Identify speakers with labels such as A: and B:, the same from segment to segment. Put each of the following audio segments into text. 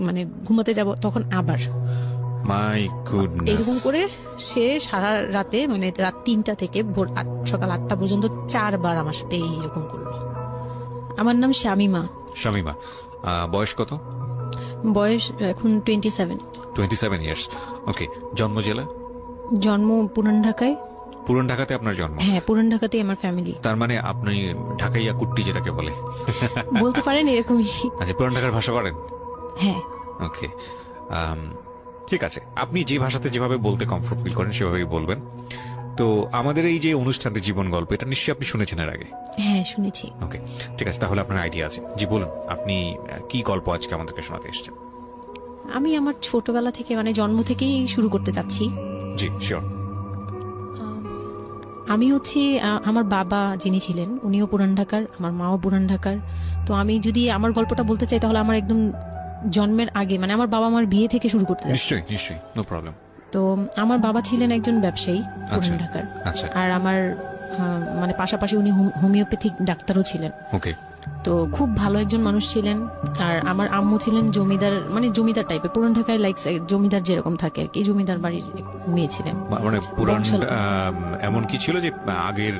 A: মানে ঘুমাতে যাব তখন আবার
B: মাই গুডনেস,
A: এরকম করে সে সারা রাতে মানে রাত 3টা থেকে ভোর সকাল 8টা পর্যন্ত 4বার আমার সাথে এইরকম করলো। আমার নাম শামিমা।
B: শামিমা, বয়স কত?
A: বয়স এখন 27।
B: 27 ইয়ার্স। ওকে, জন্ম জেলা?
A: জন্ম পুরান ঢাকায়।
B: পুরান ঢাকাতে আপনার জন্ম?
A: হ্যাঁ, পুরান ঢাকাতেই আমার ফ্যামিলি।
B: তার মানে আপনি ঢাকাইয়া কুট্টি যেটাকে বলে
A: বলতে পারেন এরকমই।
B: আচ্ছা, পুরান ঢাকার ভাষা পারেন?
A: হ্যাঁ।
B: ওকে, ঠিক আছে, আপনি যে ভাষাতে যেভাবে বলতে কমফোর্ট ফিল করেন সেভাবেই বলবেন। তো আমাদের এই যে অনুষ্ঠানটি জীবন গল্প, এটা নিশ্চয়ই আপনি শুনেছেন এর আগে?
A: হ্যাঁ, শুনেছি।
B: ওকে, ঠিক আছে, তাহলে আপনার আইডিয়া আছে। জি বলুন, আপনি কি গল্প আজকে আমাদেরকে শোনাতে এসেছেন?
A: আমি আমার ছোটবেলা থেকে মানে জন্ম থেকেই শুরু করতে চাচ্ছি।
B: জি শিওর।
A: আমি হচ্ছে আমার বাবা যিনি ছিলেন উনিও পুরান ঢাকার, আমার মাও পুরান ঢাকার। তো আমি যদি আমার গল্পটা বলতে চাই তাহলে আমার একদম জন্মের আগে মানে আমার বাবা আমার বিয়ে থেকে শুরু করতে চাচ্ছি।
B: নিশ্চয়ই নিশ্চয়ই, নো প্রবলেম।
A: তো আমার বাবা ছিলেন একজন ব্যবসায়ী পুরান ঢাকার।
B: আচ্ছা।
A: আর আমার মানে পাশাপাশি উনি হোমিওপ্যাথিক ডাক্তারও ছিলেন।
B: ওকে।
A: তো খুব ভালো একজন মানুষ ছিলেন। আর আমার আম্মু ছিলেন জমিদার, মানে জমিদার টাইপের, পুরান ঢাকায় লাইক জমিদার যেরকম থাকে আর কি, জমিদার বাড়ির মেয়ে ছিলেন।
B: মানে পুরান এমন কি ছিল যে আগের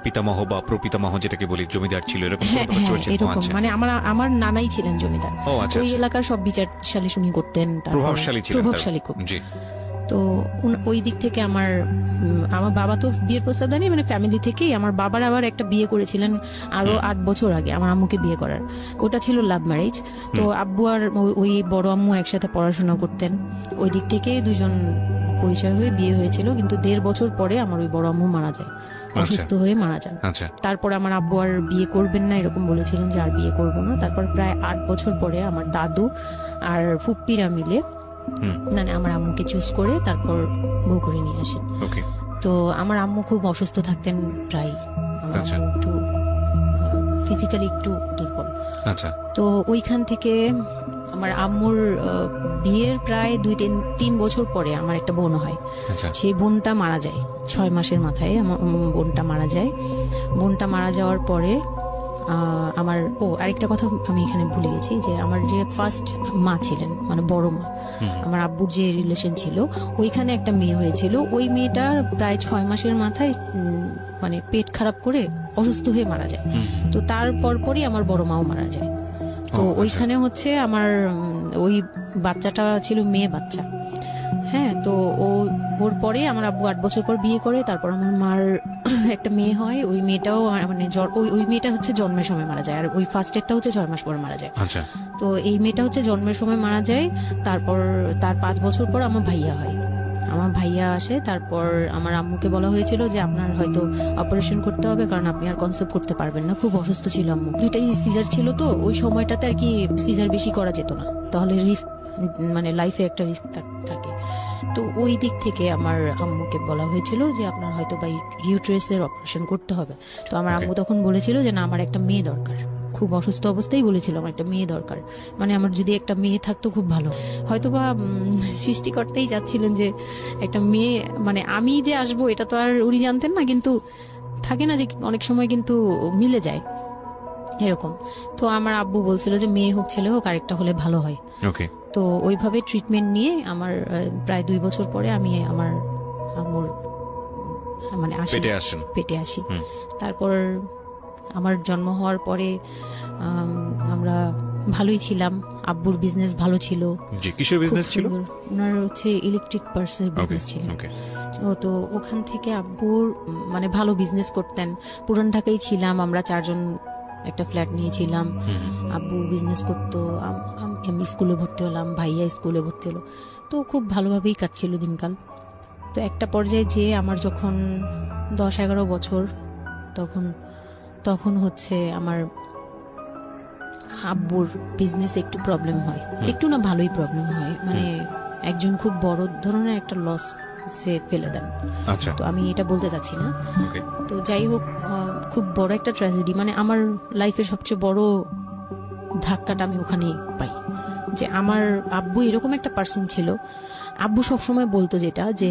B: পিতামহ বা প্রপিতামহ যেটাকে বলি জমিদার ছিল, এরকম?
A: এরকম মানে আমার নানাই ছিলেন জমিদার। ওই এলাকার সব বিচারশালী উনি করতেন,
B: প্রভাবশালী ছিলেন,
A: প্রভাবশালী খুব।
B: জি।
A: তো ওই দিক থেকে আমার বাবা তো বিয়ের প্রস্তাব দেয়নি, মানে ফ্যামিলি থেকেই। আমার বাবার আবার একটা বিয়ে করেছিলেন আরো 8 বছর আগে আমার আম্মুকে বিয়ে করার, ওটা ছিল লাভ ম্যারেজ। তো আব্বু আর ওই বড় আম্মু একসাথে পড়াশোনা করতেন, ওই দিক থেকে দুজন পরিচয় হয়ে বিয়ে হয়েছিল। কিন্তু 1.5 বছর পরে আমার ওই বড় আম্মু মারা যায়, অসুস্থ হয়ে মারা যান। তারপরে আমার আব্বু আর বিয়ে করবেন না এরকম বলেছিলেন যে আর বিয়ে করবো না। তারপর প্রায় 8 বছর পরে আমার দাদু আর ফুপ্পিরা মিলে মানে আমার আম্মুকে চুজ করে তারপর বউ করে নিয়ে আসেন। তো আমার আম্মু খুব অসুস্থ থাকতেন প্রায়, একটু ফিজিক্যালি একটু দুর্বল। তো ওইখান থেকে আমার আম্মুর বিয়ের প্রায় 2-3 বছর পরে আমার একটা বোন হয়। সেই বোনটা মারা যায় 6 মাসের মাথায়। আমার বোনটা মারা যায়। বোনটা মারা যাওয়ার পরে আমার আরেকটা কথা আমি এখানে ভুলে গেছি, যে আমার যে ফার্স্ট মা ছিলেন মানে বড় মা, আমার আব্বুর যে রিলেশন ছিল, ওইখানে একটা মেয়ে হয়েছিল। ওই মেয়েটার প্রায় 6 মাসের মাথায় মানে পেট খারাপ করে অসুস্থ হয়ে মারা যায়। তো তারপর পরই আমার বড় মাও মারা যায়। তো ওইখানে হচ্ছে আমার ওই বাচ্চাটা ছিল মেয়ে বাচ্চা। হ্যাঁ, তো ওর পরে আমার আব্বু 8 বছর পর বিয়ে করে। তারপর আমার মার একটা মেয়ে হয়, ওই মেয়েটাও মানে ওই মেয়েটা হচ্ছে জন্মের সময় মারা যায়, আর ওই ফার্স্টেরটা হচ্ছে 6 মাস পর মারা যায়। তো এই মেয়েটা হচ্ছে জন্মের সময় মারা যায়। তারপর তার 5 বছর পর আমার ভাইয়া হয়, আমার ভাইয়া আসে। তারপর আমার আম্মুকে বলা হয়েছিল যে আপনার হয়তো অপারেশন করতে হবে, কারণ আপনি আর কনসেপ্ট করতে পারবেন না, খুব অসুস্থ ছিল আম্মু। দুইটাই সিজার ছিল, তো ওই সময়টাতে আর কি সিজার বেশি করা যেত না, তাহলে রিস্ক মানে লাইফে একটা রিস্ক থাকে। তো ওই দিক থেকে আমার আম্মুকে বলা হয়েছিল যে আপনার হয়তো বা ইউটেরাসের অপারেশন করতে হবে। তো আমার আম্মু তখন বলেছিল যে না, আমার একটা মেয়ে দরকার, খুব অসুস্থ অবস্থায় বলেছিল আমার একটা মেয়ে দরকার, মানে আমার যদি একটা মেয়ে থাকতো খুব ভালো। হয়তো বা সৃষ্টিকর্তাই যাচ্ছিলেন যে একটা মেয়ে, মানে আমি যে আসবো এটা তো আর উনি জানতেন না, কিন্তু থাকে না যে অনেক সময় কিন্তু মিলে যায় এরকম। তো আমার আব্বু বলছিল যে মেয়ে হোক ছেলে হোক আরেকটা হলে ভালো হয়। তো ওইভাবে ট্রিটমেন্ট নিয়ে আমার প্রায় 2 বছর পরে আমি আমার আম্মুর মানে পেটে আসি। তারপর আমার জন্ম হওয়ার পরে আমরা ভালোই ছিলাম, আব্বুর বিজনেস ভালো ছিল।
B: কিসের বিজনেস ছিল?
A: ওনার হচ্ছে ইলেকট্রিক পার্সের বিজনেস ছিল। তো ওখান থেকে আব্বুর মানে ভালো বিজনেস করতেন। পুরান ঢাকায় ছিলাম আমরা 4 জন, একটা ফ্ল্যাট নিয়েছিলাম। আব্বু বিজনেস করতো, আমি স্কুলে ভর্তি হলাম, ভাইয়া স্কুলে ভর্তি হলো। তো খুব ভালোভাবেই কাটছিল দিনকাল। তো একটা পর্যায়ে যে আমার যখন 10-11 বছর, তখন হচ্ছে আমার আব্বুর বিজনেস একটু প্রবলেম হয়, একটু না ভালোই প্রবলেম হয়, মানে একজন খুব বড় ধরনের একটা লস সে ফেলে দেন। তো আমি এটা বলতে চাচ্ছি না। তো যাই হোক, খুব বড় একটা ট্র্যাজেডি, মানে আমার লাইফের সবচেয়ে বড় ধাক্কাটা আমি ওখানেই পাই, যে আমার আব্বু এরকম একটা পার্সন ছিল। আব্বু সবসময় বলতো যেটা, যে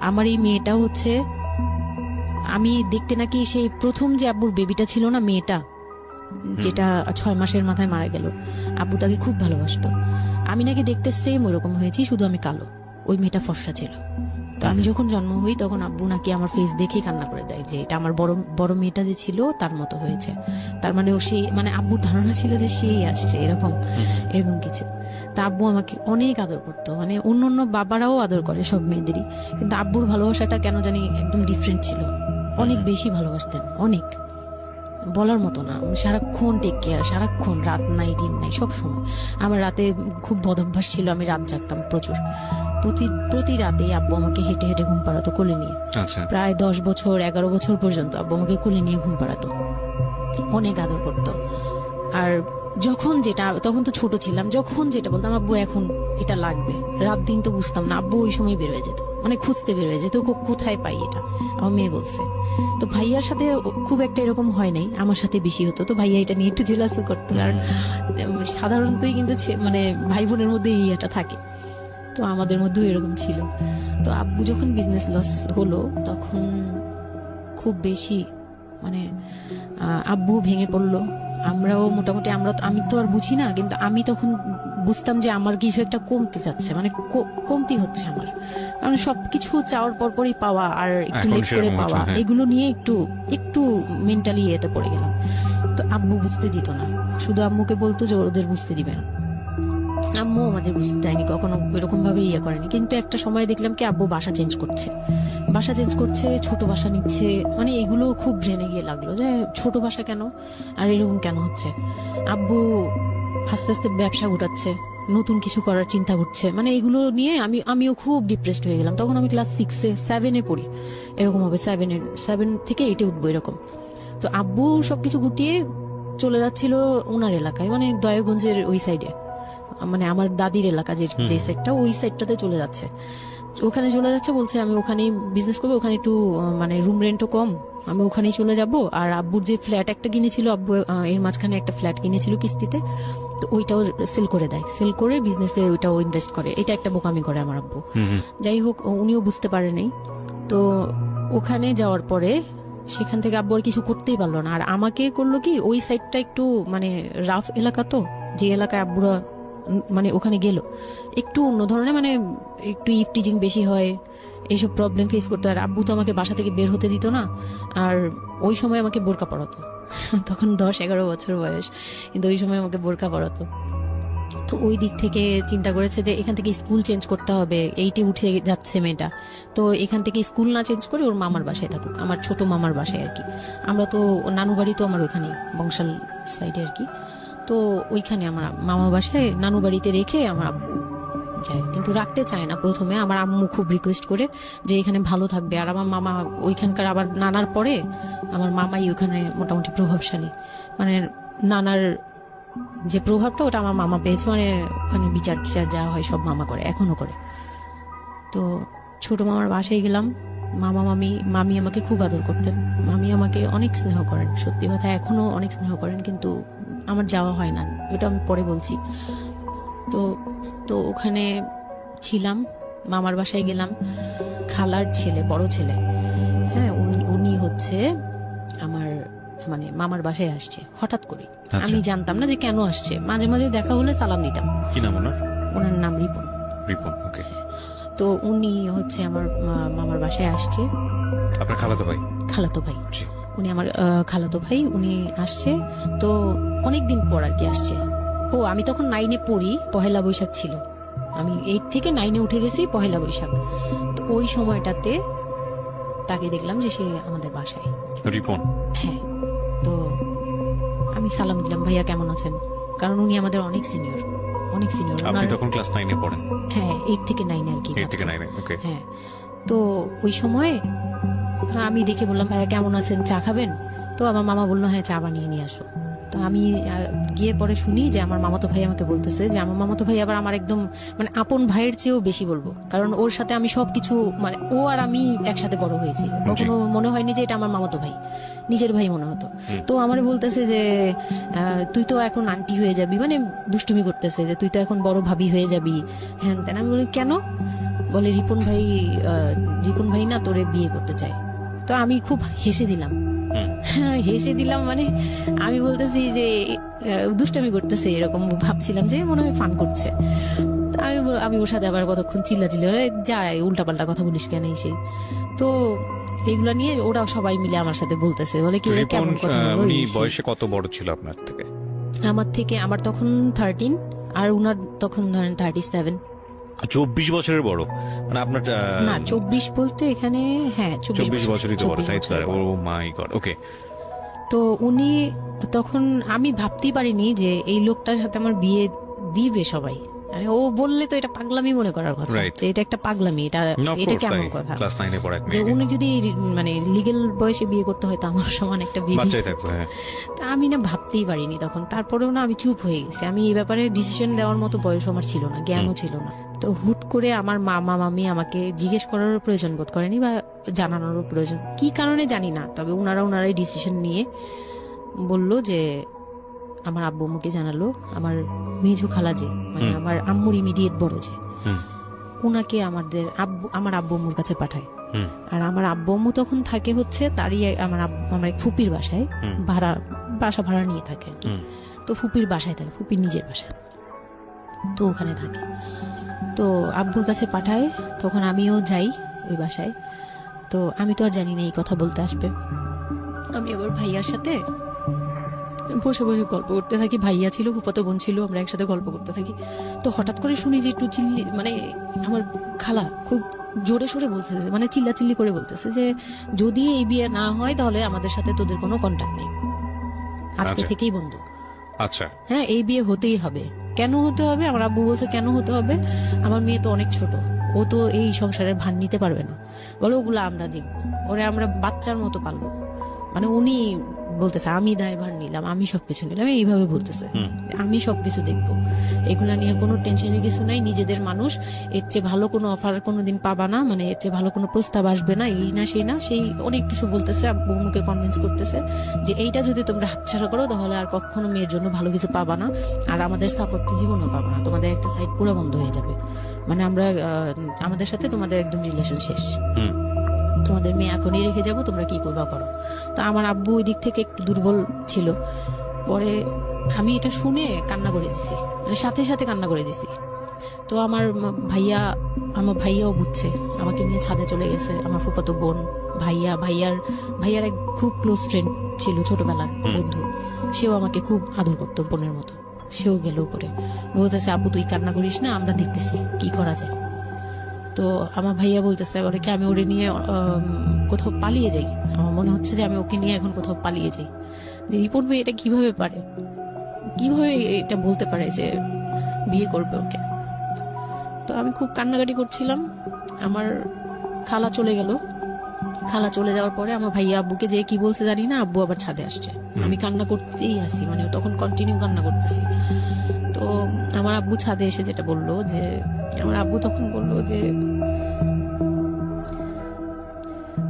A: আমার এই মেয়েটা হচ্ছে, আমি দেখতে নাকি সেই প্রথম যে আব্বুর বেবিটা ছিল না মেয়েটা, যেটা 6 মাসের মাথায় মারা গেল। আব্বু তাকে খুব ভালোবাসতো। আমি নাকি দেখতে সেম ওরকম হয়েছি, শুধু আমি কালো, ওই মেয়েটা ফর্সা ছিল। তো আমি যখন জন্ম হই তখন আব্বু নাকি আমার ফেস দেখেই কান্না করে দেয় যে এটা আমার বড় বড় মেয়েটা যে ছিল তার মতো হয়েছে। তার মানে ও সেই, মানে আব্বুর ধারণা ছিল যে সেই আসছে, এরকম কিছু। তা আব্বু আমাকে অনেক আদর করতো, মানে অন্য অন্য বাবারাও আদর করে সব মেয়েদেরই, কিন্তু আব্বুর ভালোবাসাটা কেন জানি একদম ডিফারেন্ট ছিল। অনেক বেশি ভালোবাসতেন, অনেক বলার মতো না। সারাক্ষণ টেক কেয়ার, সারাক্ষণ, রাত নাই দিন নাই সব সময়। আমার রাতে খুব বদভ্যাস ছিল, আমি রাত জাগতাম প্রচুর। প্রতি রাতে আব্বু আমাকে হেঁটে হেঁটে ঘুম পাড়াতো কোলে নিয়ে।
B: আচ্ছা।
A: প্রায় 10 বছর 11 বছর পর্যন্ত আব্বু আমাকে কোলে নিয়ে ঘুম পাড়াতো, অনেক আদর করতো। আর যখন যেটা, তখন তো ছোট ছিলাম, যখন যেটা বলতাম আব্বু এখন এটা লাগবে, রাত দিন তো বুঝতাম না, আব্বু ওই সময় বের হয়ে যেত, মানে খুঁজতে বের হয়ে যেত কোথায় পাই এটা। আমার মেয়ে বলছে। তো ভাইয়ার সাথে খুব একটা এরকম হয় নাই, আমার সাথে বেশি হতো। তো ভাইয়া এটা নিয়ে একটু জেলাসও করতো, আর সাধারণতই কিন্তু মানে ভাই বোনের মধ্যে এই এটা থাকে। তো আমাদের মধ্যেও এরকম ছিল। তো আব্বু যখন বিজনেস লস হলো তখন খুব বেশি, মানে আব্বু ভেঙে পড়লো। আমরাও মোটামুটি, আমি তো আর বুঝি না, কিন্তু আমি তখন বুঝতাম যে আমার কিছু একটা কমতে যাচ্ছে, মানে কমতি হচ্ছে আমার। কারণ সবকিছু চাওয়ার পরপরই পাওয়া আর একটু লেট করে পাওয়া, এগুলো নিয়ে একটু মেন্টালি এতে পড়ে গেলাম। তো আব্বু বুঝতে দিত না, শুধু আম্মুকে বলতো যে ওদের বুঝতে দিবে না। আম্মু আমাদের বুঝতে দেয়নি কখনো, এরকম ভাবে ইয়ে করেনি। কিন্তু একটা সময় দেখলাম কি আব্বু বাসা চেঞ্জ করছে, ছোট বাসা নিচ্ছে, মানে এগুলো খুব ব্রেনে গিয়ে লাগলো যে ছোট বাসা কেন আর এরকম কেন হচ্ছে। আব্বু আস্তে আস্তে ব্যবসা গোটাচ্ছে, নতুন কিছু করার চিন্তা করছে, মানে এগুলো নিয়ে আমিও খুব ডিপ্রেসড হয়ে গেলাম। তখন আমি ক্লাস 6-7 পড়ি, এরকম হবে 7 থেকে 8 উঠবো এরকম। তো আব্বু সবকিছু গুটিয়ে চলে যাচ্ছিল ওনার এলাকায়, মানে দয়াগঞ্জের ওই সাইডে, মানে আমার দাদির এলাকা যে সাইডটা, ওই সাইডটাতে চলে যাচ্ছে। ওখানে চলে যাচ্ছে, বলছে আমি ওখানেই বিজনেস করবো, ওখানে একটু মানে রুম রেন্টও কম, আমি ওখানেই চলে যাব। আর আব্বুর যে ফ্ল্যাট একটা কিনেছিল, আব্বু এর মাঝখানে একটা ফ্ল্যাট কিনেছিল কিস্তিতে, তো ওইটাও সেল করে দেয়, সেল করে বিজনেসে ওইটাও ইনভেস্ট করে। এটা একটা বোকামি করে আমার আব্বু। যাই হোক, উনিও বুঝতে পারে নাই। তো ওখানে যাওয়ার পরে সেখান থেকে আব্বু আর কিছু করতেই পারলো না। আর আমাকে করলো কি, ওই সাইডটা একটু মানে রাফ এলাকা, তো যে এলাকায় আব্বুরা মানে ওখানে গেল একটু অন্য ধরনের, মানে একটু ইফটিজিং বেশি হয়, এইসব প্রবলেম ফেস করতে হয়। আব্বু তো আমাকে বাসা থেকে বের হতে দিত না, আর ওই সময় আমাকে বোরকা পরাতো। তখন 10-11 বছর বয়স, কিন্তু ওই সময় আমাকে বোরকা পরাতো। তো ওই দিক থেকে চিন্তা করেছে যে এখান থেকে স্কুল চেঞ্জ করতে হবে, 8-এ উঠে যাচ্ছে মেয়েটা, তো এখান থেকে স্কুল না চেঞ্জ করে ওর মামার বাসায় থাকুক, আমার ছোট মামার বাসায় আর কি। আমরা তো নানু বাড়ি তো আমার ওখানেই, বংশাল সাইডে আর কি। তো ওইখানে আমার মামা বাসায় নানু বাড়িতে রেখে আমার আব্বু যায়, কিন্তু রাখতে চায় না প্রথমে। আমার আম্মু খুব রিকোয়েস্ট করে যে এখানে ভালো থাকবে। আর আমার মামা ওইখানকার, আবার নানার পরে আমার মামাই ওখানে মোটামুটি প্রভাবশালী, মানে নানার যে প্রভাবটা ওটা আমার মামা পেয়েছে, মানে ওখানে বিচার টিচার যা হয় সব মামা করে, এখনো করে। তো ছোট মামার বাসায় গেলাম, মামি আমাকে খুব আদর করতেন, মামি আমাকে অনেক স্নেহ করেন, সত্যি কথা এখনো অনেক স্নেহ করেন, কিন্তু আমার যাওয়া হয় না, ওটা আমি পরে বলছি। তো ওখানে ছিলাম, মামার বাসায় গেলাম, খালার ছেলে, বড় ছেলে, হ্যাঁ, উনি হচ্ছে আমার মানে মামার বাসায় আসছে হঠাৎ করে। আমি জানতাম না যে কেন আসছে, মাঝে মাঝে দেখা হলে সালাম নিতাম।
B: কি নাম ওনার?
A: ওনার নাম রিপন।
B: ওকে।
A: তো উনি হচ্ছে আমার মামার বাসায় আসছে।
B: আপনার খালাতো ভাই?
A: খালাতো ভাই, উনি আমার খালাতো ভাই, উনি আসছে। তো অনেকদিন পর আর কি আসছে। আমি তখন 9-এ পড়ি, পহেলা বৈশাখ ছিল, আমি 8 থেকে 9-এ উঠে গেছি পহেলা বৈশাখ। তো ওই সময়টাতে তাকে দেখলাম যে সে আমাদের বাসায়,
B: রিপন।
A: হ্যাঁ। তো আমি সালাম দিলাম, ভাইয়া কেমন আছেন, কারণ উনি আমাদের অনেক সিনিয়র।
B: আপনি তখন ক্লাস 9-এ পড়েন?
A: হ্যাঁ, 8 থেকে 9 আর কি।
B: 8 থেকে 9, ওকে।
A: হ্যাঁ। তো ওই সময় আমি দেখে বললাম, ভাইয়া কেমন আছেন, চা খাবেন? তো আমার মামা বললো, হ্যাঁ চা বানিয়ে নিয়ে আসো। তো আমি গিয়ে পরে শুনি যে আমার মামাতো ভাই আমাকে বলতেছে যে আমার মামাতো ভাই আবার আমার একদম মানে আপন ভাইয়ের চেয়েও বেশি বলবো, কারণ ওর সাথে আমি সবকিছু, মানে ও আর আমি একসাথে বড় হয়েছি, কখনো মনে হয়নি যে এটা আমার মামাতো ভাই, নিজের ভাই মনে হতো। তো আমার বলতেছে যে তুই তো এখন আন্টি হয়ে যাবি, মানে দুষ্টুমি করতেছে যে তুই তো এখন বড় ভাবি হয়ে যাবি, হ্যাঁ তেন। আমি বলি কেন? বলে রিপন ভাই না তোরে বিয়ে করতে চায়। তো আমি খুব হেসে দিলাম, হেসে দিলাম, মানে আমি বলতেছি যে দুষ্টামি করতেছে, এরকম ভাবছিলাম যে মনে হয় ফান করছে। আমি ওর সাথে আবার কতক্ষণ চিল্লাচিল্লি, যায় উল্টাপাল্টা কথা বলিস কেন এই সেই। তো এইগুলা নিয়ে ওরা সবাই মিলে আমার সাথে বলতেছে, বলে কি
B: রিপন,
A: কেমন কথা বলো
B: উনি
A: এই সেই।
B: বয়সে কত বড় ছিল আপনার থেকে?
A: আমার তখন 13 আর উনার তখন ধরেন 37।
B: 24 বছরের বড়, মানে আপনার
A: না 24 বলতে এখানে, হ্যাঁ
B: 24 বছরই তো বড়,
A: 24
B: তাই তো?
A: বছরের
B: ও
A: বড়।
B: মাই গড, ওকে।
A: তো উনি তখন, আমি ভাবতেই পারিনি যে এই লোকটার সাথে আমার বিয়ে দিবে সবাই। মানে ও বললে তো এটা পাগলামি মনে করার কথা,
B: Right.
A: যে এটা একটা পাগলামি, এটা কেমন কথা
B: ক্লাস 9 এ পড়া এক
A: যে
B: মেয়ে,
A: উনি যদি মানে লিগেল বয়সে বিয়ে করতে হয় তো আমার সমান একটা বিয়ে।
B: বাচ্চাই থাকতো। হ্যাঁ,
A: তা আমি না ভাবতেই পারিনি তখন। তারপরেও না আমি চুপ হয়ে গেছি, আমি এই ব্যাপারে ডিসিশন দেওয়ার মতো বয়স আমার ছিল না, জ্ঞানও ছিল না। তো হুট করে আমার মামা মামি আমাকে জিজ্ঞেস করারও প্রয়োজন বোধ করেনি বা জানানোরও প্রয়োজন, কি কারণে জানি না, তবে ওনারাই ডিসিশন নিয়ে বললো যে আমার আব্বু আম্মুকে জানালো, আমার মেজো খালা যে মানে আমার আম্মুর ইমিডিয়েট বড় যে, উনাকে আমার আব্বু আম্মুর কাছে পাঠায়। আর আমার আব্বু আম্মু তখন থাকে হচ্ছে তারই আমার এক ফুপির বাসায়, বাসা ভাড়া নিয়ে থাকে আর কি। তো ফুপির বাসায় থাকে, ফুপির নিজের বাসা, তো ওখানে থাকে। তো আব্বুর কাছে পাঠায়, তখন আমিও যাই ওই বাসায়। তো আমি তো আর জানি না এই কথা বলতে আসবে। আমি আবার ভাইয়ার সাথে বসে বসে গল্প করতে থাকি, ভাইয়া ছিল, ফুফাতো বোন ছিল, আমরা একসাথে গল্প করতে থাকি। তো হঠাৎ করে শুনি যে একটু মানে আমার খালা খুব জোরে সোরে বলতেছে, মানে চিল্লাচিল্লি করে বলতেছে যে যদি এই বিয়ে না হয় তাহলে আমাদের সাথে তোদের কোনো কন্ট্যাক্ট নেই, আজকে
B: আচ্ছা।
A: থেকেই বন্ধ।
B: আচ্ছা,
A: হ্যাঁ, এই বিয়ে হতেই হবে। কেন হতে হবে? আমার আব্বু বলছে কেন হতে হবে, আমার মেয়ে তো অনেক ছোট, ও তো এই সংসারের ভার নিতে পারবে না, বলে ওগুলো আমরা দিব, ওরে আমরা বাচ্চার মতো পালবো। মানে উনি বলতেছে আমি দায়ভার নিলাম, আমি সবকিছু নিলাম, এইভাবে বলতেছে আমি সবকিছু দেখবো, এগুলা নিয়ে কোনো টেনশনের কিছু নাই, নিজেদের মানুষ, এর চেয়ে ভালো কোনো অফার কোনোদিন পাবা না, মানে এর চেয়ে ভালো কোনো প্রস্তাব আসবে না, এই না সেই না, সেই অনেক কিছু বলতেছে। আব্বু মুখে কনভিন্স করতেছে যে এইটা যদি তোমরা হাতছাড়া করো তাহলে আর কখনো মেয়ের জন্য ভালো কিছু পাবা না, আর আমাদের সাপোর্ট জীবনও পাবা না, তোমাদের একটা সাইড পুরো বন্ধ হয়ে যাবে, মানে আমরা আমাদের সাথে তোমাদের একদম রিলেশন শেষ, তোমাদের মেয়ে এখনই রেখে যাবো, তোমরা কি করবা করো। তো আমার আব্বু ওই দিক থেকে একটু দুর্বল ছিল। পরে আমি এটা শুনে কান্না করে দিছি, মানে সাথে সাথে কান্না করে দিছি। তো আমার ভাইয়াও বুঝছে, আমাকে নিয়ে ছাদে চলে গেছে। আমার ফুফাতো বোন, ভাইয়ার এক খুব ক্লোজ ফ্রেন্ড ছিল, ছোটবেলার বন্ধু, সেও আমাকে খুব আদর করতো বোনের মতো, সেও গেল উপরে, বলতেছে আব্বু তুই কান্না করিস না, আমরা দেখতেছি কি করা যায়। তো আমার ভাইয়া বলতেছে বলে কি আমি ওরে নিয়ে কোথাও পালিয়ে যাই, আমার মনে হচ্ছে যে আমি ওকে নিয়ে এখন কোথাও পালিয়ে যাই। যে রিপন ভাই এটা কিভাবে পারে, কিভাবে এটা বলতে পারে যে বিয়ে করবে ওকে। তো আমি খুব কান্নাকাটি করছিলাম। আমার খালা চলে গেল, খালা চলে যাওয়ার পরে আমার ভাইয়া আব্বুকে যে কি বলছে জানি না, আব্বু আবার ছাদে আসছে, আমি কান্না করতেই আসি, মানে তখন কন্টিনিউ কান্না করতেছি। তো আমার আব্বু ছাদে এসে যেটা বললো যে, আমার আব্বু তখন বললো যে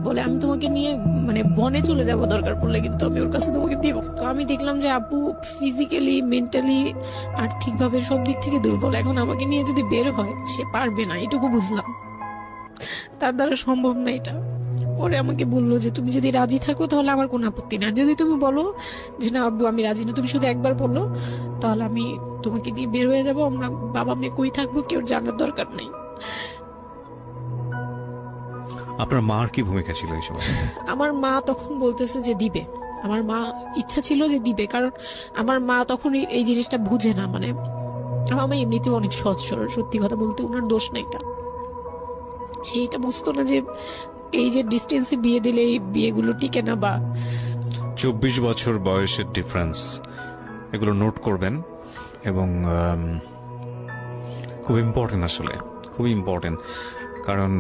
A: বলে আমি তোমাকে নিয়ে মানে বনে চলে যাব দরকার পড়লে, কিন্তু আমি ওর কাছে তোমাকে দিব। তো আমি দেখলাম যে আব্বু ফিজিক্যালি, মেন্টালি, আর্থিকভাবে সব দিক থেকে দুর্বল, এখন আমাকে নিয়ে যদি বের হয় সে পারবে না, এটুকু বুঝলাম, তার দ্বারা সম্ভব না এটা। পরে আমাকে বললো যে তুমি যদি রাজি থাকো তাহলে আমার কোনো আপত্তি না, যদি তুমি বলো যে না আব্বু আমি রাজি না, তুমি শুধু একবার বললো, তাহলে আমি তোমাকে নিয়ে বের হয়ে যাবো, আমরা বাবা মেয়ে কই থাকবো কেউ জানার দরকার নেই।
B: আপনার মার কি ভূমিকা ছিল এই সময়?
A: আমার মা তখন বলতেছে যে দিবে, আমার মা ইচ্ছা ছিল যে দিবে, কারণ আমার মা তখন এই জিনিসটা বুঝে না, মানে আমার মা এমনিতেও অনেক সৎ সরল, সত্যি কথা বলতে ওনার দোষ না এটা, সেইটা বুঝতো না যে এই যে ডিস্টেন্সে বিয়ে দিলে এই বিয়েগুলো টিকে না, বা
B: 24 বছর বয়সের ডিফারেন্স, এগুলো নোট করবেন এবং খুব ইম্পর্টেন্ট, আসলে খুব ইম্পর্টেন্ট, কারণ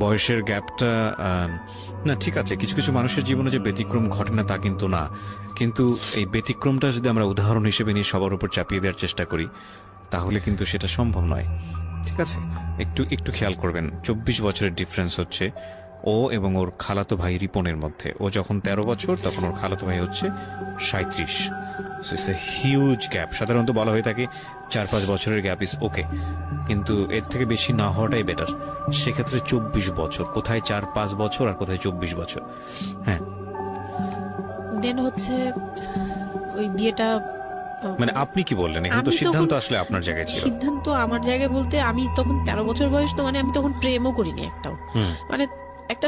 B: বয়সের গ্যাপটা, না ঠিক আছে কিছু কিছু মানুষের জীবনে যে ব্যতিক্রম ঘটে না তা কিন্তু না, কিন্তু এই ব্যতিক্রমটা যদি আমরা উদাহরণ হিসেবে নিয়ে সবার উপর চাপিয়ে দেওয়ার চেষ্টা করি তাহলে কিন্তু সেটা সম্ভব নয়। ঠিক আছে, একটু একটু খেয়াল করবেন, 24 বছরের ডিফারেন্স হচ্ছে ও এবং ওর খালাতো ভাই রিপনের মধ্যে। ও যখন 13 বছর তখন ওর খালাতো ভাই হচ্ছে 37। So it's a huge gap. সাধারণত বলা হয়ে থাকে 4-5 বছরের গ্যাপ ইজ ওকে, কিন্তু এর থেকে বেশি না হওয়াটাই বেটার। সেক্ষেত্রে 24 বছর, কোথায় 4-5 বছর আর কোথায় 24 বছর। হ্যাঁ,
A: দেন হচ্ছে ওই বিয়েটা
B: মানে আপনি কি বললেন, এখন তো
A: আমি
B: সিদ্ধান্ত
A: তখন-
B: আসলে আপনার জায়গায় ছিল।
A: সিদ্ধান্ত আমার জায়গায় বলতে আমি তখন 13 বছর বয়স, তো মানে আমি তখন প্রেমও করিনি একটাও।
B: হুম,
A: মানে একটা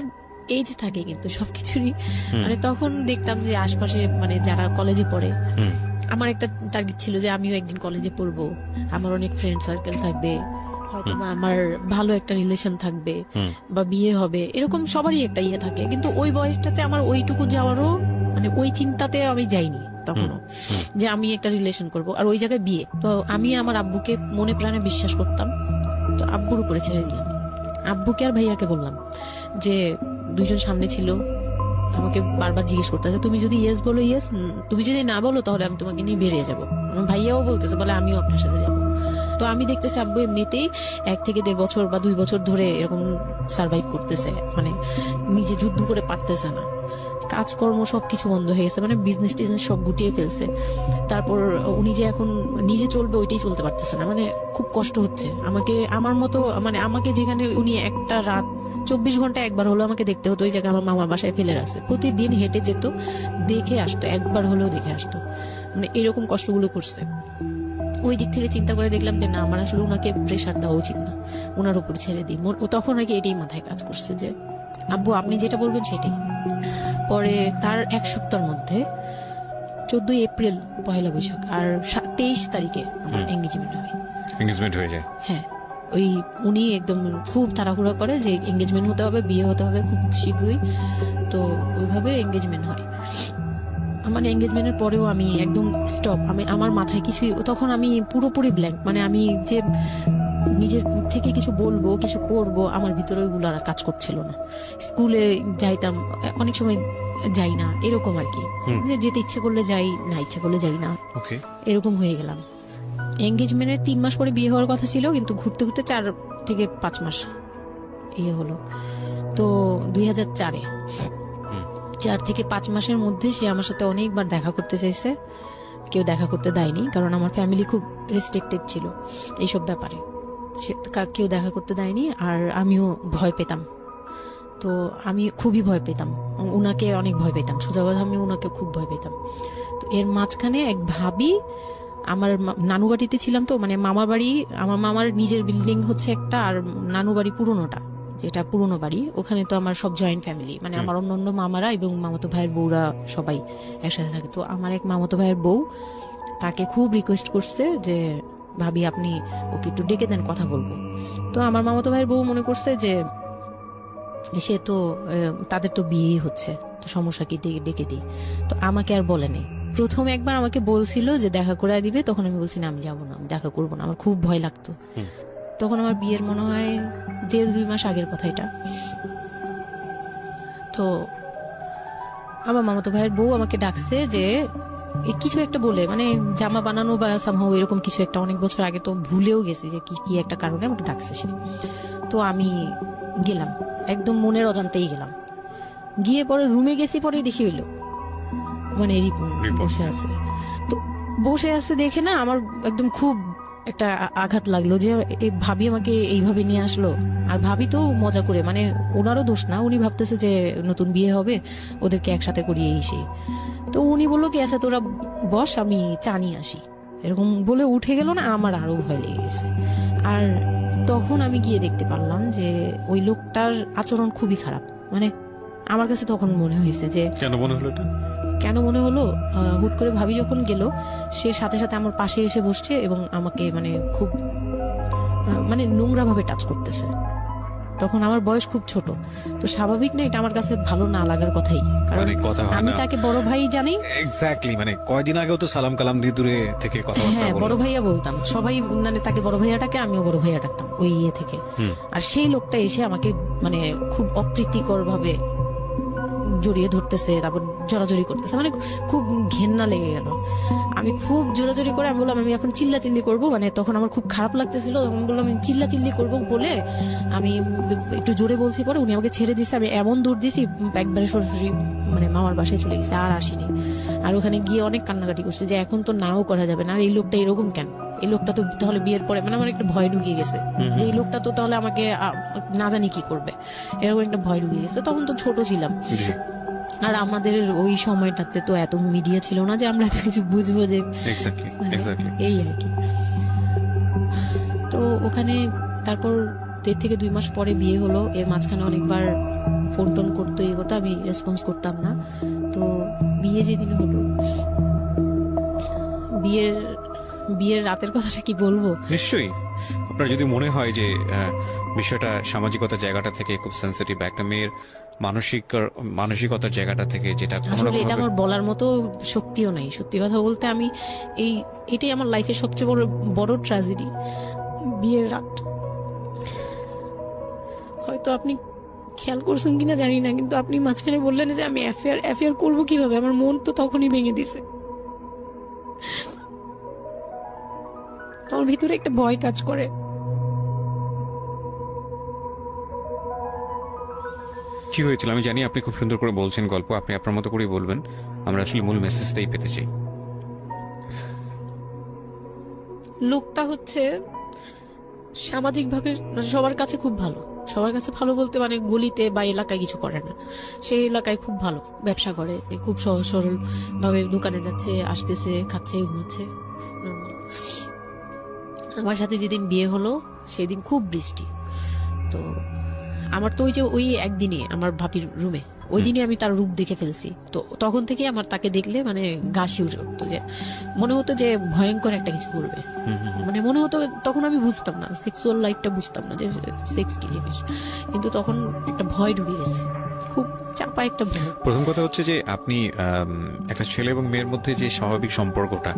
A: এজ থাকে কিন্তু সবকিছুরই।
B: হুম।
A: মানে তখন দেখতাম যে আশপাশে মানে যারা কলেজে পড়ে,
B: হুম,
A: আমার একটা টার্গেট ছিল যে আমিও একদিন কলেজে পড়বো, আমার অনেক ফ্রেন্ড সার্কেল থাকবে, হয়তো বা আমার ভালো একটা রিলেশন থাকবে,
B: হুম,
A: বা বিয়ে হবে, এরকম সবারই একটা ইয়ে থাকে। কিন্তু ওই বয়সটাতে আমার ওইটুকু যাওয়ারও মানে ওই চিন্তাতে আমি যাইনি তখনও, যে আমি একটা রিলেশন করব আর ওই জায়গায় বিয়ে। তো আমি আমার আব্বুকে মনে প্রাণে বিশ্বাস করতাম, তো আব্বুর উপরে ছেড়ে দিলাম। আব্বুকে আর ভাইয়াকে বললাম যে দুইজন সামনে ছিল, আমাকে বারবার জিজ্ঞেস করতেছে তুমি যদি ইয়েস বলো ইয়েস, তুমি যদি না বলো তাহলে আমি তোমাকে নিয়ে বেরিয়ে যাবো। আমার ভাইয়াও বলতেছে বলে আমিও আপনার সাথে যাবো। তো আমি দেখতেছি আব্বু এমনিতেই 1 থেকে 1.5 বছর বা 2 বছর ধরে এরকম সার্ভাইভ করতেছে, মানে নিজে যুদ্ধ করে পারতেছে না, কাজকর্ম সবকিছু বন্ধ হয়ে গেছে, মানে বিজনেস টিজনেস সব গুটিয়ে ফেলছে। তারপর উনি যে এখন নিজে চলবে ওইটাই চলতে পারতেছে না, মানে খুব কষ্ট হচ্ছে। আমাকে আমার মতো মানে আমাকে যেখানে উনি একটা রাত 24 ঘন্টা একবার হলো আমাকে দেখতে হতো, ওই জায়গায় আমার মামার বাসায় ফেলে রাখছে, প্রতিদিন হেঁটে যেত, দেখে আসতো, একবার হলেও দেখে আসতো, মানে এরকম কষ্টগুলো করছে। ওই দিক থেকে চিন্তা করে দেখলাম যে না, আমার আসলে ওনাকে প্রেশার দেওয়া উচিত না, ওনার উপর ছেড়ে দিই। ও তখন আর কি এটাই মাথায় কাজ করছে যে আব্বু আপনি যেটা বলবেন সেটাই। পরে তার 1 সপ্তাহের মধ্যে 14 এপ্রিল পহেলা বৈশাখ আর 23 তারিখে আমার এঙ্গেজমেন্ট হয়।
B: এঙ্গেজমেন্ট হয়ে যায়।
A: হ্যাঁ, ওই উনি একদম খুব তাড়াহুড়া করে যে এঙ্গেজমেন্ট হতে হবে, বিয়ে হতে হবে খুব শীঘ্রই, তো ওইভাবে এঙ্গেজমেন্ট হয়। মানে এঙ্গেজমেন্টের পরেও আমি একদম স্টপ, আমি আমার মাথায় কিছুই, তখন আমি পুরোপুরি ব্ল্যাঙ্ক, মানে আমি যে নিজের থেকে কিছু বলবো কিছু করব আমার ভিতরে ওইগুলো আর কাজ করছিল না। স্কুলে যাইতাম, অনেক সময় যাই না, এরকম আর কি, যে যেতে ইচ্ছে করলে যাই, না ইচ্ছে করলে যাই না,
B: ওকে।
A: এরকম হয়ে গেলাম। এঙ্গেজমেন্টের 3 মাস পরে বিয়ে হওয়ার কথা ছিল, কিন্তু ঘুরতে ঘুরতে 4 থেকে 5 মাস ইয়ে হলো। তো 2004-এ 4 থেকে 5 মাসের মধ্যে সে আমার সাথে অনেকবার দেখা করতে চাইছে, কেউ দেখা করতে দেয়নি, কারণ আমার ফ্যামিলি খুব রেস্ট্রিক্টেড ছিল এইসব ব্যাপারে, কেউ দেখা করতে দেয়নি। আর আমিও ভয় পেতাম, তো আমি খুবই ভয় পেতাম, উনাকে অনেক ভয় পেতাম, সোজা কথা আমি উনাকে খুব ভয় পেতাম। তো এর মাঝখানে এক ভাবি, আমার নানু বাড়িতে ছিলাম, তো মানে মামার বাড়ি, আমার মামার নিজের বিল্ডিং হচ্ছে একটা, আর নানু বাড়ি পুরোনোটা, যেটা পুরোনো বাড়ি, ওখানে তো আমার সব জয়েন্ট ফ্যামিলি, মানে আমার অন্য মামারা এবং মামাতো ভাইয়ের বউরা সবাই একসাথে থাকে। তো আমার এক মামাতো ভাইয়ের বউ তাকে খুব রিকোয়েস্ট করছে যে ভাবি আপনি ওকে একটু ডেকে দেন, কথা বলবো। তো আমার মামাতো ভাইয়ের বউ মনে করছে যে সে তো তাদের তো বিয়ে হচ্ছে, তো সমস্যা কি, ডেকে দিই। তো আমাকে আর বলে নেই। প্রথম একবার আমাকে বলছিল যে দেখা করে দিবে, তখন আমি বলছি না আমি যাবো না, আমি দেখা করবো না, আমার খুব ভয় লাগতো। তখন আমার বিয়ের মনে হয় 1.5-2 মাস আগের কথা এটা। তো আমার মামাতো ভাইয়ের বউ আমাকে ডাকছে যে কিছু একটা বলে, মানে জামা বানানো বা সামহাও এরকম কিছু একটা, অনেক বছর আগে, তো ভুলেও গেছি যে কি কি একটা কারণে আমাকে ডাকছে সে। তো আমি গেলাম, একদম মনের অজান্তেই গেলাম। গিয়ে পরে রুমে গেছি, পরেই দেখি হইলো মানে রিপন বসে আছে। তো বসে আছে দেখে না আমার একদম খুব একটা আঘাত লাগলো যে এই ভাবি আমাকে এইভাবে নিয়ে আসলো। আর ভাবি তো মজা করে, মানে ওনারও দোষ না, উনি ভাবতেছে যে নতুন বিয়ে হবে, ওদেরকে একসাথে করিয়ে এসে। তো উনি বললো কি আচ্ছা তোরা বস, আমি চা নিয়ে আসি, এরকম বলে উঠে গেল না, আমার আরো ভয় লেগে গেছে। আর তখন আমি গিয়ে দেখতে পারলাম যে ওই লোকটার আচরণ খুবই খারাপ। মানে আমার কাছে তখন মনে হয়েছে যে
B: কেন মনে হলো এটা?
A: কেন মনে হলো, হুট করে ভাবি যখন গেল, সে সাথে সাথে আমার পাশে এসে বসছে এবং আমাকে মানে খুব মানে নোংরা ভাবে টাচ করতেছে। তখন আমার বয়স খুব ছোট, তো স্বাভাবিক না এটা আমার কাছে ভালো না লাগার কথাই, কারণ
B: মানে কথা হয়
A: আমি
B: না।
A: তাকে বড় ভাই জানি।
B: এক্স্যাক্টলি, মানে কয়দিন আগেও তো সালাম কালাম দিয়ে দূরে থেকে কথাবার্তা
A: হ্যাঁ, বড়
B: বললাম।
A: ভাইয়া বলতাম, সবাই মানে তাকে বড় ভাইয়াটাকে, আমিও বড় ভাইয়া ডাকতাম ওই ইয়ে থেকে। আর সেই লোকটা এসে আমাকে মানে খুব অপ্রীতিকর ভাবে জড়িয়ে ধরতেছে, তারপর জড়াজড়ি করতেছে, মানে খুব ঘেন্না লেগে গেল। আমি খুব জোরাজোরি করে আমি বললাম আমি এখন চিল্লাচিল্লি করবো, মানে তখন আমার খুব খারাপ লাগতেছিল, তখন বললাম আমি চিল্লাচিল্লি করবো বলে আমি একটু জোরে বলছি, পরে উনি আমাকে ছেড়ে দিছে। আমি এমন দূর দিছি একবারে সরাসরি মানে মামার বাসায় চলে গেছে, আর আসিনি। আর ওখানে গিয়ে অনেক কান্নাকাটি করছে যে এখন তো নাও করা যাবে না, আর এই লোকটা এরকম কেন, এই লোকটা তো তাহলে বিয়ের পরে, মানে আমার একটা ভয় ঢুকে গেছে যে এই লোকটা তো তাহলে আমাকে না জানি কি করবে, এরকম একটা ভয় ঢুকে গেছে। তখন তো ছোট ছিলাম। আর আমাদের ওই সময়টাতে তো এত মিডিয়া ছিল না যে আমরা এত কিছু বুঝবো যে
B: এক্স্যাক্টলি
A: মানে
B: এক্স্যাক্টলি।
A: এই আর কি। তো ওখানে তারপর 1.5 থেকে 2 মাস পরে বিয়ে হলো। এর মাঝখানে অনেকবার ফোন টোন করতো, ইয়ে করতো, আমি রেসপন্স করতাম না। তো বিয়ে যেদিন হলো, বিয়ের রাতের কথাটা কি বলবো।
B: নিশ্চয়ই আপনার যদি মনে হয় যে বিষয়টা সামাজিকতার জায়গাটা থেকে খুব সেন্সিটিভ, একটা মেয়ের মানসিকতার জায়গাটা থেকে, যেটা কোনো
A: আসলে
B: রকম
A: এটা আমার বলার মতো শক্তিও নাই। সত্যি কথা বলতে আমি এটাই আমার লাইফের সবচেয়ে বড় বড় ট্র্যাজেডি, বিয়ের রাত। হয়তো আপনি খেয়াল করছেন কিনা জানি না, কিন্তু আপনি মাঝখানে বললেন যে আমি অ্যাফেয়ার করবো কিভাবে, আমার মন তো তখনই ভেঙে দিছে। আমার ভিতরে একটা ভয় কাজ করে।
B: কি হয়েছিল আমি জানি, আপনি খুব সুন্দর করে বলছেন গল্প, আপনি আপনার মতো করেই বলবেন, আমরা আসলে মূল মেসেজটাই পেতে চাই।
A: লোকটা হচ্ছে সামাজিকভাবে মানে সবার কাছে খুব ভালো, সবার কাছে ভালো বলতে মানে গলিতে বা এলাকায় কিছু করে না, সেই এলাকায় খুব ভালো ব্যবসা করে, খুব সহজ সরল ভাবে দোকানে যাচ্ছে, আসতেছে, খাচ্ছে, ঘুমাচ্ছে, নরমাল। আমার সাথে যেদিন বিয়ে হলো সেদিন খুব বৃষ্টি। তো আমার তো ওই একদিনে আমার ভাবির রুমে, ওই দিনে আমি তার রূপ দেখে ফেলছি। তো তখন থেকে আমার তাকে দেখলে মানে গা শিউরে উঠতো, যে মনে হতো যে ভয়ঙ্কর একটা কিছু করবে। মানে মনে হতো, তখন আমি বুঝতাম না, সেক্সুয়াল লাইফটা বুঝতাম না যে সেক্স কি জিনিস, কিন্তু তখন একটা ভয় ঢুকে গেছে, খুব চাপা একটা ভয়।
B: প্রথম কথা হচ্ছে যে আপনি একটা ছেলে এবং মেয়ের মধ্যে যে স্বাভাবিক সম্পর্কটা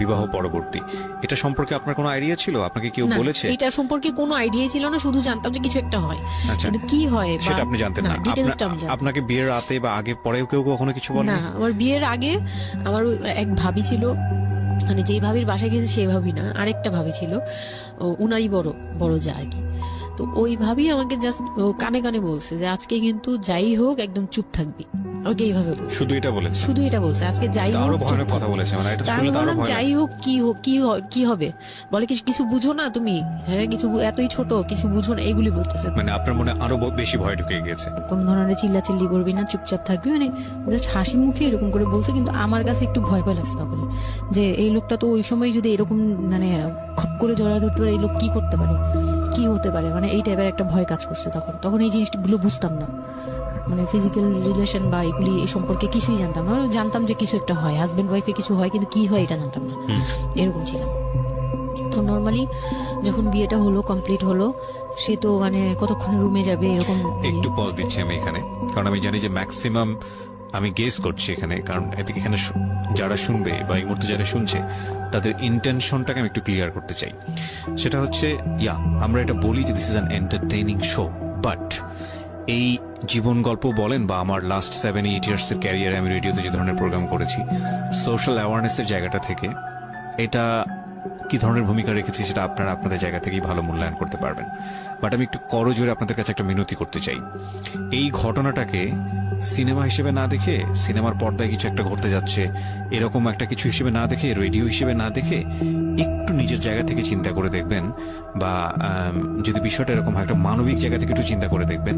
B: বিবাহ পরবর্তী, এটা সম্পর্কে আপনার কোনো আইডিয়া ছিল? আপনাকে কেউ
A: না,
B: বলেছে?
A: এটা সম্পর্কে কোনো আইডিয়াই ছিল না, শুধু জানতাম যে কিছু একটা হয়,
B: আচ্ছা,
A: কিন্তু কি হয় বা-
B: সেটা আপনি জানতেন না?
A: ডিটেইলসটা আমি জানতাম না।
B: আপনাকে বিয়ের রাতে বা আগে পরেও কেউ কখনো কিছু বলে?
A: না, আমার বিয়ের আগে আমার এক ভাবি ছিল, মানে যেই ভাবির বাসায় গেছে সেই ভাবি না, আরেকটা ভাবি ছিল, উনারই বড় যা আর কি। তো ওই ভাবি আমাকে জাস্ট কানে কানে বলছে যে আজকে কিন্তু যাই হোক একদম চুপ থাকবি, আমাকে এইভাবে বলছে,
B: শুধু এটা বলেছে?
A: শুধু এটা বলছে, আজকে যাই হোক
B: আরো
A: চুপ
B: ভয়ানক কথা
A: থাকবি।
B: বলেছে, মানে এটা
A: তা আমি
B: শুনলে তো আরো
A: বললাম
B: ভয়
A: যাই
B: লাগে।
A: হোক কি হবে, বলে কিছু বুঝো না তুমি, হ্যাঁ কিছু এতই ছোট কিছু বুঝো না, এইগুলি বলতেছে।
B: মানে আপনার মনে আরো বেশি ভয় ঢুকে গিয়েছে?
A: কোন ধরনের চিল্লাচিল্লি করবি না, চুপচাপ থাকবি, মানে জাস্ট হাসি মুখে এরকম করে বলছে। কিন্তু আমার কাছে একটু ভয় ভয় লাগছে তখন, যে এই লোকটা তো ওই সময় যদি এরকম মানে খপ করে জড়া ধরতে পারে, এই লোক কি করতে পারে, কি হতে পারে, মানে এই টাইপের একটা ভয় কাজ করছে তখন এই জিনিসগুলো বুঝতাম না, মানে ফিজিক্যাল রিলেশন বা এগুলি এই সম্পর্কে কিছুই জানতাম না। জানতাম যে কিছু একটা হয়, হাজবেন্ড ওয়াইফে কিছু হয়, কিন্তু কি হয় এটা জানতাম না, এরকম ছিলাম। তো নর্মালি যখন বিয়েটা হলো, কমপ্লিট হলো, সে তো মানে কতক্ষণে রুমে যাবে এরকম।
B: একটু পজ দিচ্ছি আমি এখানে, কারণ আমি জানি যে ম্যাক্সিমাম, আমি গেস করছি এখানে, কারণ এদিকে এখানে যারা শুনবে বা এই মুহূর্তে যারা শুনছে তাদের ইন্টেনশনটাকে আমি একটু ক্লিয়ার করতে চাই। সেটা হচ্ছে, আমরা এটা বলি যে this is an entertaining show, but এই জীবন গল্প বলেন বা আমার লাস্ট 7-8 ইয়ার্স এর ক্যারিয়ারে আমি রেডিওতে যে ধরনের প্রোগ্রাম করেছি, সোশ্যাল অ্যাওয়ারনেসের জায়গাটা থেকে এটা কি ধরনের ভূমিকা রেখেছি সেটা আপনারা আপনাদের জায়গা থেকেই ভালো মূল্যায়ন করতে পারবেন। বাট আমি একটু করজোরে আপনাদের কাছে একটা মিনতি করতে চাই, এই ঘটনাটাকে সিনেমা হিসেবে না দেখে, সিনেমার পর্দায় কিছু একটা ঘটতে যাচ্ছে এরকম একটা কিছু হিসেবে না দেখে, রেডিও হিসেবে না দেখে, একটু নিজের জায়গা থেকে চিন্তা করে দেখবেন, বা যদি বিষয়টা এরকম হয় একটা মানবিক জায়গা থেকে একটু চিন্তা করে দেখবেন।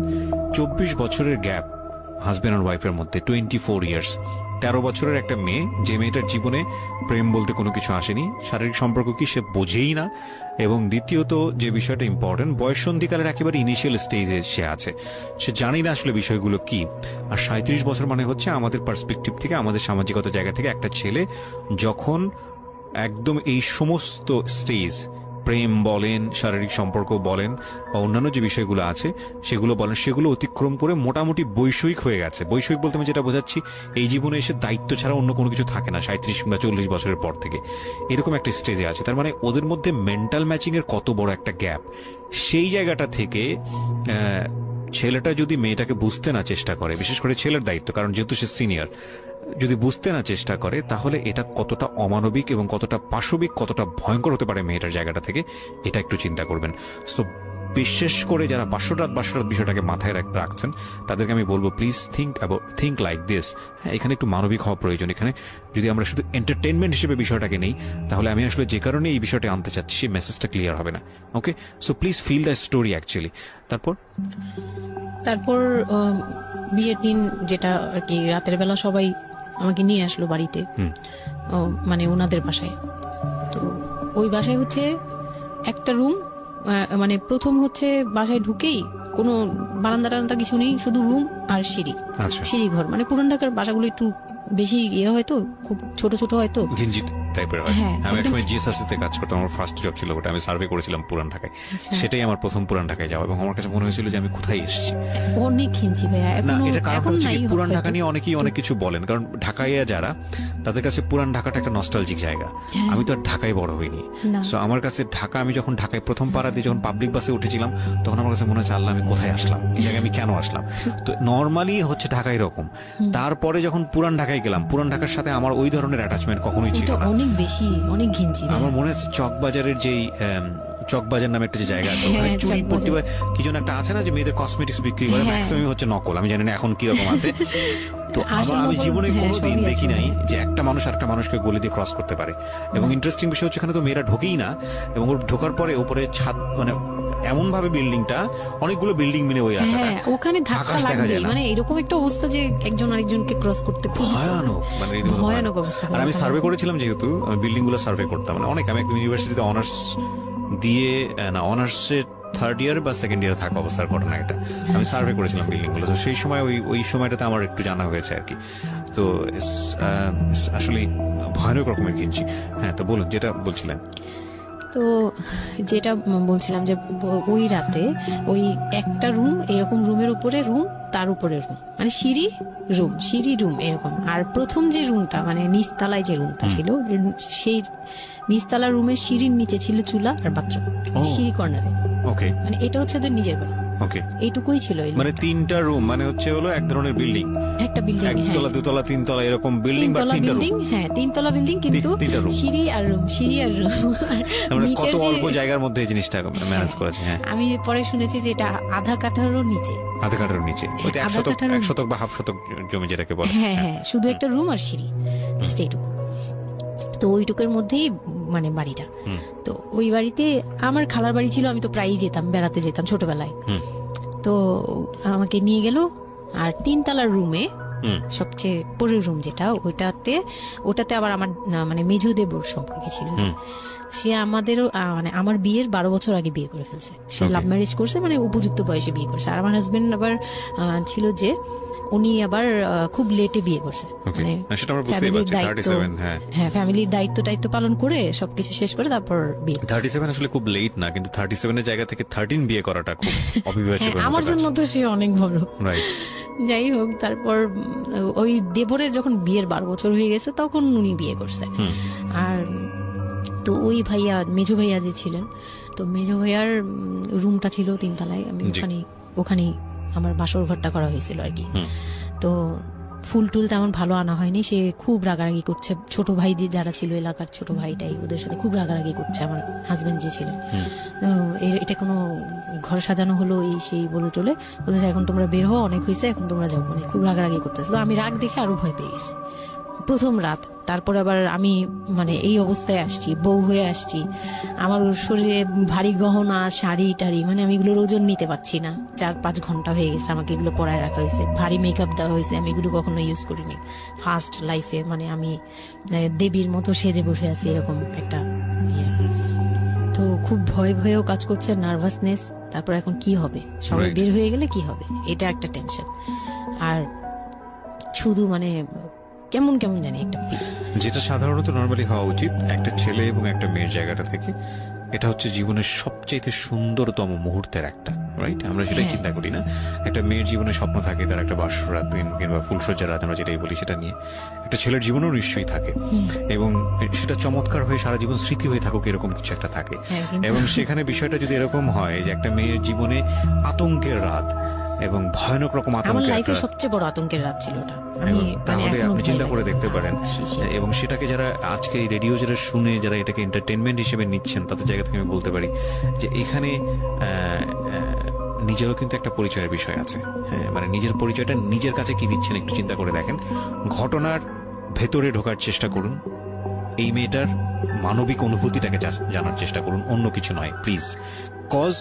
B: 24 বছরের গ্যাপ হাজবেন্ড আর ওয়াইফের মধ্যে, 24 ইয়ার্স, 13 বছরের একটা মেয়ে, যে মেয়েটার জীবনে প্রেম বলতে কোনো কিছু আসেনি, শারীরিক সম্পর্ক কি সে বোঝেই না, এবং দ্বিতীয়ত যে বিষয়টা ইম্পর্টেন্ট, বয়ঃসন্ধিকালের একেবারে ইনিশিয়াল স্টেজে সে আছে, সে জানি না আসলে বিষয়গুলো কি। আর 37 বছর মানে হচ্ছে আমাদের পার্সপেক্টিভ থেকে, আমাদের সামাজিকতা জায়গা থেকে, একটা ছেলে যখন একদম এই সমস্ত স্টেজ, প্রেম বলেন, শারীরিক সম্পর্ক বলেন, বা অন্যান্য যে বিষয়গুলো আছে সেগুলো বলেন, সেগুলো অতিক্রম করে মোটামুটি বৈষয়িক হয়ে গেছে। বৈষয়িক বলতে আমি যেটা বোঝাচ্ছি, এই জীবনে এসে দায়িত্ব ছাড়া অন্য কোনো কিছু থাকে না 37 কিংবা 40 বছরের পর থেকে, এরকম একটা স্টেজে আছে। তার মানে ওদের মধ্যে মেন্টাল ম্যাচিং এর কত বড় একটা গ্যাপ। সেই জায়গাটা থেকে ছেলেটা যদি মেয়েটাকে বুঝতে না চেষ্টা করে, বিশেষ করে ছেলের দায়িত্ব, কারণ যেহেতু সে সিনিয়র, যদি বুঝতে না চেষ্টা করে, তাহলে এটা কতটা অমানবিক এবং কতটা পাশবিক, কতটা ভয়ঙ্কর হতে পারে মেয়েটার জায়গাটা থেকে, এটা একটু চিন্তা করবেন। সো বিশেষ করে যারা 500 রাত বিষয়টাকে মাথায় রাখছেন তাদেরকে আমি বলবো প্লিজ থিঙ্ক লাইক দিস। হ্যাঁ, এখানে একটু মানবিক হওয়া প্রয়োজন। এখানে যদি আমরা শুধু এন্টারটেনমেন্ট হিসেবে বিষয়টাকে নেই, তাহলে আমি আসলে যে কারণে এই বিষয়টা আনতে চাচ্ছি সেই মেসেজটা ক্লিয়ার হবে না। Okay, so please feel the story actually. তারপর
A: বিয়ের দিন যেটা আর কি, রাতের বেলা সবাই আমাকে নিয়ে আসলো বাড়িতে, মানে ওনাদের বাসায়। তো ওই বাসায় হচ্ছে একটা রুম, মানে প্রথম হচ্ছে বাসায় ঢুকেই কোনো বারান্দা টারান্দা কিছু নেই, শুধু রুম আর সিঁড়ি। সিঁড়ি ঘর, মানে পুরান ঢাকার বাসাগুলো একটু বেশি হয়তো, খুব ছোট ছোট হয়তো,
B: ঘিঞ্জি টাইপের হয়।
A: হ্যাঁ,
B: আমি একসময় জিএসআরসিতে কাজ করতাম, আমার ফার্স্ট জব ছিল ওটা, আমি সার্ভে করেছিলাম পুরান ঢাকায়। সেটাই আমার প্রথম পুরান ঢাকায় যাওয়া, এবং আমার কাছে মনে হয়েছিল যে আমি কোথায় এসেছি।
A: অনেক ঘিঞ্জি ভাইয়া।
B: না, এটা কারণ হচ্ছে পুরান ঢাকা নিয়ে অনেকেই অনেক কিছু বলেন, কারণ ঢাকায় যারা, তাদের কাছে পুরান ঢাকাটা একটা নস্টালজিক জায়গা। আমি তো আর ঢাকায় বড় হইনি, সো আমার কাছে ঢাকা, আমি যখন ঢাকায় প্রথম পাড়া দিয়ে যখন পাবলিক বাসে উঠেছিলাম, তখন আমার কাছে মনে হচ্ছে আল্লাহ আমি কোথায় আসলাম, এই জায়গায় আমি কেন আসলাম। তো নর্মালি হচ্ছে ঢাকা এরকম। তারপরে যখন পুরান ঢাকায় গেলাম, পুরান ঢাকার সাথে আমার ওই ধরনের অ্যাটাচমেন্ট কখনোই ছিল না,
A: অনেক বেশি, অনেক ঘিঞ্জি।
B: আমার মনে আছে চকবাজারের যেই চকবাজার নামে একটা যে জায়গা আছে, ওখানে চুরি পট্টি কি যেন একটা আছে না, যে মেয়েদের কসমেটিক্স বিক্রি করে, ম্যাক্সিমাম হচ্ছে নকল, আমি জানি না এখন কিরকম আছে। তো আমি জীবনে কোনোদিন দেখি নাই যে একটা মানুষ আরেকটা মানুষকে গলি দিয়ে ক্রস করতে পারে। এবং ইন্টারেস্টিং বিষয় হচ্ছে এখানে তো মেয়েরা ঢোকেই না, এবং ওর ঢোকার পরে উপরে ছাদ, মানে এমন ভাবে বিল্ডিংটা, অনেকগুলো বিল্ডিং মিলে ওই এলাকাটা,
A: ওখানে ধাক্কা লাগবে, মানে এরকম একটা অবস্থা যে একজন আরেকজনকে ক্রস করতে খুব
B: ভয়ানক, মানে
A: ভয়ানক অবস্থা।
B: আর আমি সার্ভে করেছিলাম, যেহেতু বিল্ডিং গুলো সার্ভে করতাম, মানে অনেক, আমি একদম ইউনিভার্সিটিতে অনার্স দিয়ে, না অনার্সের থার্ড ইয়ার বা সেকেন্ড ইয়ার থাকা অবস্থার ঘটনা এটা, আমি সার্ভে করেছিলাম বিল্ডিং গুলো। তো সেই সময় ওই সময়টাতে আমার একটু জানা হয়েছে আর কি। তো আসলে ভয়ানক রকমের কিনছি। হ্যাঁ, তো বলুন যেটা বলছিলেন।
A: তো যেটা বলছিলাম যে ওই রাতে ওই একটা রুম, এরকম রুমের উপরে রুম, তার উপরে রুম, মানে সিঁড়ি রুম এরকম। আর প্রথম যে রুমটা, মানে নিচতলায় যে রুমটা ছিল, সেই নিচতলা রুমের সিঁড়ির নিচে ছিল চুলা আর বাথরুম, সিঁড়ি কর্নারে।
B: ওকে,
A: মানে এটা হচ্ছে ওদের নিজের বাড়ি।
B: ওকে,
A: এইটুকুই ছিল।
B: মানে তিনটা রুম, মানে হচ্ছে হলো এক ধরনের বিল্ডিং,
A: একটা বিল্ডিং,
B: একতলা দুতলা তিনতলা এরকম বিল্ডিং, বা তিনটা রুম।
A: হ্যাঁ, তিনতলা বিল্ডিং, কিন্তু সিঁড়ি আর রুম।
B: আমরা কত অল্প জায়গার মধ্যে এই জিনিসটা ম্যানেজ করেছি। হ্যাঁ, আমি
A: পরে শুনেছি যে এটা আধা কাঠারও নিচে,
B: ওইটা 1 শতক বা হাফ শতক জমি যেটাকে বলে।
A: হ্যাঁ হ্যাঁ, শুধু একটা রুম আর সিঁড়ি, এইটুকু। তো ওইটুকুর মধ্যেই মানে বাড়িটা। তো ওই বাড়িতে আমার খালার বাড়ি ছিল, আমি তো প্রায়ই যেতাম, বেড়াতে যেতাম ছোটবেলায়। তো আমাকে নিয়ে গেল, আর 3 তলার রুমে, সবচেয়ে পরের রুম যেটা, ওটাতে আবার আমার মানে মেজো দেবর সম্পর্কে ছিল। সে আমাদেরও, মানে আমার বিয়ের 12 বছর আগে বিয়ে করে ফেলছে। সে লাভ ম্যারেজ করছে, মানে উপযুক্ত বয়সে বিয়ে করছে। আর আমার হাজবেন্ড আবার ছিল যে, উনি আবার খুব লেটে বিয়ে করছে, মানে ফ্যামিলির দায়িত্ব পালন করে সবকিছু শেষ করে তারপর বিয়ে।
B: 37 আসলে খুব লেট না, কিন্তু 37 এর জায়গা থেকে 13 বিয়ে করাটা খুব অবিবেচ্য।
A: আমার জন্য তো সে অনেক বড়। যাই হোক, তারপর ওই দেবরের যখন বিয়ের 12 বছর হয়ে গেছে, তখন উনি বিয়ে করছে। আর তো ওই ভাইয়া, মেজো ভাইয়া যে ছিলেন, তো মেজো ভাইয়ার রুমটা ছিল 3 তলায়। আমি ওখানেই আমার বাসর ঘরটা করা হয়েছিল আর কি। তো ফুল টুল তেমন ভালো আনা হয়নি, সে খুব রাগারাগি করছে। ছোট ভাই যারা ছিল, এলাকার ছোট ভাইটাই, ওদের সাথে খুব রাগারাগি করছে আমার হাজবেন্ড যে ছিলেন। এটা কোনো ঘর সাজানো হলো এই সেই বলে টলে ওদের, এখন তোমরা বের হও, অনেক হয়েছে, এখন তোমরা যাও, মানে খুব রাগারাগি করতেছে। তো আমি রাগ দেখে আরো ভয় পেয়ে গেছি প্রথম রাত। তারপরে আবার আমি মানে এই অবস্থায় আসছি, বউ হয়ে আসছি, আমার শরীরে ভারী গহনা, শাড়ি টাড়ি, মানে আমি এগুলোর ওজন নিতে পারছি না। 4-5 ঘন্টা হয়ে গেছে আমাকে এগুলো পরায় রাখা হয়েছে, ভারী মেকআপ দেওয়া হয়েছে, আমি এগুলো কখনো ইউজ করিনি ফার্স্ট লাইফে। মানে আমি দেবীর মতো সেজে বসে আছি, এরকম একটা ইয়ে। তো খুব ভয়েও কাজ করছে, নার্ভাসনেস। তারপর এখন কি হবে, সবাই বের হয়ে গেলে কি হবে, এটা একটা টেনশন। আর শুধু মানে কেমন জানি একটা ফিল,
B: যেটা সাধারণত নরমালি হওয়া উচিত একটা ছেলে এবং একটা মেয়ের জায়গাটা থেকে। এটা হচ্ছে জীবনের সবচেয়ে সুন্দরতম মুহূর্তের একটা, রাইট? আমরা সেটাই চিন্তা করি না। একটা মেয়ের জীবনে স্বপ্ন থাকে তার একটা বাসর রাত কিংবা ফুলসজ্জার রাত, আমরা যেটাই বলি সেটা নিয়ে। একটা ছেলের জীবনেও নিশ্চয়ই থাকে, এবং সেটা চমৎকার হয়ে সারা জীবন স্মৃতি হয়ে থাকুক, এরকম কিছু একটা থাকে। এবং সেখানে বিষয়টা যদি এরকম হয় যে একটা মেয়ের জীবনে আতঙ্কের রাত, এবং ভয়ানক রকম
A: আমার
B: আতঙ্কের
A: লাইফের
B: একটা-
A: সবচেয়ে বড় আতঙ্কের রাত ছিল ওটা।
B: এবং
A: আমি
B: তাহলে
A: এখনো
B: আপনি
A: ভয়
B: চিন্তা
A: লাগে।
B: করে দেখতে পারেন
A: সে-
B: এবং সেটাকে যারা আজকে এই রেডিও যারা শুনে যারা এটাকে এন্টারটেনমেন্ট হিসেবে নিচ্ছেন তাদের জায়গা থেকে আমি বলতে পারি যে এখানে নিজেরও কিন্তু একটা পরিচয়ের বিষয় আছে। হ্যাঁ, মানে নিজের পরিচয়টা নিজের কাছে কি দিচ্ছেন একটু চিন্তা করে দেখেন। ঘটনার ভেতরে ঢোকার চেষ্টা করুন, এই মেয়েটার মানবিক অনুভূতিটাকে জানার চেষ্টা করুন, অন্য কিছু নয় প্লিজ। কজ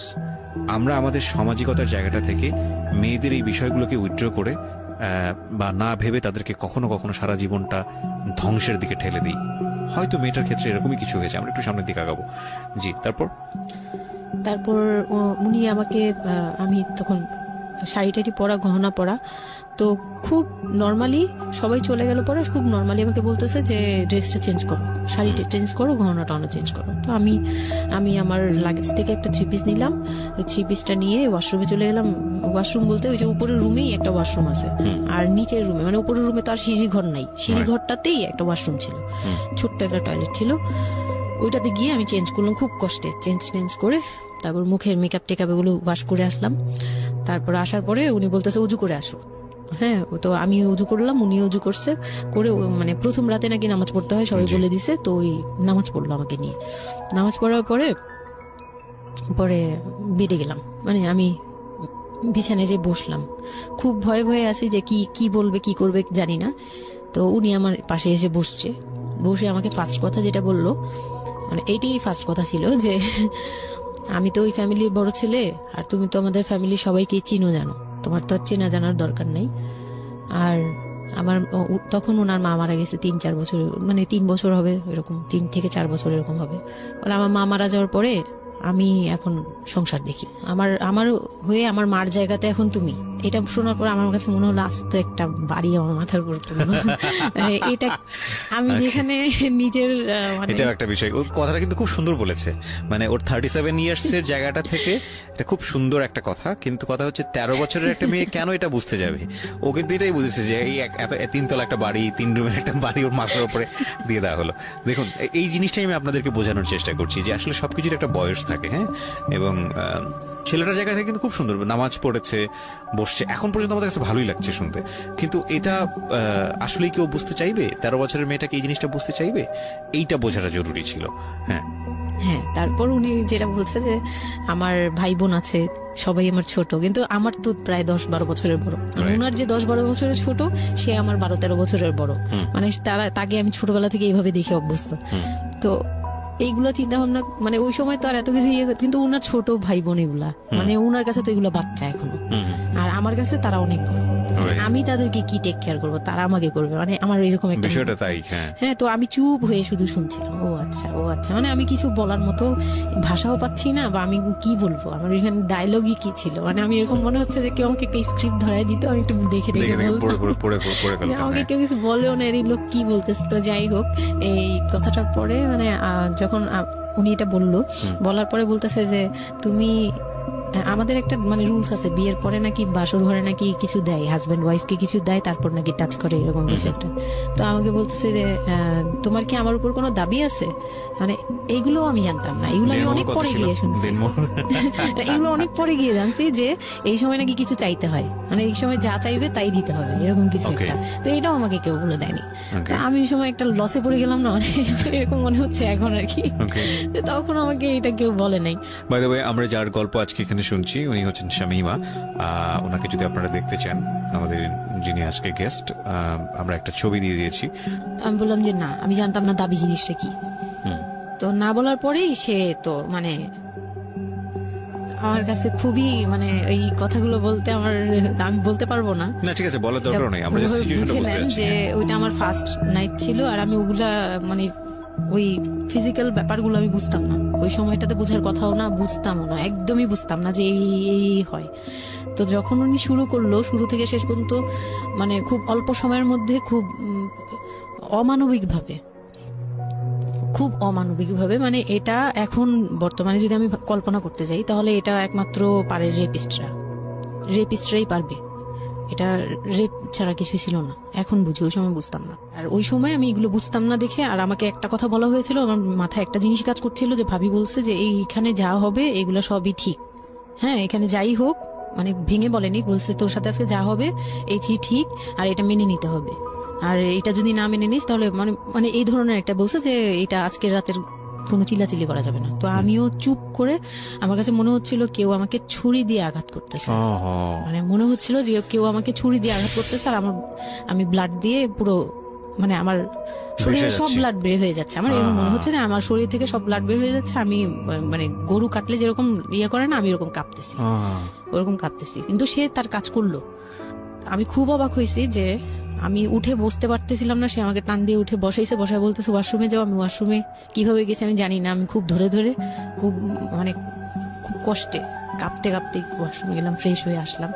B: আমরা আমাদের সামাজিকতার জায়গাটা থেকে মেয়েদের এই বিষয়গুলোকে উইথড্র করে বা না ভেবে তাদেরকে কখনো কখনো সারা জীবনটা ধ্বংসের দিকে ঠেলে দিই। হয়তো মেয়েটার ক্ষেত্রে এরকমই কিছু হয়েছে, আমরা একটু সামনের দিকে আগাবো। জি, তারপর
A: তারপর উনি আমাকে আমি তখন শাড়ি টাড়ি পরা, গহনা পরা, তো খুব নর্মালি সবাই চলে গেল পরে খুব নর্মালি আমাকে বলতেছে যে ড্রেসটা চেঞ্জ করো, শাড়িটা চেঞ্জ করো, গহনা টহনা চেঞ্জ করো। তো আমি আমার লাগেজ থেকে একটা 3 পিস নিলাম, ওই 3 পিসটা নিয়ে ওয়াশরুমে চলে গেলাম। ওয়াশরুম বলতে ওই যে উপরের রুমেই একটা ওয়াশরুম আছে, আর নিচের রুমে মানে উপরের রুমে তো আর সিঁড়ি ঘর নাই, সিঁড়ি ঘরটাতেই একটা ওয়াশরুম ছিল, ছোট্ট একটা টয়লেট ছিল। ওইটাতে গিয়ে আমি চেঞ্জ করলাম খুব কষ্টে, চেঞ্জ করে তারপর মুখের মেকআপ টেকআপ এগুলো ওয়াশ করে আসলাম। তারপর আসার পরে উনি বলতেছে উজু করে আসো। হ্যাঁ, তো আমি উজু করলাম, উনি উজু করছে করে মানে প্রথম রাতে নাকি নামাজ পড়তে হয় সবাই বলে দিছে, তো ওই নামাজ পড়লো আমাকে নিয়ে। নামাজ পড়ার পরে পরে বেডে গেলাম, মানে আমি বিছানায় যে বসলাম, খুব ভয়ে ভয়ে আছি যে কি বলবে কি করবে জানি না। তো উনি আমার পাশে এসে বসে আমাকে ফার্স্ট কথা যেটা বললো, মানে এইটাই ফার্স্ট কথা ছিল যে আমি তো ওই ফ্যামিলির বড় ছেলে, আর তুমি তো আমাদের ফ্যামিলির সবাইকে চিনো জানো, তোমার তো আর চেনা জানার দরকার নেই। আর আমার তখন ওনার মা মারা গেছে 3-4 বছর, মানে 3 বছর হবে এরকম, 3 থেকে 4 বছর এরকম হবে। বলে আমার মা মারা যাওয়ার পরে আমি এখন সংসার দেখি, আমার হয়ে আমার মার জায়গাতে এখন তুমি। এটা শোনার পর আমার কাছে মনে হলো আস্ত একটা বাড়ি আমার মাথার উপর পড়লো। এটা আমি যেখানে নিজের মানে
B: এটাও একটা বিষয়। ওর কথাটা কিন্তু খুব সুন্দর বলেছে, মানে ওর 37 ইয়ার্স এর জায়গাটা থেকে এটা খুব সুন্দর একটা কথা। কিন্তু কথা হচ্ছে 13 বছরের একটা মেয়ে কেন এটা বুঝতে যাবে? ও কিন্তু এটাই বুঝেছে যে এই এত 3 তলা একটা বাড়ি, 3 রুমের একটা বাড়ি ওর মাথার উপরে দিয়ে দেওয়া হলো। দেখুন, এই জিনিসটাই আমি আপনাদেরকে বোঝানোর চেষ্টা করছি যে আসলে সবকিছুর একটা বয়স থাকে। হ্যাঁ, এবং ছেলেটার জায়গা থেকে কিন্তু খুব সুন্দর নামাজ পড়েছে, বসছে, এখন পর্যন্ত আমাদের কাছে ভালোই লাগছে শুনতে। কিন্তু এটা আসলেই কেউ বুঝতে চাইবে? 13 বছরের মেয়েটাকে এই জিনিসটা বুঝতে চাইবে? এইটা বোঝাটা জরুরি ছিল। হ্যাঁ
A: হ্যাঁ, তারপর উনি যেটা বলছে যে আমার ভাই বোন আছে, সবাই আমার ছোট, কিন্তু আমার তো প্রায় 10-12 বছরের বড়। ওনার যে 10-12 বছরের ছোট, সে আমার 12-13 বছরের বড়। মানে তাকে আমি ছোটবেলা থেকে এইভাবে দেখে অভ্যস্ত। তো এইগুলো চিন্তা ভাবনা, মানে ওই সময় তো আর এত কিছু কিন্তু ওনার ছোট ভাই বোন এগুলা, মানে ওনার কাছে তো এগুলো বাচ্চা এখনো, আর আমার কাছে তারা অনেক বড়। আমি তাদেরকে কি টেক কেয়ার করবো, তারা আমাকে করবে, মানে আমার এরকম একটা
B: বিষয়টা তাই। হ্যাঁ,
A: হ্যাঁ, তো আমি চুপ হয়ে শুধু শুনছিলাম। ও আচ্ছা, মানে আমি কিছু বলার মতো ভাষাও পাচ্ছি না, বা আমি কি বলবো, আমার এখানে ডায়লগই কি ছিল, মানে আমি এরকম মনে হচ্ছে যে কেউ আমাকে একটা স্ক্রিপ্ট ধরাই দিত, আমি একটু দেখে বলতাম, আমাকে কেউ কিছু বলেও না, এই লোক কি বলতেছে। তো যাই হোক, এই কথাটার পরে মানে যখন উনি এটা বলার পরে বলতেছে যে তুমি, আমাদের একটা মানে রুলস আছে, বিয়ের পরে নাকি বাসর ঘরে নাকি কিছু দেয়, হাজবেন্ড ওয়াইফকে কিছু দেয়, তারপর নাকি টাচ করে, এরকম কিছু একটা। তো আমাকে বলতেছে যে তোমার কি আমার উপর কোনো দাবি আছে? মানে এইগুলো আমি জানতাম না, এগুলো আমি অনেক পরে গিয়ে শুনছি। এগুলো অনেক পরে গিয়ে জানছি যে এই সময় নাকি কিছু চাইতে হয়, মানে এই সময় যা চাইবে তাই দিতে হবে, এরকম কিছু একটা। তো এটাও আমাকে কেউ বলে দেয়নি। আমি এই সময় একটা লসে পড়ে গেলাম না, মানে এরকম মনে হচ্ছে এখন আর কি। তখন আমাকে এটা কেউ বলে নাই।
B: বাই দ্য ওয়ে, আমরা যার গল্প আজকে এখানে শুনছি উনি হচ্ছেন শামীমা। ওনাকে যদি আপনারা দেখতে চান, আমাদের যিনি আজকে গেস্ট, আমরা একটা ছবি দিয়ে দিয়েছি।
A: আমি বললাম যে না, আমি জানতাম না দাবি জিনিসটা কি। তো না বলার পরেই সে তো মানে আমার কাছে খুবই, মানে এই কথাগুলো বলতে আমি বলতে পারবো না।
B: না, ঠিক আছে, বলার দরকার নেই, আমরা জাস্ট সিচুয়েশনটা বুঝতে যাচ্ছি।
A: যে ওইটা আমার ফার্স্ট নাইট ছিল, আর আমি ওগুলা মানে ওই ফিজিক্যাল ব্যাপারগুলো আমি বুঝতাম না, ওই সময়টাতে বোঝার কথাও না, বুঝতামও না, একদমই বুঝতাম না যে এই হয়। তো যখন উনি শুরু করলো, শুরু থেকে শেষ পর্যন্ত মানে খুব অল্প সময়ের মধ্যে খুব অমানবিকভাবে, মানে এটা এখন বর্তমানে যদি আমি কল্পনা করতে যাই, তাহলে এটা একমাত্র পারে রেপিস্টরাই পারবে। এটা রেপ ছাড়া কিছু ছিল না, এখন বুঝি, ওই সময় বুঝতাম না। আর ওই সময় আমি এগুলো বুঝতাম না দেখে, আর আমাকে একটা কথা বলা হয়েছিল, আমার মাথায় একটা জিনিস কাজ করছিল যে ভাবি বলছে যে এইখানে যা হবে এগুলো সবই ঠিক, হ্যাঁ, এখানে যাই হোক মানে ভেঙে বলেনি, বলছে তোর সাথে আজকে যা হবে এটি ঠিক, আর এটা মেনে নিতে হবে, আর এটা যদি না মেনে নিস তাহলে মানে মানে এই ধরনের একটা বলছে যে এটা আজকের রাতের কোনো চিল্লাচিল্লি করা যাবে না। তো আমিও চুপ করে, আমার কাছে মনে হচ্ছিল কেউ আমাকে ছুরি দিয়ে আঘাত করতেছে, মানে মনে হচ্ছিল যে কেউ আমাকে ছুরি দিয়ে আঘাত করতেছে, আর আমি ব্লাড দিয়ে পুরো মানে আমার শরীরে সব ব্লাড বের হয়ে যাচ্ছে। আমার এরকম মনে হচ্ছে যে আমার শরীর থেকে সব ব্লাড বের হয়ে যাচ্ছে, আমি মানে গরু কাটলে যেরকম ইয়ে করে না, আমি এরকম কাঁপতেছি, ওরকম কাঁপতেছি। কিন্তু সে তার কাজ করলো। আমি খুব অবাক হয়েছি যে আমি উঠে বসতে পারতেছিলাম না, সে আমাকে টান দিয়ে উঠে বসাইছে, বসায় বলতেছে ওয়াশরুমে যাও। আমি ওয়াশরুমে কিভাবে গেছি আমি জানি না, আমি খুব ধরে ধরে খুব মানে খুব কষ্টে কাঁপতে কাঁপতে ওয়াশরুমে গেলাম, ফ্রেশ হয়ে আসলাম।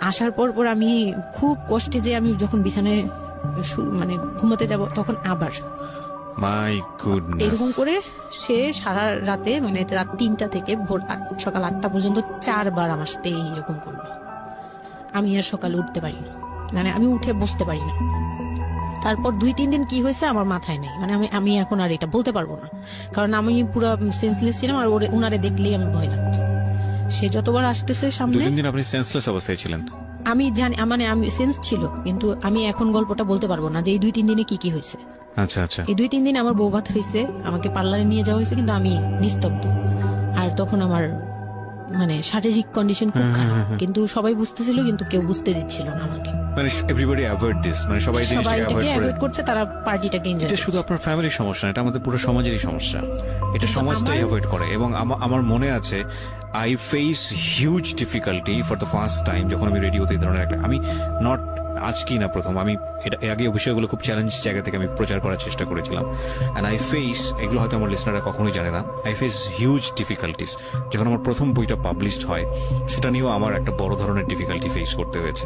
A: আসার পর আমি খুব কষ্টে, যে আমি যখন বিছানায় মানে ঘুমাতে যাব তখন আবার
B: মাই গুডনেস,
A: এরকম করে সে সারা রাতে মানে রাত 3টা থেকে ভোর সকাল 8টা পর্যন্ত 4বার আমার সাথে এইরকম করলো। আমি আর সকালে উঠতে পারি না, মানে আমি উঠে বসতে পারি না। তারপর 2-3 দিন কি হয়েছে আমার মাথায় নেই, মানে আমি এখন আর এটা বলতে পারবো না, কারণ আমি পুরো সেন্সলেস ছিলাম, আর উনারে দেখলেই আমি ভয় লাগতো। সে যতবার আসতেছে সামনে।
B: 2-3 দিন আপনি সেন্সলেস অবস্থায় ছিলেন?
A: আমি জানি, মানে আমি সেন্স ছিল, কিন্তু আমি এখন গল্পটা বলতে পারবো না যে এই 2-3 দিনে কি হয়েছে।
B: আচ্ছা আচ্ছা।
A: এই 2-3 দিন আমার বৌভাত হয়েছে, আমাকে পার্লারে নিয়ে যাওয়া হয়েছে, কিন্তু আমি নিস্তব্ধ। আর তখন আমার মানে শারীরিক কন্ডিশন খুব খারাপ, কিন্তু সবাই বুঝতেছিল, কিন্তু কেউ বুঝতে দিচ্ছিল না আমাকে।
B: মানে এভরিবডি অ্যাভয়েড দিস, মানে সবাই জিনিসটাকে অ্যাভয়েড
A: করছে, তারা পার্টিটাকে এনজয় করছে।
B: এটা শুধু আপনার ফ্যামিলির সমস্যা না, এটা আমাদের পুরো সমাজেরই সমস্যা। এটা সমাজটাই অ্যাভয়েড করে। এবং আমার মনে আছে I face huge difficulty for the first time যখন আমি রেডিওতে এই ধরনের একটা, আমি নট আজকেই না প্রথম, আমি এটা আগে বিষয়গুলো খুব চ্যালেঞ্জ জায়গা থেকে আমি প্রচার করার চেষ্টা করেছিলাম। অ্যান্ড আই ফেস, এগুলো হয়তো আমার লিসনাররা কখনোই জানে না, আই ফেস হিউজ ডিফিকাল্টিস। যখন আমার প্রথম বইটা পাবলিশড হয়, সেটা নিয়েও আমার একটা বড় ধরনের ডিফিকাল্টি ফেস করতে হয়েছে।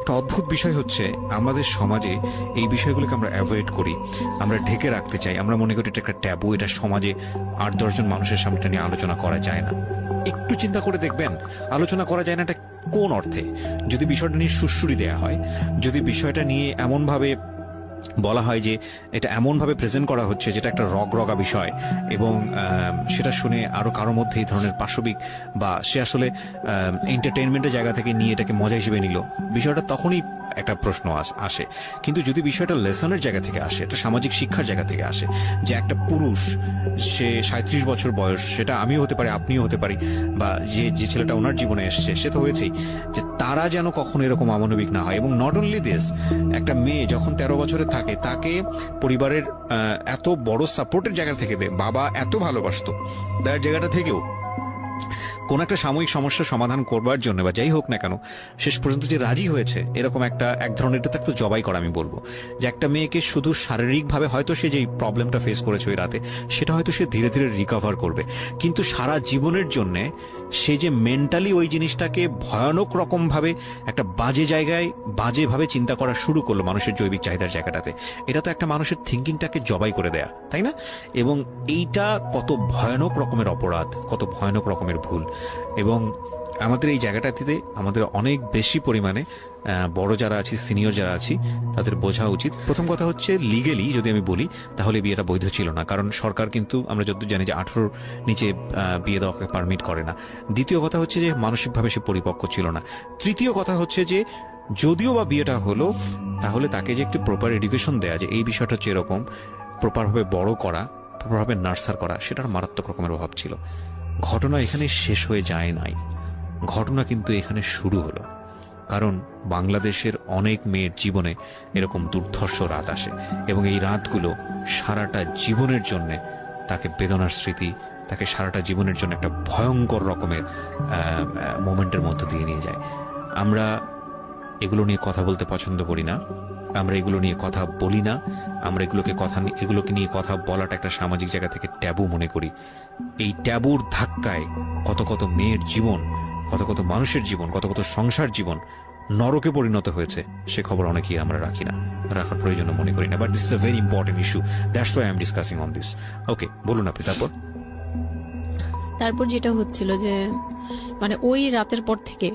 B: একটা অদ্ভুত বিষয় হচ্ছে আমাদের সমাজে এই বিষয়গুলোকে আমরা অ্যাভয়েড করি, আমরা ঢেকে রাখতে চাই, আমরা মনে করি এটা একটা ট্যাবু, এটা সমাজে 8-10 জন মানুষের সামনে নিয়ে আলোচনা করা যায় না। একটু চিন্তা করে দেখবেন আলোচনা করা যায় না এটা কোন অর্থে? যদি বিষয়টা নিয়ে সুড়সুড়ি দেয়া হয়, যদি বিষয়টা নিয়ে এমনভাবে বলা হয় যে এটা এমনভাবে প্রেজেন্ট করা হচ্ছে যেটা একটা রগরগা বিষয়, এবং সেটা শুনে আরো কারোর মধ্যে এই ধরনের পাশবিক বা সে আসলে এন্টারটেইনমেন্টের জায়গা থেকে নিয়ে এটাকে মজা হিসেবে নিল, বিষয়টা তখনই একটা প্রশ্ন আসে। কিন্তু যদি বিষয়টা লেসনের জায়গা থেকে আসে, এটা সামাজিক শিক্ষার জায়গা থেকে আসে, যে একটা পুরুষ, সে 37 বছর বয়স, সেটা আমিও হতে পারি, আপনিও হতে পারি, বা যে ছেলেটা ওনার জীবনে এসছে সে তো হয়েছেই, যে তারা যেন কখনো এরকম অমানবিক না হয়। এবং নট অনলি দিস, একটা মেয়ে যখন 13 বছরের থাকে, তাকে পরিবারের এত বড় সাপোর্টের জায়গা থেকে বাবা এত ভালোবাসতো, তার জায়গাটা থেকেও কোন একটা সাময়িক সমস্যার সমাধান করবার জন্য বা যাই হোক না কেন, শেষ পর্যন্ত যে রাজি হয়েছে, এরকম এক ধরনের এটা তো জবাই করা আমি বলবো, যে একটা মেয়েকে শুধু শারীরিকভাবে হয়তো সে যেই প্রবলেমটা ফেস করেছে ওই রাতে, সেটা হয়তো সে ধীরে ধীরে রিকভার করবে, কিন্তু সারা জীবনের জন্যে সে যে মেন্টালি ওই জিনিসটাকে ভয়ানক রকম ভাবে একটা বাজে জায়গায় বাজেভাবে চিন্তা করা শুরু করলো মানুষের জৈবিক চাহিদার জায়গাটাতে, এটা তো একটা মানুষের থিঙ্কিংটাকে জবাই করে দেয়া, তাই না? এবং এইটা কত ভয়ানক রকমের অপরাধ, কত ভয়ানক রকমের ভুল। এবং আমাদের এই জায়গাটাতে আমাদের অনেক বেশি পরিমাণে বড় যারা আছি, সিনিয়র যারা আছি, তাদের বোঝা উচিত। প্রথম কথা হচ্ছে লিগেলি যদি আমি বলি, তাহলে বিয়েটা বৈধ ছিল না, কারণ সরকার কিন্তু আমরা যতদূর জানি যে 18 নিচে বিয়ে দেওয়াকে পারমিট করে না। দ্বিতীয় কথা হচ্ছে যে মানসিকভাবে সে পরিপক্ক ছিল না। তৃতীয় কথা হচ্ছে যে যদিও বা বিয়েটা হলো, তাহলে তাকে যে একটি প্রপার এডুকেশন দেয়া, যে এই বিষয়টা হচ্ছে এরকম, প্রপারভাবে বড় করা, প্রপারভাবে নার্সার করা, সেটার মারাত্মক রকমের অভাব ছিল। ঘটনা এখানে শেষ হয়ে যায় নাই, ঘটনা কিন্তু এখানে শুরু হলো। কারণ বাংলাদেশের অনেক মেয়ের জীবনে এরকম দুর্ধর্ষ রাত আসে, এবং এই রাতগুলো সারাটা জীবনের জন্য তাকে বেদনার স্মৃতি, তাকে সারাটা জীবনের জন্য একটা ভয়ঙ্কর রকমের মোমেন্টের মধ্য দিয়ে নিয়ে যায়। আমরা এগুলো নিয়ে কথা বলতে পছন্দ করি না, আমরা এগুলো নিয়ে কথা বলি না, আমরা এগুলোকে নিয়ে কথা বলাটা একটা সামাজিক জায়গা থেকে ট্যাবু মনে করি। এই ট্যাবুর ধাক্কায় কত কত মেয়ের জীবন, কত কত মানুষের জীবন, কত কত সংসার জীবন নরকে পরিণত হয়েছে, সে খবর অনেকেই আমরা রাখি না, রাখার প্রয়োজন মনে করি না। But this is a very important issue, that's why I am discussing on this. Okay, বলুন আপনি। তারপর
A: যেটা হচ্ছিল যে মানে ওই রাতের পর থেকে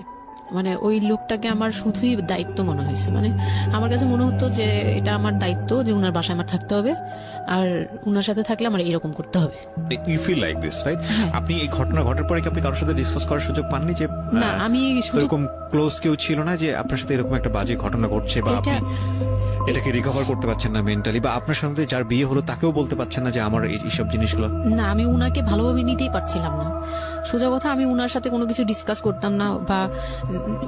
A: মানে ওই লোকটাকে আমার শুধুই দায়িত্ব মনে হয়েছে। মানে আমার কাছে মনে হতো যে এটা আমার দায়িত্ব, যে উনার বাসায় আমার থাকতে হবে, আর উনার সাথে থাকলে আমার এরকম করতে হবে।
B: You feel like this, right? আপনি এই ঘটনা ঘটার পরে কি আপনি কারোর সাথে ডিসকাস করার সুযোগ পাননি যে
A: না, আমি
B: এরকম ক্লোজ কেউ ছিল না যে আপনার সাথে এরকম একটা বাজে ঘটনা ঘটছে, বা আপনি এটাকে রিকভার করতে পারছেন না মেন্টালি, বা আপনার সাথে যার বিয়ে হলো তাকেও বলতে পারছেন না যে আমার এইসব জিনিসগুলো?
A: না, আমি উনাকে ভালোভাবে নিতেই পারছিলাম না। সোজা কথা, আমি উনার সাথে কোনো কিছু ডিসকাস করতাম না, বা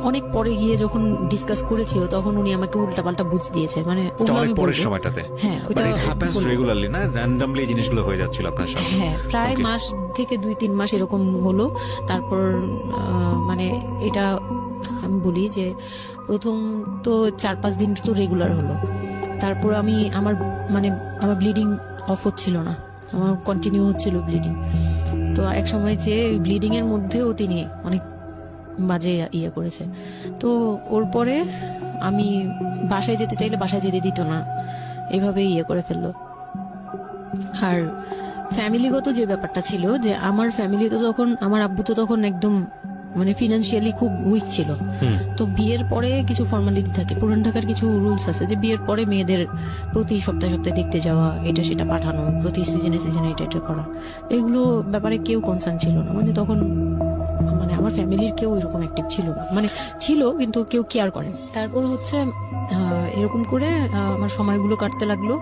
A: অনেক পরে গিয়ে যখন ডিসকাস করেছি তখন উনি আমাকে উল্টাপাল্টা বুঝ দিয়েছে। মানে
B: অনেক পরের সময়টাতে,
A: হ্যাঁ,
B: বাট ইট হ্যাপেন্স রেগুলারলি, না র্যান্ডমলি এই জিনিসগুলো হয়ে যাচ্ছিল আপনার সাথে?
A: হ্যাঁ, প্রায় মাস থেকে 2-3 মাস এরকম হলো। তারপর মানে এটা আমি বলি যে প্রথম তো 4-5 দিন তো রেগুলার হলো। তারপর আমার ব্লিডিং অফ হচ্ছিল না, আমার কন্টিনিউ হচ্ছিল ব্লিডিং। তো এক সময় যে ব্লিডিং এর মধ্যেও তিনি অনেক বাজে ইয়ে করেছে। তো ওর পরে আমি বাসায় যেতে চাইলে বাসায় যেতে দিত না, এইভাবে ইয়ে করে ফেললো। আর ফ্যামিলিগত যে ব্যাপারটা ছিল, যে আমার ফ্যামিলি তো তখন, আমার আব্বু তো তখন একদম মানে ফিনান্সিয়ালি খুব উইক ছিল। তো বিয়ের পরে কিছু ফর্মালিটি থাকে, পুরান ঢাকার কিছু রুলস আছে যে বিয়ের পরে মেয়েদের প্রতি সপ্তাহে সপ্তাহে দেখতে যাওয়া, এটা সেটা পাঠানো, প্রতি সিজনে সিজনে এটা করা, এগুলো ব্যাপারে কেউ কনসার্ন ছিল না। মানে তখন মানে আমার ফ্যামিলির কেউ এরকম অ্যাক্টিভ ছিল না, মানে ছিল কিন্তু কেউ কেয়ার করে। তারপর হচ্ছে এরকম করে আমার সময়গুলো কাটতে লাগলো।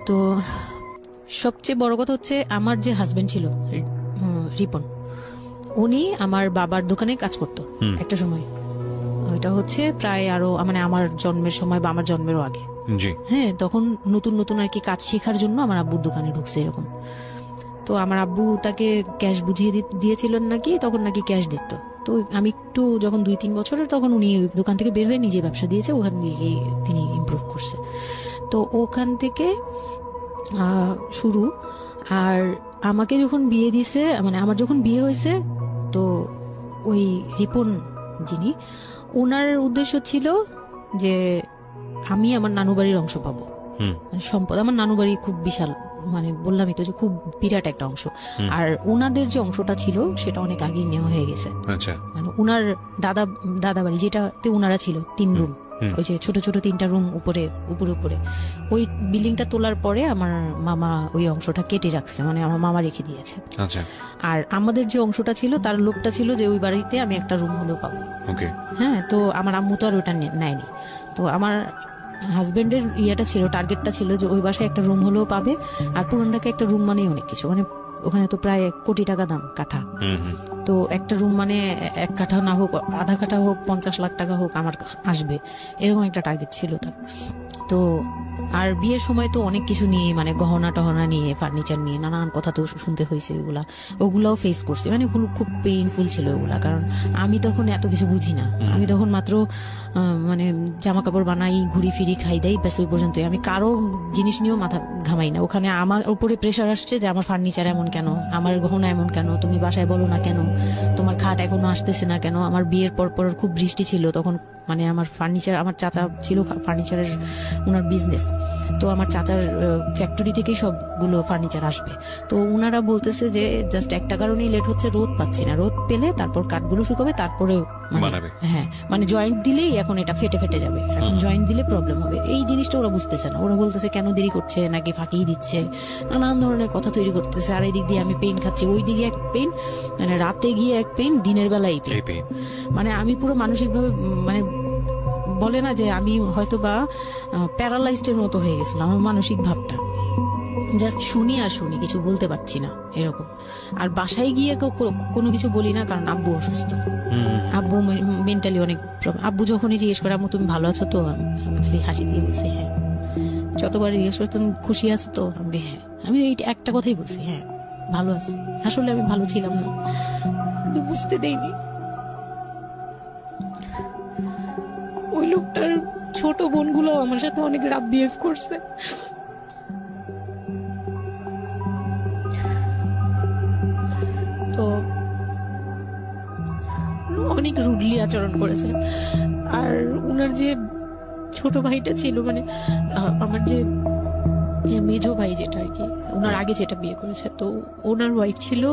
A: তো সবচেয়ে বড় কথা হচ্ছে, আমার যে হাজবেন্ড ছিল রিপন, উনি আমার বাবার দোকানে কাজ করতো একটা সময়। এটা হচ্ছে প্রায় আরো মানে আমার জন্মের সময় বা আমার জন্মেরও আগে। হ্যাঁ, তখন নতুন নতুন আর কি কাজ শেখার জন্য আমার আব্বুর দোকানে ঢুকছে এরকম। তো আমার আব্বু তাকে ক্যাশ বুঝিয়ে দিয়েছিলেন নাকি, তখন নাকি ক্যাশ দিত। তো আমি একটু যখন 2-3 বছরের, তখন উনি দোকান থেকে বের হয়ে নিজে ব্যবসা দিয়েছে, ওখান থেকে তিনি ইমপ্রুভ করছে। তো ওখান থেকে শুরু। আর আমাকে যখন বিয়ে দিছে, মানে আমার যখন বিয়ে হয়েছে, তো ওই রিপন যিনি, ওনার উদ্দেশ্য ছিল যে আমি আমার নানু বাড়ির অংশ পাবো, মানে সম্পদ। আমার নানু বাড়ি খুব বিশাল, মানে বললামই তো যে খুব বিরাট একটা অংশ। আর ওনাদের যে অংশটা ছিল সেটা অনেক আগেই নেওয়া হয়ে গেছে। মানে ওনার দাদা বাড়ি, যেটাতে ওনারা ছিল 3 রুম, ওই যে ছোট ছোট 3টা রুম উপরে, ওই বিল্ডিংটা তোলার পরে আমার মামা ওই অংশটা কেটে রাখছে, মানে আমার মামা রেখে দিয়েছে। আর আমাদের যে অংশটা ছিল, তার লোকটা ছিল যে ওই বাড়িতে আমি একটা রুম হলেও পাবো। হ্যাঁ, তো আমার আম্মু তো আর ওটা নেয়নি। তো আমার হাজবেন্ডের ইয়েটা ছিল, টার্গেটটা ছিল যে ওই বাসায় একটা রুম হলেও পাবে। আর পুরান ঢাকায় একটা রুম মানেই অনেক কিছু, মানে ওখানে তো প্রায় 1 কোটি টাকা দাম কাঠা। তো একটা রুম মানে 1 কাঠা না হোক, আধা কাঠা হোক, 50 লাখ টাকা হোক, আমার আসবে, এরকম একটা টার্গেট ছিল তার। তো আর বিয়ের সময় তো অনেক কিছু নিয়ে, মানে গহনা টহনা নিয়ে, ফার্নিচার নিয়ে নানান কথা তো শুনতে হয়েছে। ওগুলাও ফেস করছি, মানে খুব পেইনফুল ছিল ওগুলা। কারণ আমি তখন এত কিছু বুঝি না, আমি তখন মাত্র মানে জামা কাপড় বানাই, ঘুরি ফিরি, খাই দেই, ব্যাস ওই পর্যন্তই। আমি কারো জিনিস নিয়েও মাথা ঘামাই না। ওখানে আমার উপরে প্রেশার আসছে যে আমার ফার্নিচার এমন কেন, আমার গহনা এমন কেন, তুমি বাসায় বলো না কেন, তোমার খাট এখনো আসতেছে না কেন। আমার বিয়ের পর খুব বৃষ্টি ছিল তখন, মানে আমার ফার্নিচার, আমার চাচা ছিল ফার্নিচারের, ওনার বিজনেস। তো আমার চাচার ফ্যাক্টরি থেকেই সবগুলো ফার্নিচার আসবে। তো ওনারা বলতেছে যে জাস্ট একটা কারণেই লেট হচ্ছে, রোদ পাচ্ছি না, রোদ পেলে তারপর কাঠগুলো শুকাবে, তারপরে হ্যাঁ, মানে জয়েন্ট দিলেই এখন এটা ফেটে ফেটে যাবে, এখন জয়েন্ট দিলে প্রবলেম হবে। এই জিনিসটা ওরা বুঝতেছে না। ওরা বলতেছে কেন দেরি করছে, নাকি ফাঁকি দিচ্ছে, নানান ধরনের কথা তৈরি করতেছে। আর এইদিক দিয়ে আমি পেইন খাচ্ছি, ওই দিকে এক পেইন, মানে রাতে গিয়ে এক পেইন, দিনের বেলায় পেইন। মানে আমি পুরো মানসিক ভাবে, মানে বলে না যে আমি হয়তো বা প্যারালাইজড এর মতো হয়ে গেছিলাম। আমার মানসিক ভাবটা জাস্ট শুনি আর শুনি, কিছু বলতে পারছি না এরকম। আর বাসায় গিয়ে কোনো কিছু বলি না, কারণ আব্বু অসুস্থ, আব্বু মেন্টালি অনেক প্রবলেম। আব্বু যখনই জিজ্ঞেস করে আম্মু তুমি ভালো আছো তো, আমি খালি হাসি দিয়ে বলছি হ্যাঁ। যতবার জিজ্ঞেস করে তুমি খুশি আছো তো, আমি হ্যাঁ। আমি এই একটা কথাই বলছি, হ্যাঁ ভালো আছি। আসলে আমি ভালো ছিলাম না, বুঝতে দেইনি। ওই লোকটার ছোট বোনগুলো আমার সাথে অনেক রাফ বিহেভ করছে। তো অনেক রুডলি আচরণ করেছে। আর ওনার যে ছোট ভাইটা ছিল, মানে আমার যে মেজো ভাই যেটা আর কি, ওনার আগে যেটা বিয়ে করেছে, তো ওনার ওয়াইফ ছিল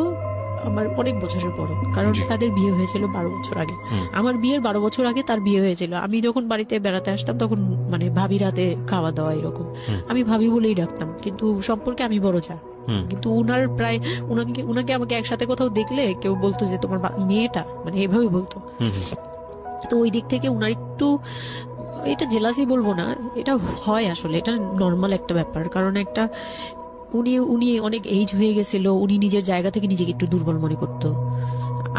A: আমার অনেক বছরের বড়, কারণ তাদের বিয়ে হয়েছিল 12 বছর আগে। আমার বিয়ের 12 বছর আগে তার বিয়ে হয়েছিল। আমি যখন বাড়িতে বেড়াতে আসতাম তখন মানে ভাবি রাতে খাওয়া দাওয়া এরকম, আমি ভাবি বলেই ডাকতাম, কিন্তু সম্পর্কে আমি বড় যা। কিন্তু উনার প্রায় উনাকে আমাকে একসাথে কোথাও দেখলে কেউ বলতো যে তোমার মেয়েটা, মানে এভাবে বলতো। তো ওই দিক থেকে উনার একটু, এটা জেলাসি বলবো না, এটা হয় আসলে, এটা নর্মাল একটা ব্যাপার। কারণ একটা উনি অনেক এইজ হয়ে গেছিল, উনি নিজের জায়গা থেকে নিজেকে একটু দুর্বল মনে করতো।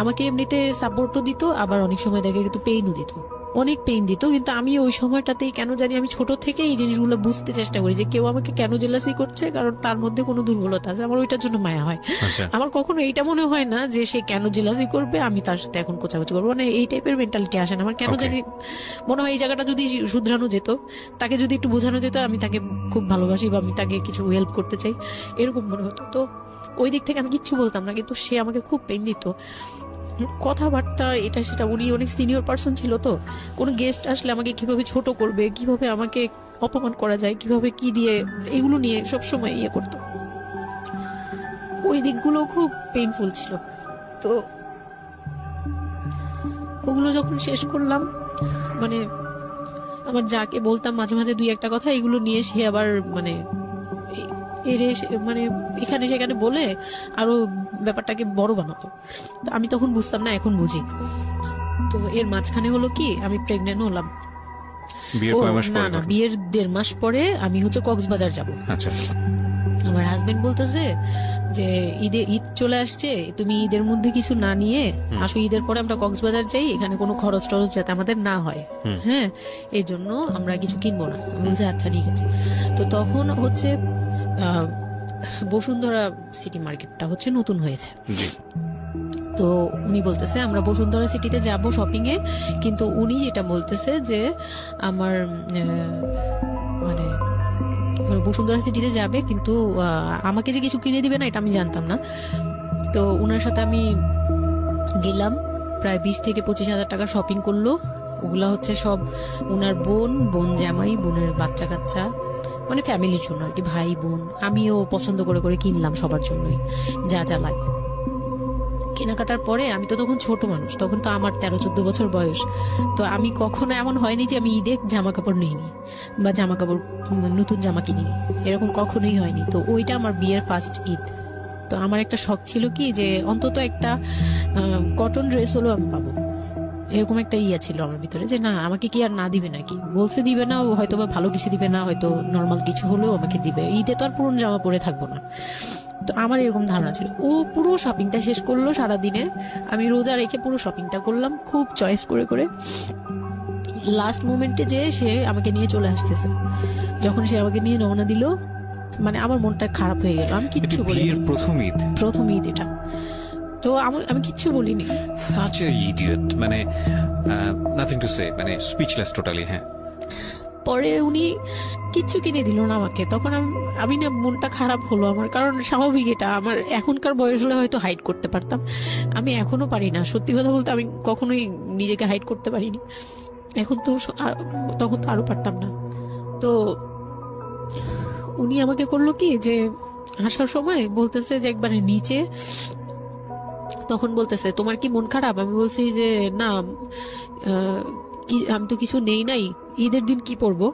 A: আমাকে এমনিতে সাপোর্টও দিত, আবার অনেক সময় দেখে কিন্তু পেইনও দিত, অনেক পেইন দিত। কিন্তু আমি ওই সময়টাতেই কেন জানি আমি ছোট থেকে এই জিনিসগুলো বুঝতে চেষ্টা করি যে কেউ আমাকে কেন জেলাসি করছে, কারণ তার মধ্যে কোনো দুর্বলতা আছে, আমার ওইটার জন্য মায়া হয়। আমার কখনো এইটা মনে হয় না যে সে কেন জেলাসি করবে, আমি তার সাথে এখন কোচাকুচি করবো, মানে এই টাইপের মেন্টালিটি আসে না আমার। কেন জানি মনে হয় এই জায়গাটা যদি শুধরানো যেত, তাকে যদি একটু বোঝানো যেত আমি তাকে খুব ভালোবাসি বা আমি তাকে কিছু হেল্প করতে চাই, এরকম মনে হতো। তো ওই দিক থেকে আমি কিচ্ছু বলতাম না, কিন্তু সে আমাকে খুব পেইন দিত, কথাবার্তা এটা সেটা। উনি অনেক সিনিয়র পার্সন ছিল, তো কোনো গেস্ট আসলে আমাকে কিভাবে ছোট করবে, কিভাবে আমাকে অপমান করা যায়, কিভাবে কি দিয়ে, এগুলো নিয়ে সবসময় ইয়ে করতো। ওই দিকগুলো খুব পেইনফুল ছিল। তো ওগুলো যখন শেষ করলাম, মানে আমার যাকে বলতাম মাঝে মাঝে দুই একটা কথা, এগুলো নিয়ে সে আবার মানে মানে এখানে সেখানে বলে আরো ব্যাপারটাকে বড় বানাতো। তো আমি তখন বুঝতাম না, এখন বুঝি। তো এর মাঝখানে হলো কি, আমি প্রেগনেন্ট হলাম। না না, বিয়ের 1.5 মাস পরে আমি হচ্ছে কক্সবাজার যাব।
B: আচ্ছা।
A: আমার হাজবেন্ড বলতেছে যে ঈদ চলে আসছে, তুমি ঈদের মধ্যে কিছু না নিয়ে আসো, ঈদের পরে আমরা কক্সবাজার যাই, এখানে কোনো খরচ টরচ যাতে আমাদের না হয়, হ্যাঁ, এই জন্য আমরা কিছু কিনবো না। আমি বলছি আচ্ছা ঠিক আছে। তো তখন হচ্ছে বসুন্ধরা সিটি মার্কেটটা হচ্ছে নতুন হয়েছে। তো উনি বলতেছে আমরা বসুন্ধরা সিটিতে যাব শপিং এ, কিন্তু উনি যেটা বলতেছে যে আমার মানে বসুন্ধরা সিটিতে যাবে, কিন্তু আমাকে যে কিছু কিনে দিবে না এটা আমি জানতাম না। তো উনার সাথে আমি গেলাম, প্রায় 20 থেকে 25 হাজার টাকা শপিং করলো। ওগুলা হচ্ছে সব উনার বোন জামাই, বোনের বাচ্চা কাচ্চা, মানে ফ্যামিলির জন্য আর কি, ভাই বোন। আমিও পছন্দ করে করে কিনলাম সবার জন্যই যা যা লাগে। কেনাকাটার পরে আমি তো তখন ছোট মানুষ, তখন তো আমার 13-14 বছর বয়স। তো আমি কখনো এমন হয়নি যে আমি ঈদে জামা কাপড় নিইনি বা জামা কাপড় নতুন জামা কিনিনি, এরকম কখনোই হয়নি। তো ওইটা আমার বিয়ের ফার্স্ট ঈদ। তো আমার একটা শখ ছিল কি যে অন্তত একটা কটন ড্রেস হলো আমি পাবো, এরকম একটা ইয়া ছিল আমার ভিতরে, যে না আমাকে কি আর না দিবে নাকি, বলছে দিবে না, হয়তো বা ভালো কিছু দিবে না, হয়তো নর্মাল কিছু হলেও আমাকে দিবে, ঈদে তো আর পুরনো জামা পরে থাকবো না। তো আমার এরকম ধারণা ছিল। ও পুরো শপিংটা শেষ করলো সারাদিনে, আমি রোজা রেখে পুরো শপিংটা করলাম খুব চয়েস করে করে। লাস্ট মোমেন্টে যে সে আমাকে নিয়ে চলে আসতেছে, যখন সে আমাকে নিয়ে রওনা দিল, মানে আমার মনটা খারাপ হয়ে গেল। আমি কিচ্ছু বলিনি, প্রথম ঈদ এটা। তো আমি কিচ্ছু বলিনি।
B: such a idiot, মানে nothing to say, মানে speechless totally। হ্যাঁ,
A: পরে উনি কিচ্ছু কিনে দিল না আমাকে, তখন আমি না মনটা খারাপ হলো আমার, কারণ স্বাভাবিক এটা আমার এখনকার বয়স হলে হয়তো হাইড করতে পারতাম, আমি এখনো পারি না। সত্যি কথা বলতে আমি কখনোই নিজেকে হাইড করতে পারিনি, এখন তো তখন তো আরো পারতাম না। তো উনি আমাকে করলো কি যে আসার সময় বলতেছে যে একবারে নিচে, তখন বলতেছে তোমার কি মন খারাপ? আমি বলছি যে না, আমি তো কিছু নেই নাই, ঈদের দিন কি পরবো?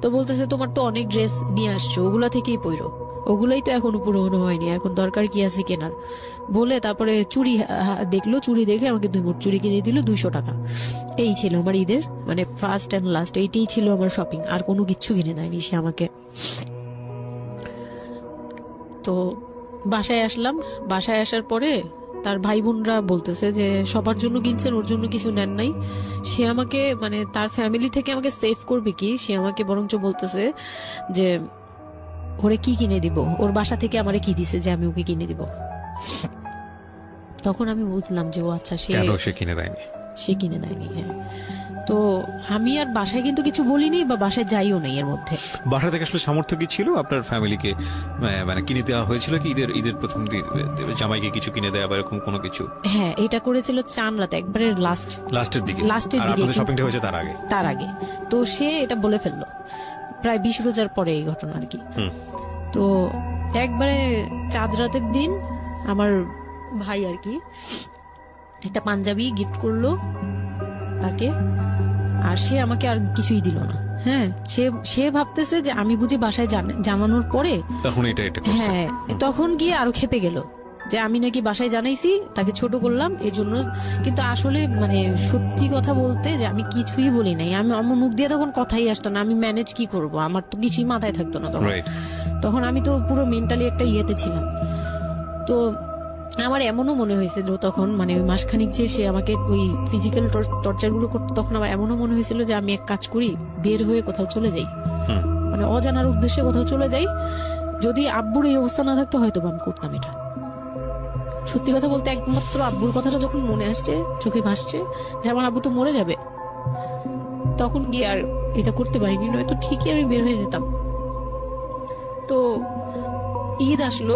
A: তো বলতেছে তোমার তো অনেক ড্রেস নিয়ে আসছো, ওগুলা থেকেই পরো, ওগুলাই তো এখনো পুরোনো হয়নি, এখন দরকার কি আছে কেনার? বলে তারপরে চুড়ি দেখলো, চুড়ি দেখে আমাকে 2 মুঠ চুড়ি কিনে দিল 200 টাকা। এই ছিল আমার ঈদের মানে ফার্স্ট অ্যান্ড লাস্ট, এইটাই ছিল আমার শপিং, আর কোনো কিচ্ছু কিনে দেয়নি সে আমাকে। তো বাসায় আসলাম, বাসায় আসার পরে তার ভাই বোনরা বলতেছে যে সবার জন্য কিনছেন, ওর জন্য কিছু নেন নাই। সে আমাকে মানে তার ফ্যামিলি থেকে আমাকে সেভ করবে কি, সে আমাকে বরঞ্চ বলতেছে যে ওরে কি কিনে দিব, ওর বাসা থেকে আমারে কি দিছে যে আমি ওকে কিনে দিব। তখন আমি বুঝলাম যে ও আচ্ছা সে কিনে দেয়নি। হ্যাঁ, তো আমি আর বাসায় কিন্তু কিছু বলিনি বা বাসায় যাইও নাই। এর মধ্যে
B: বাসা থেকে আসলে সামর্থ্য কি ছিল আপনার ফ্যামিলিকে মানে কিনে দেওয়া হয়েছিল কি ঈদের প্রথম দিন জামাইকে কিছু কিনে দেওয়া বা এরকম কোনো কিছু?
A: হ্যাঁ, এটা করেছিল চান রাতে, একবারে লাস্টের দিকে
B: শপিংটা হয়েছে তার আগে।
A: তো সে এটা বলে ফেললো প্রায় 20 রোজার পরে এই ঘটনা আর কি। তো একবারে চাঁদ রাতের দিন আমার ভাই আর কি একটা পাঞ্জাবি গিফট করলো তাকে, আর সে আমাকে আর কিছুই দিল না। হ্যাঁ, সে ভাবতেছে যে আমি বুঝি বাসায় জানানোর পরে
B: তখন এটা করছে।
A: হ্যাঁ, তখন গিয়ে আরো খেপে গেল যে আমি নাকি বাসায় জানাইছি, তাকে ছোট করলাম এই জন্য। কিন্তু আসলে মানে সত্যি কথা বলতে যে আমি কিছুই বলি নাই, আমার মুখ দিয়ে তখন কথাই আসতো না, আমি ম্যানেজ কি করব, আমার তো কিছুই মাথায় থাকতো না তখন। তখন আমি তো পুরো মেন্টালি একটা ইয়েতে ছিলাম। তো আমার এমনও মনে হয়েছিল তখন, মানে ওই মাসখানিক যে সে আমাকে ওই ফিজিক্যাল টর্চার গুলো করতো, তখন আমার এমনও মনে হয়েছিল যে আমি এক কাজ করি, বের হয়ে কোথাও চলে যাই, মানে অজানার উদ্দেশ্যে কোথাও চলে যাই। যদি আব্বুর এই অবস্থা না থাকতো হয়তো আমি করতাম এটা। সত্যি কথা বলতে একমাত্র আব্বুর কথাটা যখন মনে আসছে, চোখে ভাসছে যে আমার আব্বু তো মরে যাবে, তখন গিয়ে আর এটা করতে পারিনি, নয়তো ঠিকই আমি বের হয়ে যেতাম। তো ঈদ আসলো,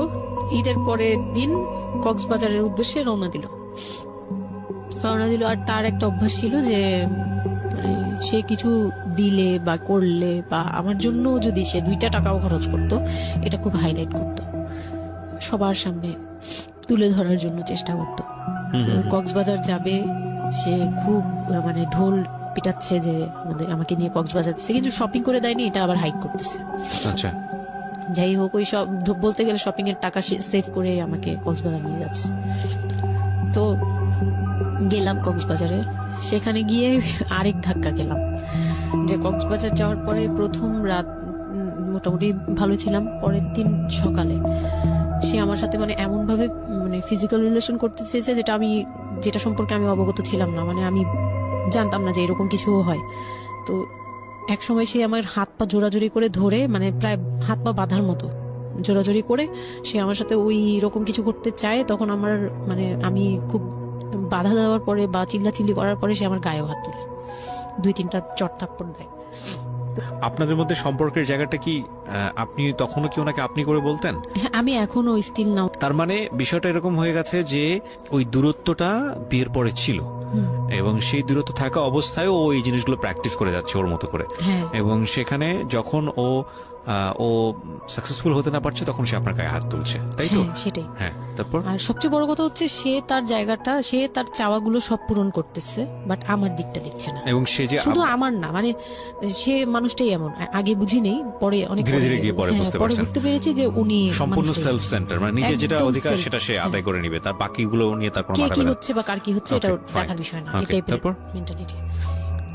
A: ঈদের পরের দিন কক্সবাজারের উদ্দেশ্যে রওনা দিল। আর তার একটা অভ্যাস ছিল যে মানে সে কিছু দিলে বা করলে বা আমার জন্য যদি সে 2টা টাকাও খরচ করতো, এটা খুব হাইলাইট করতো, সবার সামনে তুলে ধরার জন্য চেষ্টা করতো। কক্সবাজার যাবে, সে খুব মানে ঢোল পিটাচ্ছে যে আমাকে নিয়ে কক্সবাজার দিচ্ছে, কিন্তু শপিং করে দেয়নি, এটা আবার হাইক করতেছে।
B: আচ্ছা,
A: যাই হোক, ওই সব বলতে গেলে শপিং এর টাকা সেভ করে আমাকে কক্সবাজার নিয়ে যাচ্ছে। তো গেলাম কক্সবাজারে, সেখানে গিয়ে আরেক ধাক্কা খেলাম যে কক্সবাজার যাওয়ার পরে প্রথম রাত মোটামুটি ভালো ছিলাম, পরের দিন সকালে সে আমার সাথে মানে এমন ভাবে মানে ফিজিক্যাল রিলেশন করতে চেয়েছে যেটা সম্পর্কে আমি অবগত ছিলাম না, মানে আমি জানতাম না যে এরকম কিছু হয়। তো এক সময় সে আমার হাত পা জোরাজোরি করে ধরে, মানে প্রায় হাত পা বাঁধার মতো জোরাজোরি করে সে আমার সাথে ওই রকম কিছু করতে চায়। তখন আমার মানে আমি খুব বাধা দেওয়ার পরে বা চিল্লাচিল্লি করার পরে সে আমার গায়েও হাত তুলে 2-3টা চট থাপ্পড় দেয়।
B: আপনাদের মধ্যে সম্পর্কের জায়গাটা কি আপনি তখনও কি ওনাকে আপনি করে বলতেন?
A: হ্যাঁ, আমি এখনো স্টিল নাও।
B: তার মানে বিষয়টা এরকম হয়ে গেছে যে ওই দূরত্বটা বিয়ের পরে ছিল, এবং সেই দূরত্ব থাকা অবস্থায় ও এই জিনিসগুলো প্র্যাকটিস করে যাচ্ছে ওর মতো করে। এবং সেখানে যখন ও সাকসেসফুল হতে না পারছে, তখন সে আপনার গায়ে হাত তুলছে, তাই তো?
A: সেটাই।
B: হ্যাঁ, তারপর
A: আর সবচেয়ে বড় কথা হচ্ছে সে তার জায়গাটা, সে তার চাওয়াগুলো সব পূরণ করতেছে, বাট আমার দিকটা দেখছে না।
B: এবং সে যে
A: শুধু আমার না, মানে সে মানুষটাই এমন, আগে বুঝি নেই, পরে অনেক
B: ধীরে ধীরে গিয়ে পরে বুঝতে
A: পেরেছি যে উনি
B: সম্পূর্ণ সেলফ সেন্টার, মানে নিজের যেটা অধিকার সেটা সে আদায় করে নিবে, তার বাকিগুলো নিয়ে তার কোনো মাথা
A: কি হচ্ছে বা কার কি হচ্ছে এটা দেখার বিষয় না, এটাই মেন্টালিটি।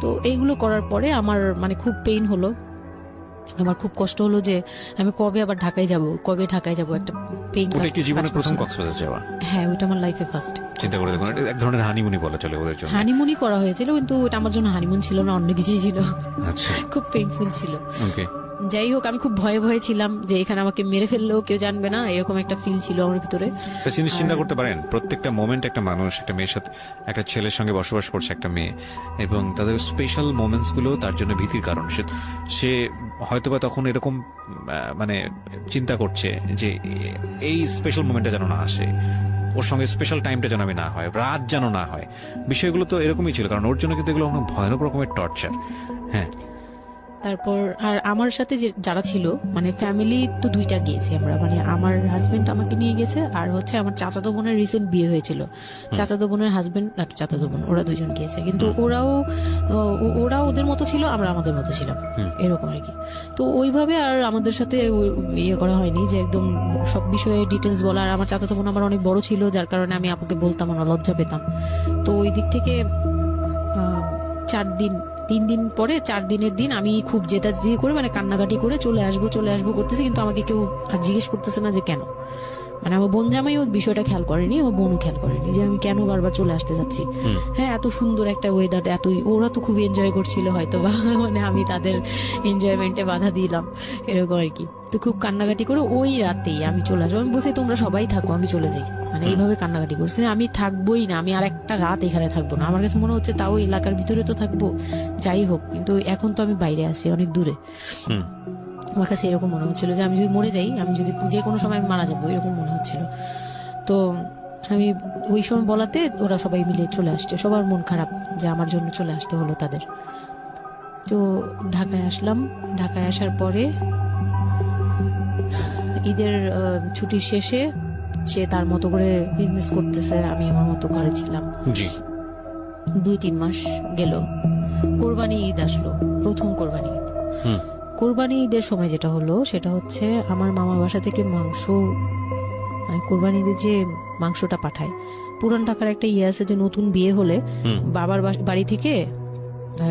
A: তো এইগুলো করার পরে আমার মানে খুব পেইন হলো, আমার খুব কষ্ট হলো যে আমি কবে আবার ঢাকায় যাব, একটা পেইন।
B: ওটা কি জীবনের প্রথম কক্সবাজার যাওয়া?
A: হ্যাঁ, ওটা আমার লাইফে ফার্স্ট।
B: চিন্তা করে দেখুন, এক ধরনের হানিমুনি বলা চলে ওদের জন্য।
A: হানিমুনি করা হয়েছিল, কিন্তু ওটা আমার জন্য হানিমুন ছিল না, অন্য কিছুই ছিল।
B: আচ্ছা,
A: খুব পেইনফুল ছিল।
B: ওকে,
A: যাই হোক, আমি খুব ভয়ে ছিলাম যে এখানে আমাকে মেরে ফেললেও কেউ জানবে না, এরকম একটা ফিল ছিল আমার ভিতরে।
B: জিনিস চিন্তা করতে পারেন, প্রত্যেকটা মোমেন্ট একটা মানুষ একটা মেয়ের সাথে, একটা ছেলের সঙ্গে বসবাস করছে একটা মেয়ে, এবং তাদের স্পেশাল মোমেন্টস গুলো তার জন্য ভীতির কারণ। সে হয়তোবা তখন এরকম মানে চিন্তা করছে যে এই স্পেশাল মোমেন্টটা যেন না আসে, ওর সঙ্গে স্পেশাল টাইমটা যেন আমি না হয়, রাত যেন না হয়। বিষয়গুলো তো এরকমই ছিল, কারণ ওর জন্য কিন্তু এগুলো অনেক ভয়ানক রকমের টর্চার। হ্যাঁ,
A: তারপর আর আমার সাথে যারা ছিল, মানে ফ্যামিলি তো 2টা গিয়েছি আমরা, মানে আমার হাজবেন্ড আমাকে নিয়ে গেছে, আর হচ্ছে আমার চাচাতো বোনের রিসেন্ট বিয়ে হয়েছিল, চাচাতো বোনের হাজবেন্ড আর চাচাতো বোন, ওরা 2জন গিয়েছে। কিন্তু ওরা ওদের মতো ছিল, আমরা আমাদের মতো ছিলাম, এরকম আর কি। তো ওইভাবে আর আমাদের সাথে ইয়ে করা হয়নি যে একদম সব বিষয়ে ডিটেলস বলা। আর আমার চাচাতো বোন আমার অনেক বড় ছিল, যার কারণে আমি আপুকে বলতাম না, লজ্জা পেতাম। তো ওই দিক থেকে 3 দিন পরে 4 দিনের দিন আমি খুব জেদাজেদি করে, মানে কান্নাকাটি করে চলে আসবো করতেছি, কিন্তু আমাকে কেউ আর জিজ্ঞেস করতেছে না যে কেন। মানে আমার বোন জামাই ও বিষয়টা খেয়াল করেনি, আমার বোনও খেয়াল করেনি যে আমি কেন বারবার চলে আসতে যাচ্ছি। হ্যাঁ, এত সুন্দর একটা ওয়েদার, ওরা তো খুব এনজয় করছিল হয়তো বা, মানে আমি তাদের এনজয়মেন্টে বাধা দিলাম, এরকম আর কি। তো খুব কান্নাকাটি করে ওই রাতেই আমি চলে আসবো, আমি বলছি তোমরা সবাই থাকো, আমি চলে যাই, মানে এইভাবে কান্নাকাটি করছি, আমি থাকবোই না, আমি আর একটা রাত এখানে থাকবো না। আমার কাছে মনে হচ্ছে তাও এলাকার ভিতরে তো থাকবো, যাই হোক, কিন্তু এখন তো আমি বাইরে আছি, অনেক দূরে। আমার কাছে এরকম মনে হচ্ছিল যে আমি যদি মরে যাই, আমি যদি যে কোনো সময় আমি মারা যাবো, এরকম মনে হচ্ছিল। তো আমি ওই সময় বলাতে ওরা সবাই মিলে চলে আসছে, সবার মন খারাপ যে আমার জন্য চলে আসতে হলো তাদের। তো ঢাকায় আসলাম, ঢাকায় আসার পরে ঈদের ছুটির শেষে সে তার মতো করে বিজনেস করতেছে, আমি আমার মতো করে ছিলাম।
B: জি।
A: 2-3 মাস গেল, কোরবানি ঈদ আসলো, প্রথম কোরবানি ঈদ। কোরবানি ঈদের সময় যেটা হলো সেটা হচ্ছে আমার মামার বাসা থেকে মাংস, মানে কোরবানি ঈদের যে মাংসটা পাঠায়, পুরান ঢাকার একটা ইয়ে আছে যে নতুন বিয়ে হলে বাবার বাড়ি থেকে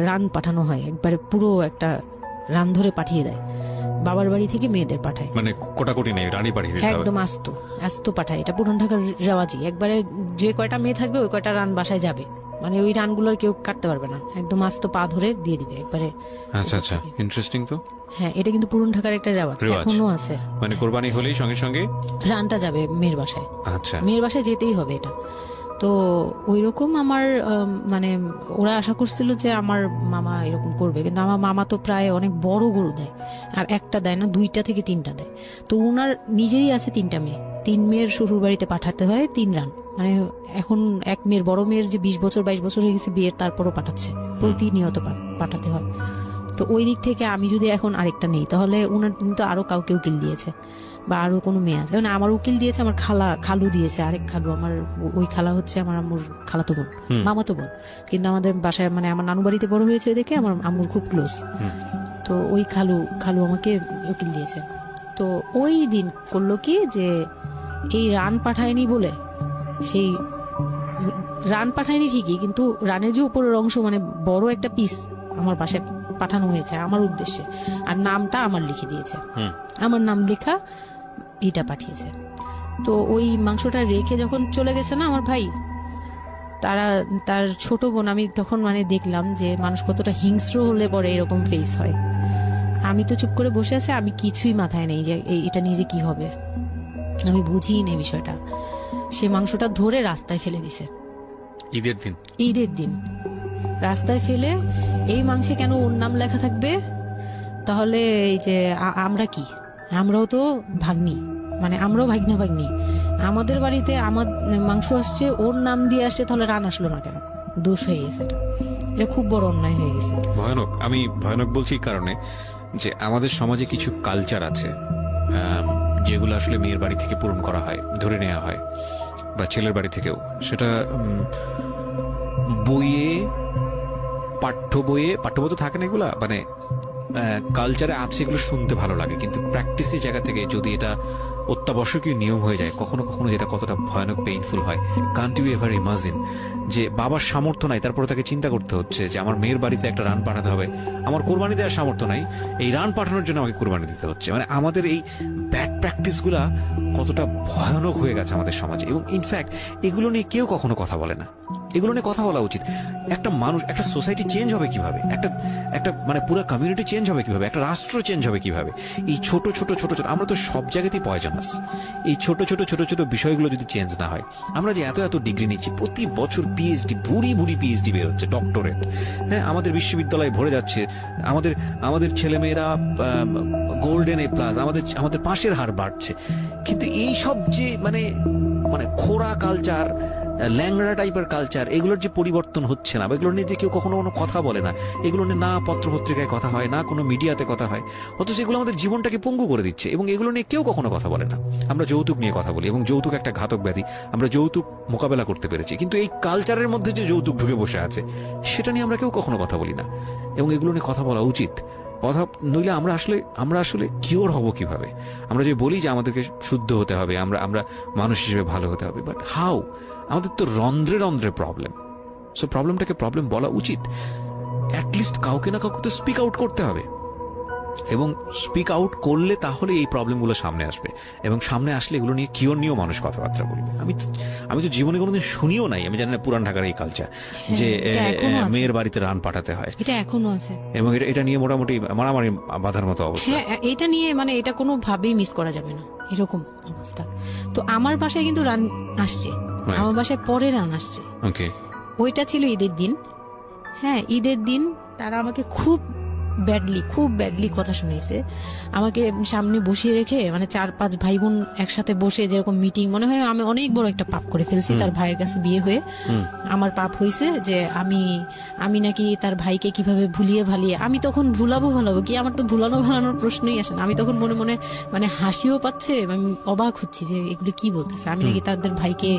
A: রান পাঠানো হয়, একবারে পুরো একটা রান ধরে পাঠিয়ে দেয়, বাবার বাড়ি থেকে মেয়েদের পাঠায়,
B: মানে কোটাকুটি নেই, রানী পাঠিয়ে দিতে হবে।
A: একদম আস্ত আস্ত পাঠায়। এটা পুরান ঢাকার রেওয়াজি, একবারে যে কয়টা মেয়ে থাকবে ওই কয়টা রান বাসায় যাবে, মানে ওই রানগুলোর কেউ কাটতে পারবে না, একদম আস্ত পা ধরে দিয়ে দিবে একবারে।
B: আচ্ছা আচ্ছা, ইন্টারেস্টিং তো।
A: হ্যাঁ, এটা কিন্তু পুরান ঢাকার একটা রেওয়াজ, এখনো আছে।
B: মানে কোরবানি হলেই সঙ্গে সঙ্গে
A: রানটা যাবে মেয়ের বাসায়।
B: আচ্ছা,
A: মেয়ের বাসায় যেতেই হবে এটা। তো ওইরকম আমার মানে ওরা আশা করছিল যে আমার মামা এরকম করবে, কিন্তু আমার মামা তো প্রায় অনেক বড় গরু দেয়, আর একটা দেয় না, 2টা থেকে 3টা দেয়। তো ওনার নিজেরই আছে 3টা মেয়ে, 3 মেয়ের শ্বশুর বাড়িতে পাঠাতে হয় 3 রান। মানে এখন এক মেয়ের, বড় মেয়ের যে 20 বছর 22 বছর হয়ে গেছে বিয়ের, তারপরও পাঠাচ্ছে, প্রতিনিয়ত পাঠাতে হয়। তো ওই দিক থেকে আমি যদি এখন আরেকটা নেই, তাহলে উনার কিন্তু আরো কাউকে উকিল দিয়েছে, বা আরো কোনো মেয়ে আছে, মানে আমার উকিল দিয়েছে, আমার খালু দিয়েছে, আরেক খালু, আমার ওই খালা হচ্ছে আমার আম্মুর খালাতো বোন, মামাতো বোন, কিন্তু আমাদের বাসায় মানে আমার নানু বাড়িতে বড় হয়েছে দেখে আমার আম্মুর খুব ক্লোজ। তো ওই খালু আমাকে উকিল দিয়েছে। তো ওই দিন করলো কি, যে এই রান পাঠায়নি বলে, সেই রান পাঠায়নি ঠিকই, কিন্তু রানের যে উপরের অংশ, মানে বড় একটা পিস আমার বাসায় পাঠানো হয়েছে আমার উদ্দেশ্যে, আর নামটা আমার লিখে দিয়েছে, আমার নাম লেখা এটা পাঠিয়েছে। তো ওই মাংসটা রেখে যখন চলে গেছে না আমার ভাই, তার ছোট বোন, আমি তখন মানে দেখলাম যে মানুষ কতটা হিংস্র হলে পরে এরকম ফেস হয়। আমি তো চুপ করে বসে আছি, আমি কিছুই মাথায় নেই যে এটা নিয়ে যে কি হবে, আমি বুঝিই নেই বিষয়টা। সে মাংসটা ধরে রাস্তায় ফেলে দিছে ঈদের দিন রাস্তায় ফেলে, এই মাংসে কেন ওর নাম লেখা থাকবে? তাহলে এই যে আমরা কি, আমরাও তো ভাগ্নি, মানে আমরাও ভাগ্নি, আমাদের বাড়িতে আমার মাংস আসছে, ওর নাম দিয়ে আসছে, তাহলে রান আসলো না কেন? দোষ হয়ে গেছে, এটা খুব বড় অন্যায় হয়ে গেছে।
B: ভয়ানক। আমি ভয়ানক বলছি এই কারণে যে আমাদের সমাজে কিছু কালচার আছে যেগুলো আসলে মেয়ের বাড়ি থেকে পূরণ করা হয়, ধরে নেওয়া হয়, বা ছেলের বাড়ি থেকেও। সেটা পাঠ্য বইয়ে তো থাকে না এগুলা, মানে কালচারে আছে, এগুলো শুনতে ভালো লাগে, কিন্তু প্র্যাকটিসের জায়গা থেকে যদি এটা অত্যাবশ্যকীয় নিয়ম হয়ে যায়, কখনো কখনো যেটা কতটা ভয়ানক পেইনফুল হয়। কান্ট ইউ এভার ইমাজিন যে বাবার সামর্থ্য নাই, তারপরে তাকে চিন্তা করতে হচ্ছে যে আমার মেয়ের বাড়িতে একটা রান পাঠাতে হবে, আমার কোরবানি দেওয়ার সামর্থ্য নাই, এই রান পাঠানোর জন্য আমাকে কোরবানি দিতে হচ্ছে। মানে আমাদের এই ব্যাড প্র্যাকটিস গুলা কতটা ভয়ানক হয়ে গেছে আমাদের সমাজে, এবং ইনফ্যাক্ট এগুলো নিয়ে কেউ কখনো কথা বলে না। এগুলো নিয়ে কথা বলা উচিত। একটা মানুষ, একটা সোসাইটি চেঞ্জ হবে কিভাবে, একটা মানে পুরো কমিউনিটি চেঞ্জ হবে কিভাবে, একটা রাষ্ট্র চেঞ্জ হবে কিভাবে, এই ছোট ছোট আমরা তো সব জায়গাতেই পয়জনাস। এই ছোট ছোট বিষয়গুলো যদি চেঞ্জ না হয়, আমরা যে এত ডিগ্রি নিচ্ছি, প্রতি বছর পিএইচডি, ভুরি পিএইচডি বের হচ্ছে, ডক্টরেট, হ্যাঁ, আমাদের বিশ্ববিদ্যালয়ে ভরে যাচ্ছে, আমাদের ছেলেমেয়েরা গোল্ডেন এ প্লাস, আমাদের পাশের হার বাড়ছে, কিন্তু এই সব যে মানে খোরা কালচার, ল্যাংড়া টাইপের কালচার, এগুলোর যে পরিবর্তন হচ্ছে না, এগুলো নিয়ে যে কেউ কখনো কোনো কথা বলে না, এগুলো নিয়ে না পত্রপত্রিকায় কথা হয়, না কোনো মিডিয়াতে কথা হয়, অথচ এগুলো আমাদের জীবনটাকে পঙ্গু করে দিচ্ছে, এবং এগুলো নিয়ে কেউ কখনো কথা বলে না। আমরা যৌতুক নিয়ে কথা বলি, এবং যৌতুক একটা ঘাতক ব্যাধি, আমরা যৌতুক মোকাবেলা করতে পেরেছি, কিন্তু এই কালচারের মধ্যে যে যৌতুক ঢুকে বসে আছে, সেটা নিয়ে আমরা কেউ কখনো কথা বলি না, এবং এগুলো নিয়ে কথা বলা উচিত। কথা নইলে আমরা আসলে কিওর হব কিভাবে? আমরা যে বলি যে আমাদেরকে শুদ্ধ হতে হবে, আমরা মানুষ হিসেবে ভালো হতে হবে, বাট হাউ? আমাদের তো রন্ধ্রে প্রবলেম। সো প্রবলেমটাকে প্রবলেম বলা উচিত, অ্যাটলিস্ট কাউকে না কাউকে তো স্পিক আউট করতে হবে, এবং স্পিক আউট করলে তাহলে এই প্রবলেমগুলো সামনে আসবে, এবং সামনে আসলে এগুলো নিয়ে কিওর নিয়েও মানুষ কথাবার্তা বলবে। আমি তো জীবনে কোনোদিন শুনিও নাই, আমি জানি না পুরান ঢাকার এই কালচার যে মেয়ের বাড়িতে রান পাঠাতে হয়,
A: এটা এখনো আছে,
B: এবং এটা নিয়ে মোটামুটি মারামারি বাঁধার মতো অবস্থা।
A: হ্যাঁ, এটা নিয়ে মানে এটা কোনো ভাবেই মিস করা যাবে না, এরকম অবস্থা। তো আমার বাসায় কিন্তু রান আসছে, আমার বাসায় পরে রান আসছে। ওইটা ছিল ঈদের দিন। হ্যাঁ, ঈদের দিন তারা আমাকে খুব খুব ব্যাডলি কথা শুনেছে আমাকে সামনে বসিয়ে রেখে, মানে 4-5 ভাই বোন একসাথে বসে যেরকম মিটিং, মনে হয় আমি অনেক বড় একটা পাপ করে ফেলছি তার ভাইয়ের কাছে বিয়ে হয়ে। আমার পাপ হয়েছে যে আমি নাকি তার ভাইকে কিভাবে ভুলিয়ে ভালিয়ে, আমি তখন ভুলাবো কি, আমার তো ভালানোর প্রশ্নই আসে না। আমি তখন মনে মনে মানে হাসিও পাচ্ছে, আমি অবাক হচ্ছি যে এগুলো কি বলতেছে, আমি নাকি তাদের ভাইকে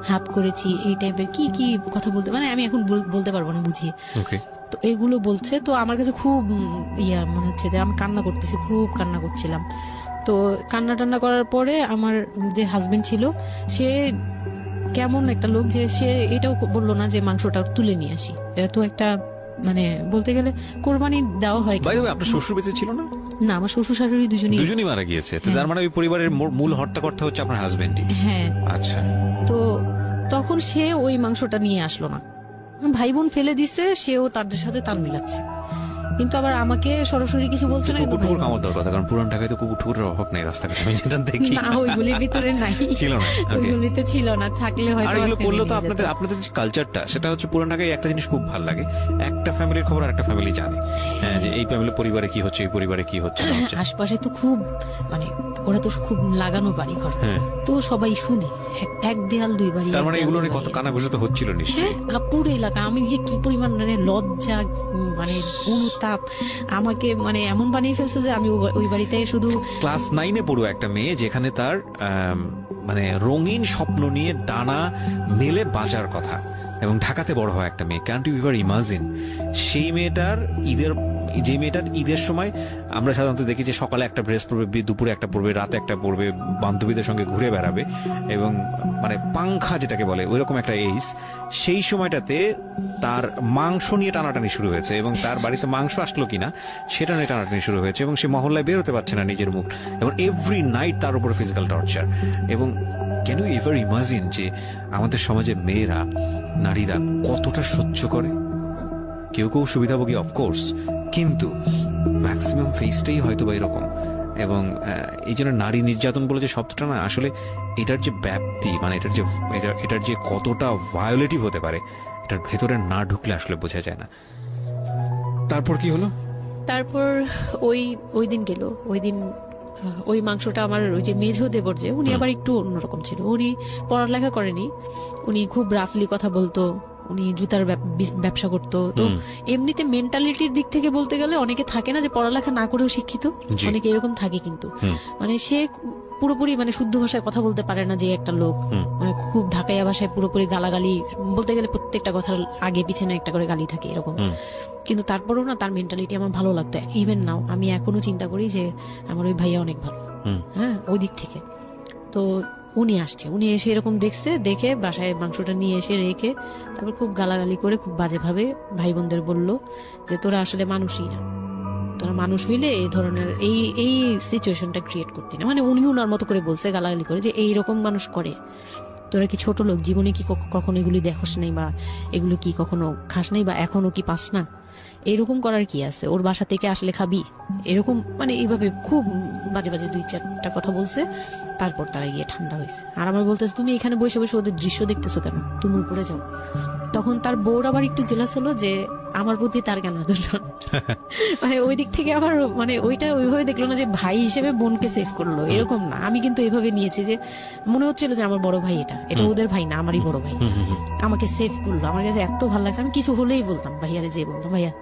A: হাত করেছি, এই টাইপের কি কি কথা বলতে, মানে আমি এখন বলতে পারবো না বুঝিয়ে। তো এগুলো বলছে, তো আমার কাছে খুব মনে হচ্ছে যে আমি কান্না করতেছি, খুব কান্না করছিলাম। তো কান্না টান্না করার পরে আমার যে হাজবেন্ড ছিল সে কেমন একটা লোক যে সে এটাও বললো না যে মাংসটা তুলে নিয়ে আসি, এটা তো একটা মানে বলতে গেলে কোরবানি দেওয়া হয়।
B: আপনার শ্বশুর বেঁচে ছিল না?
A: না, আমার শ্বশুর শাশুড়ি দুজনই
B: মারা গিয়েছে। তো তার মানে ওই পরিবারের মূল হর্তাকর্তা হচ্ছে আপনার হাজবেন্ডই?
A: হ্যাঁ।
B: আচ্ছা।
A: তো তখন সে ওই মাংসটা নিয়ে আসলো না, ভাই বোন ফেলে দিছে, সেও তাদের সাথে তাল মিলাচ্ছে, কিন্তু আবার আমাকে সরাসরি কিছু বলছে না।
B: কুকুর খাওয়ার দরকার, কারণ পুরান ঢাকায় তো কুকুরের অভাব নেই রাস্তাঘাটে, আমি যেটা দেখি।
A: না, ওইগুলির ভিতরে নাই, ছিল না, ওইগুলিতে ছিল না, থাকলে হয়তো।
B: আর এগুলো করলে তো আপনাদের যে কালচারটা, সেটা হচ্ছে পুরান ঢাকায় একটা জিনিস খুব ভালো লাগে, একটা ফ্যামিলির খবর একটা ফ্যামিলি জানে, যে এই ফ্যামিলি পরিবারে কি হচ্ছে, এই পরিবারে কি হচ্ছে।
A: আশপাশে তো খুব মানে ওরা তো খুব লাগানো বাড়ি ঘর, তো সবাই শুনে, এক দেয়াল দুই বাড়ি।
B: তার মানে এগুলো নিয়ে কত কানাঘুষা তো হচ্ছিল নিশ্চয়ই।
A: পুরো এলাকা, আমি যে কি পরিমাণ মানে লজ্জা, মানে অনুতাপ, আমাকে মানে এমন বানিয়ে ফেলছে যে আমি ওই বাড়িতে শুধু।
B: ক্লাস 9-এ পড়ুয়া একটা মেয়ে, যেখানে তার মানে রঙিন স্বপ্ন নিয়ে ডানা মেলে বাঁচার কথা, এবং ঢাকাতে বড় হয় একটা মেয়ে, ক্যান ইউ এভার ইমাজিন? সেই মেয়েটার ঈদের সময় আমরা সাধারণত দেখি যে সকালে একটা ড্রেস পরবে, দুপুরে একটা পরবে, রাতে একটা পরবে, বান্ধবীদের সঙ্গে ঘুরে বেড়াবে, এবং মানে পাংখা যেটাকে বলে ওইরকম একটা এইজ। সেই সময়টাতে তার মাংস নিয়ে টানাটানি শুরু হয়েছে, এবং তার বাড়িতে মাংস আসলো কিনা সেটা নিয়ে টানাটানি শুরু হয়েছে, এবং সে মহল্লায় বেরোতে পারছে না নিজের মুখ, এবং এভরি নাইট তার উপর ফিজিক্যাল টর্চার। এবং ক্যান ইউ এভার ইমাজিন যে আমাদের সমাজে মেয়েরা, নারীরা কতটা সহ্য করে? কেউ কেউ সুবিধাভোগী অফকোর্স, কিন্তু ম্যাক্সিমাম ফেসটাই হয়তো বা এরকম। এবং এই জন্য নারী নির্যাতন বলে যে শব্দটা না, আসলে এটার যে ব্যাপ্তি, মানে এটার যে কতটা ভায়োলেটিভ হতে পারে, এটার ভেতরে না ঢুকলে আসলে বোঝা যায় না। তারপর কি হলো?
A: তারপর ওই দিন গেল, ওই দিন ওই মাংসটা আমার ওই যে মেঝো দেবর, যে উনি আবার একটু অন্যরকম ছিল, উনি পড়ালেখা করেনি, উনি খুব রাফলি কথা বলতো, উনি জুতার ব্যবসা করতো। তো এমনিতে মেন্টালিটির দিক থেকে বলতে গেলে অনেকে থাকে না যে পড়ালেখা না করেও শিক্ষিত, অনেকে এরকম থাকে, কিন্তু মানে সে পুরোপুরি মানে শুদ্ধ ভাষায় কথা বলতে পারে না, যে একটা লোক খুব ঢাকাইয়া ভাষায় পুরোপুরি গালাগালি, বলতে গেলে প্রত্যেকটা কথার আগে পিছনে একটা করে গালি থাকে এরকম। কিন্তু তারপরেও না তার মেন্টালিটি আমার ভালো লাগতো। ইভেন নাও আমি এখনো চিন্তা করি যে আমার ওই ভাইয়া অনেক ভালো, হ্যাঁ, ওই দিক থেকে। তো উনি আসছে, উনি এসে এরকম দেখে বাসায় মাংসটা নিয়ে এসে রেখে তারপর খুব গালাগালি করে খুব বাজে ভাবে ভাই বোনদের বললো যে তোরা আসলে মানুষই না, তোরা মানুষ হইলে এই ধরনের এই সিচুয়েশনটা ক্রিয়েট করতি না। মানে উনি উনার মতো করে বলছে গালাগালি করে যে এইরকম মানুষ করে, তোরা কি ছোট লোক, জীবনে কি কখনো এগুলি দেখোস নাই, বা এগুলো কি কখনো খাস নাই, বা এখনো কি পাস না, এরকম করার কি আছে, ওর বাসা থেকে আসলে খাবি, এরকম মানে এইভাবে খুব বাজে বাজে 2-4টা কথা বলছে। তারপর তারা গিয়ে ঠান্ডা হয়েছে, আর আমার বলতেছে তুমি এখানে বসে বসে ওদের দৃশ্য দেখতেছো কেন, তুমি উপরে যাও। তখন তার বউর আবার একটু জেলাস হলো যে আমার প্রতি তার কেন আদর, মানে ওই দিক থেকে আবার মানে ওইটা ওইভাবে দেখলো না যে ভাই হিসেবে বোনকে সেভ করলো, এরকম না। আমি কিন্তু এইভাবে নিয়েছি যে মনে হচ্ছিল যে আমার বড় ভাই, এটা ওদের ভাই না, আমারই বড় ভাই, আমাকে সেভ করলো। আমার কাছে এত ভালো লাগছে, আমি কিছু হলেই বলতাম ভাইয়ারে, যে বলতাম ভাইয়া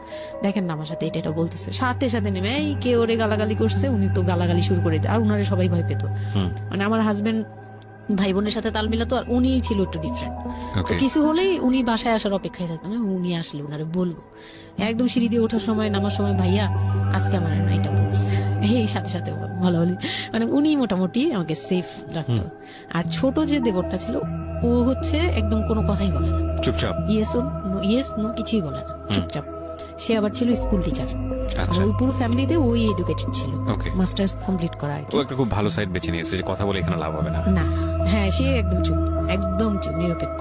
A: দেখেন না আমার সাথে এটা বলতেছে, সাথে সাথে নেমে এই কে ওরে গালাগালি করছে, উনি তো গালাগালি শুরু করে দিত, আর উনারে সবাই ভয় পেত। মানে আমার হাজবেন্ড ভাই বোনের সাথে তাল মিলাতো, আর উনি ছিল একটু ডিফারেন্ট। তো কিছু হলেই উনি বাসায় আসার অপেক্ষায় থাকতেন, উনি আসলে উনারে বলবো, একদম সিঁড়ি দিয়ে ওঠার সময় নামার সময় ভাইয়া আজকে আমার না এটা বলছে, এই সাথে সাথে ভালো হলি, মানে উনি মোটামুটি আমাকে সেফ রাখতো। আর ছোট যে দেবরটা ছিল ও হচ্ছে একদম কোনো কথাই বলে না,
B: চুপচাপ,
A: ইয়েস নো কিছুই বলে না, চুপচাপ। সে আবার ছিল স্কুল টিচার, ওই পুরো ফ্যামিলিতে ওই এডুকেটেড ছিল, মাস্টার্স কমপ্লিট করা আর কি।
B: ও একটা খুব ভালো সাইড বেছে নিয়েছে যে কথা বলে এখানে লাভ হবে না।
A: না, হ্যাঁ, সে একদম চুপ নিরপেক্ষ,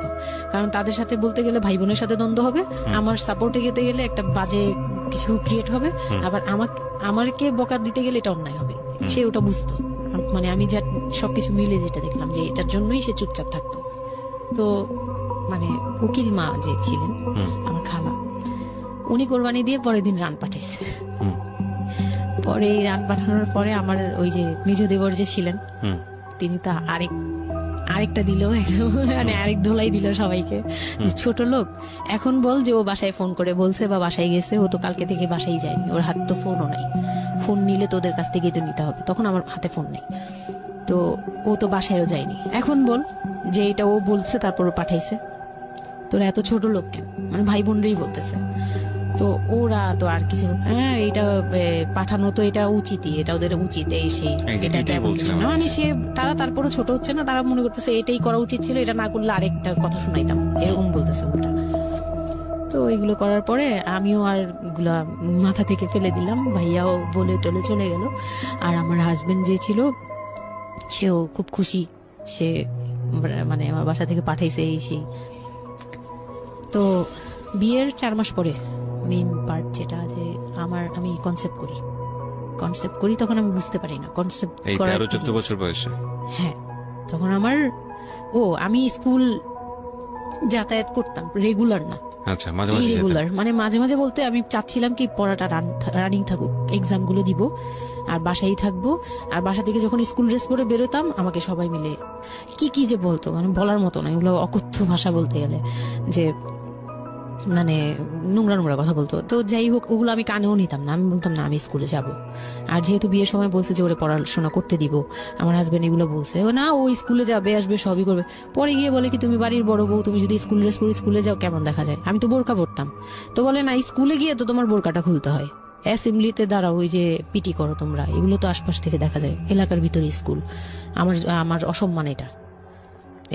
A: কারণ তাদের সাথে বলতে গেলে ভাই বোনের সাথে দ্বন্দ্ব হবে, আমার সাপোর্টে যেতে গেলে একটা বাজে কিছু ক্রিয়েট হবে, আবার আমাকে বকা দিতে গেলে এটা অন্যায় হবে, সে ওটা বুঝতো। মানে আমি যা সবকিছু মিলে যেটা দেখলাম যে এটার জন্যই সে চুপচাপ থাকতো। তো মানে উকিল মা যে ছিলেন আমার খালা, উনি কোরবানি দিয়ে পরের দিন রান পাঠাইছে। পরে এই রান পাঠানোর পরে আমার ওই যে মেজ দেবর যে ছিলেন,
B: হুম।
A: তিনি তো আরেকটা দিল একদম, মানে আরেক ধোলাই দিল সবাইকে, যে ছোট লোক। এখন বল যে ও বাসায় ফোন করে বলছে বা বাসায় গেছে, ও তো কালকে থেকে বাসায় যায়নি, ওর হাতে তো ফোনও নাই, ফোন নিলে তোদের কাছ থেকেই তো নিতে হবে, তখন আমার হাতে ফোন নেই, তো ও তো বাসায়ও যায়নি। এখন বল যে এটা ও বলছে তারপর ও পাঠাইছে, তোরা এত ছোট লোক কেন, মানে ভাই বোনরাই বলতেছে। তো ওরা তো আর কিছু, হ্যাঁ এটা পাঠানো তো এটা উচিতই, এটা ওদের উচিত, এই সেই
B: এই যে
A: এটা
B: এটাই
A: তেমন কিছু
B: বলছিলাম
A: না।
B: আমি।
A: মানে সে তারা তারপরও ছোট হচ্ছে না, তারা মনে করতেছে এটাই করা উচিত ছিল, এটা না করলে আরেকটা কথা শোনাইতাম, এরকম বলতেছে ওটা। তো এইগুলো করার পরে আমিও আর এগুলা মাথা থেকে ফেলে দিলাম, ভাইয়াও বলে টলে চলে গেল। আর আমার হাজবেন্ড যে ছিল সেও খুব খুশি, সে মানে আমার বাসা থেকে পাঠাইছে এই সেই। তো বিয়ের 4 মাস পরে মেইন পার্ট যেটা, যে আমি কনসেপ্ট করি, তখন আমি বুঝতে পারি না কনসেপ্ট
B: এই
A: করার
B: 13-14 বছর বয়সে?
A: হ্যাঁ, তখন আমি স্কুল যাতায়াত করতাম, রেগুলার না,
B: আচ্ছা, মাঝে মাঝে যেতেন?
A: ইরেগুলার, মানে মাঝে মাঝে বলতে আমি চাচ্ছিলাম কি পড়াটা রানিং থাকুক, এক্সাম গুলো দিব আর বাসায় থাকবো। আর বাসা থেকে যখন স্কুল ড্রেস পরে বেরোতাম, আমাকে সবাই মিলে কি যে বলতো, মানে বলার মতো না, এগুলো অকথ্য ভাষা বলতে গেলে, যে মানে নোংরা কথা বলতো। তো যাই হোক, ওগুলো আমি কানেও নিতাম না, আমি বলতাম না আমি স্কুলে যাব। আর যেহেতু বিয়ের সময় বলছে যে ওরে পড়াশোনা করতে দিব, আমার হাজবেন্ড এগুলো বলছে, ও না ও স্কুলে যাবে আসবে সবই করবে। পরে গিয়ে বলে কি তুমি বাড়ির বড় বউ, তুমি যদি স্কুল ড্রেস পরে স্কুলে যাও কেমন দেখা যায়, আমি তো বোরকা পরতাম। তো বলে না, স্কুলে গিয়ে তো তোমার বোরকাটা খুলতে হয়, অ্যাসেম্বলিতে দাঁড়াও, ওই যে পিটি করো তোমরা, এগুলো তো আশপাশ থেকে দেখা যায়, এলাকার ভিতরে স্কুল। আমার অসম্মান,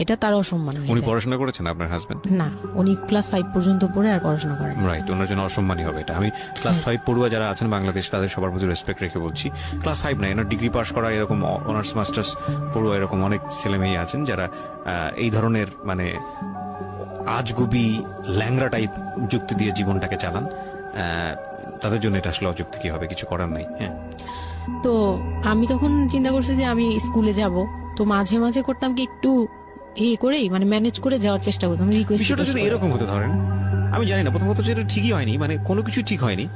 A: এটা তার অসম্মান হয়ে
B: উনি
A: যায়।
B: পড়াশোনা করেছেন আপনার হাজবেন্ড?
A: না, উনি ক্লাস 5 পর্যন্ত পড়ে আর পড়াশোনা করেন।
B: রাইট, ওনার জন্য অসম্মানই হবে এটা। আমি ক্লাস 5 পড়ুয়া যারা আছেন বাংলাদেশ, তাদের সবার প্রতি রেসপেক্ট রেখে বলছি, ক্লাস 5 না, এনার ডিগ্রি পাস করা এরকম অনার্স মাস্টার্স পড়ুয়া এরকম অনেক ছেলে মেয়ে আছেন যারা এই ধরনের মানে আজগুবি ল্যাংরা টাইপ যুক্তি দিয়ে জীবনটাকে চালান। তাদের জন্য এটা আসলে অযুক্তি, কি হবে, কিছু করার নাই। হ্যাঁ,
A: তো আমি তখন চিন্তা করছি যে আমি স্কুলে যাব, তো মাঝে মাঝে করতাম কি একটু করেই, মানে ম্যানেজ করে যাওয়ার চেষ্টা করতাম,
B: বিষয়টা যদি এরকম হতে ধরেন, আমি জানি না, প্রথমত যেটা ঠিকই হয়নি, মানে কোনো কিছুই ঠিক হয়নি,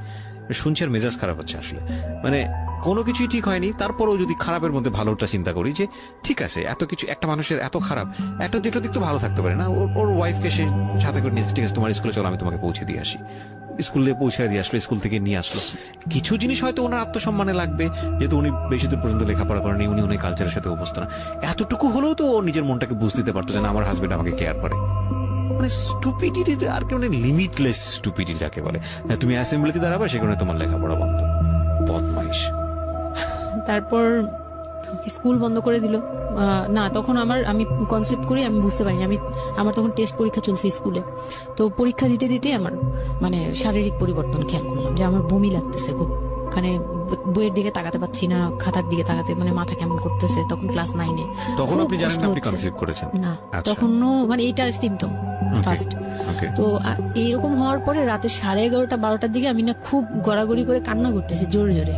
B: শুনছি আর মেজাজ খারাপ হচ্ছে আসলে, মানে কোনো কিছুই ঠিক হয়নি। তারপরেও যদি খারাপের মধ্যে ভালোটা চিন্তা করি, যে ঠিক আছে, এত কিছু একটা মানুষের এত খারাপ, একটা দুটো দিক তো ভালো থাকতে পারে না। ওর ওয়াইফকে সে সাথে করে নিয়েছে, ঠিক আছে তোমার স্কুলে চলো, আমি তোমাকে পৌঁছে দিয়ে আসি, স্কুলে পৌঁছে দিয়ে আসলো, স্কুল থেকে নিয়ে আসলো। কিছু জিনিস হয়তো ওনার আত্মসম্মানে লাগবে, যেহেতু উনি বেশি দূর পর্যন্ত লেখাপড়া করেনি, উনি অনেক কালচারের সাথে অভ্যস্ত না, এতটুকু হলেও তো ও নিজের মনটাকে বুঝতে দিতে পারতো যে না, আমার হাজবেন্ড আমাকে কেয়ার করে। মানে স্টুপিডিটি আর কি, মানে লিমিটলেস স্টুপিডিটি যাকে বলে। তুমি অ্যাসেম্বলিতে দাঁড়াবে, সেখানে তোমার লেখাপড়া বন্ধ, বদমাইশ।
A: তারপর স্কুল বন্ধ করে দিল। না, তখন আমি কনসেপ্ট করি, আমি বুঝতে পারিনি, আমার তখন টেস্ট পরীক্ষা চলছে স্কুলে। তো পরীক্ষা দিতে দিতে আমার মানে শারীরিক পরিবর্তন খেয়াল করলাম, যে আমার বমি লাগতেছে খুব, মানে বইয়ের দিকে তাকাতে পারছি না, খাতার দিকে তাকাতে, মানে মাথা কেমন করতেছে। তখন ক্লাস 9-এ।
B: তখন আপনি জানেন না আপনি কনসেপ্ট করেছেন?
A: না,
B: আচ্ছা।
A: তখনও মানে এইটার সিমটম ফার্স্ট। তো এইরকম হওয়ার পরে রাতে 11:30-12টার দিকে আমি না খুব গড়াগড়ি করে কান্না করতেছি, জোরে জোরে,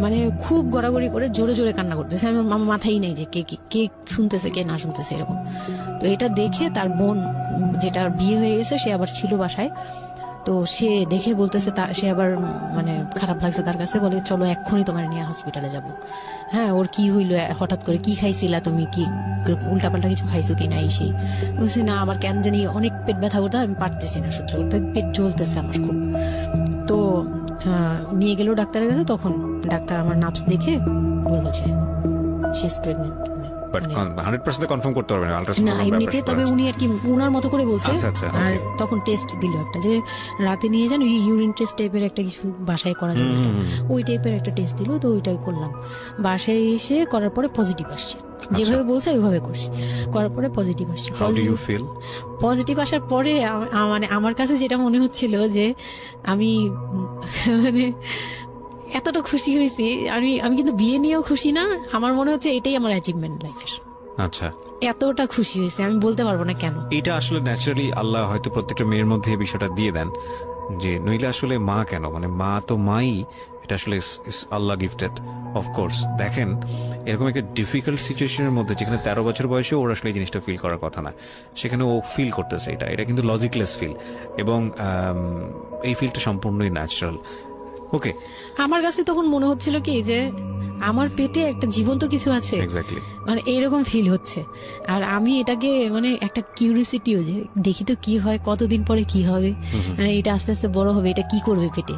A: মানে খুব গড়াগড়ি করে জোরে জোরে কান্না করতেছে। আমার মাথায় নেই যে কে শুনতেছে কে না শুনতেছে এরকম। তো এটা দেখে তার বোন, যেটা বিয়ে হয়ে গেছে, সে আবার ছিল বাসায়, তো সে দেখে বলতেছে, সে আবার মানে খারাপ লাগছে তার কাছে, বলে চলো এক্ষুনি তোমার নিয়ে হসপিটালে যাব। হ্যাঁ, ওর কি হইলো হঠাৎ করে, কি খাইছিলা তুমি, কি উল্টাপাল্টা কিছু খাইছো কি না, এই সেই। বলছি না, আবার কেন জানি অনেক পেট ব্যথা করতে, আমি পারতেছি না সহ্য করতে, পেট জ্বলতেছে আমার খুব। তো নিয়ে গেল ডাক্তারের কাছে, তখন ডাক্তার আমার নার্ভস দেখে বললো যে she is pregnant.
B: But 100% confirm করতে পারবেন না,
A: না
B: আল্ট্রাসাউন্ড
A: এমনিতে, তবে উনি আর কি উনার মতো করে বলছে।
B: আচ্ছা, আচ্ছা,
A: আর
B: okay.
A: তখন টেস্ট দিল একটা, যে রাতে নিয়ে যান, ইউরিন টেস্ট টাইপের একটা কিছু বাসায় করা যায়, ওই টাইপের একটা টেস্ট দিল। তো ওইটাই করলাম, বাসায় এসে করার পরে পজিটিভ আসছে, যেভাবে বলছে ওইভাবে করছি, করার পরে পজিটিভ আসছে।
B: How do you feel?
A: Positive আসার পরে মানে আমার কাছে যেটা মনে হচ্ছিল, যে আমি মানে এতটা খুশি হয়েছি, আমি কিন্তু বিয়ে নিয়েও খুশি না, আমার মনে হচ্ছে এটাই আমার অ্যাচিভমেন্ট লাইফের।
B: আচ্ছা,
A: এতটা খুশি হয়েছে আমি বলতে পারবো না কেন।
B: এটা আসলে ন্যাচারালি আল্লাহ হয়তো প্রত্যেকটা মেয়ের মধ্যে এই বিষয়টা দিয়ে দেন, যে নইলে আসলে মা কেন, মানে মা তো মাই, এটা আসলে আল্লাহ গিফটেড অফকোর্স। দেখেন, এরকম একটা ডিফিকাল্ট সিচুয়েশনের মধ্যে, যেখানে 13 বছর বয়সে ওর আসলে এই জিনিসটা ফিল করার কথা না, সেখানে ও ফিল করতেছে, এটা কিন্তু লজিকলেস ফিল, এবং এই ফিলটা সম্পূর্ণই ন্যাচারাল। ওকে,
A: আমার কাছে তখন মনে হচ্ছিল কি যে আমার পেটে একটা জীবন্ত কিছু আছে,
B: এক্স্যাক্টলি।
A: মানে এরকম ফিল হচ্ছে। আর আমি এটাকে মানে একটা কিউরিসিটিও, যে দেখি তো কি হয়, কতদিন পরে কি হবে, মানে এটা আস্তে আস্তে বড় হবে, এটা কি করবে পেটে,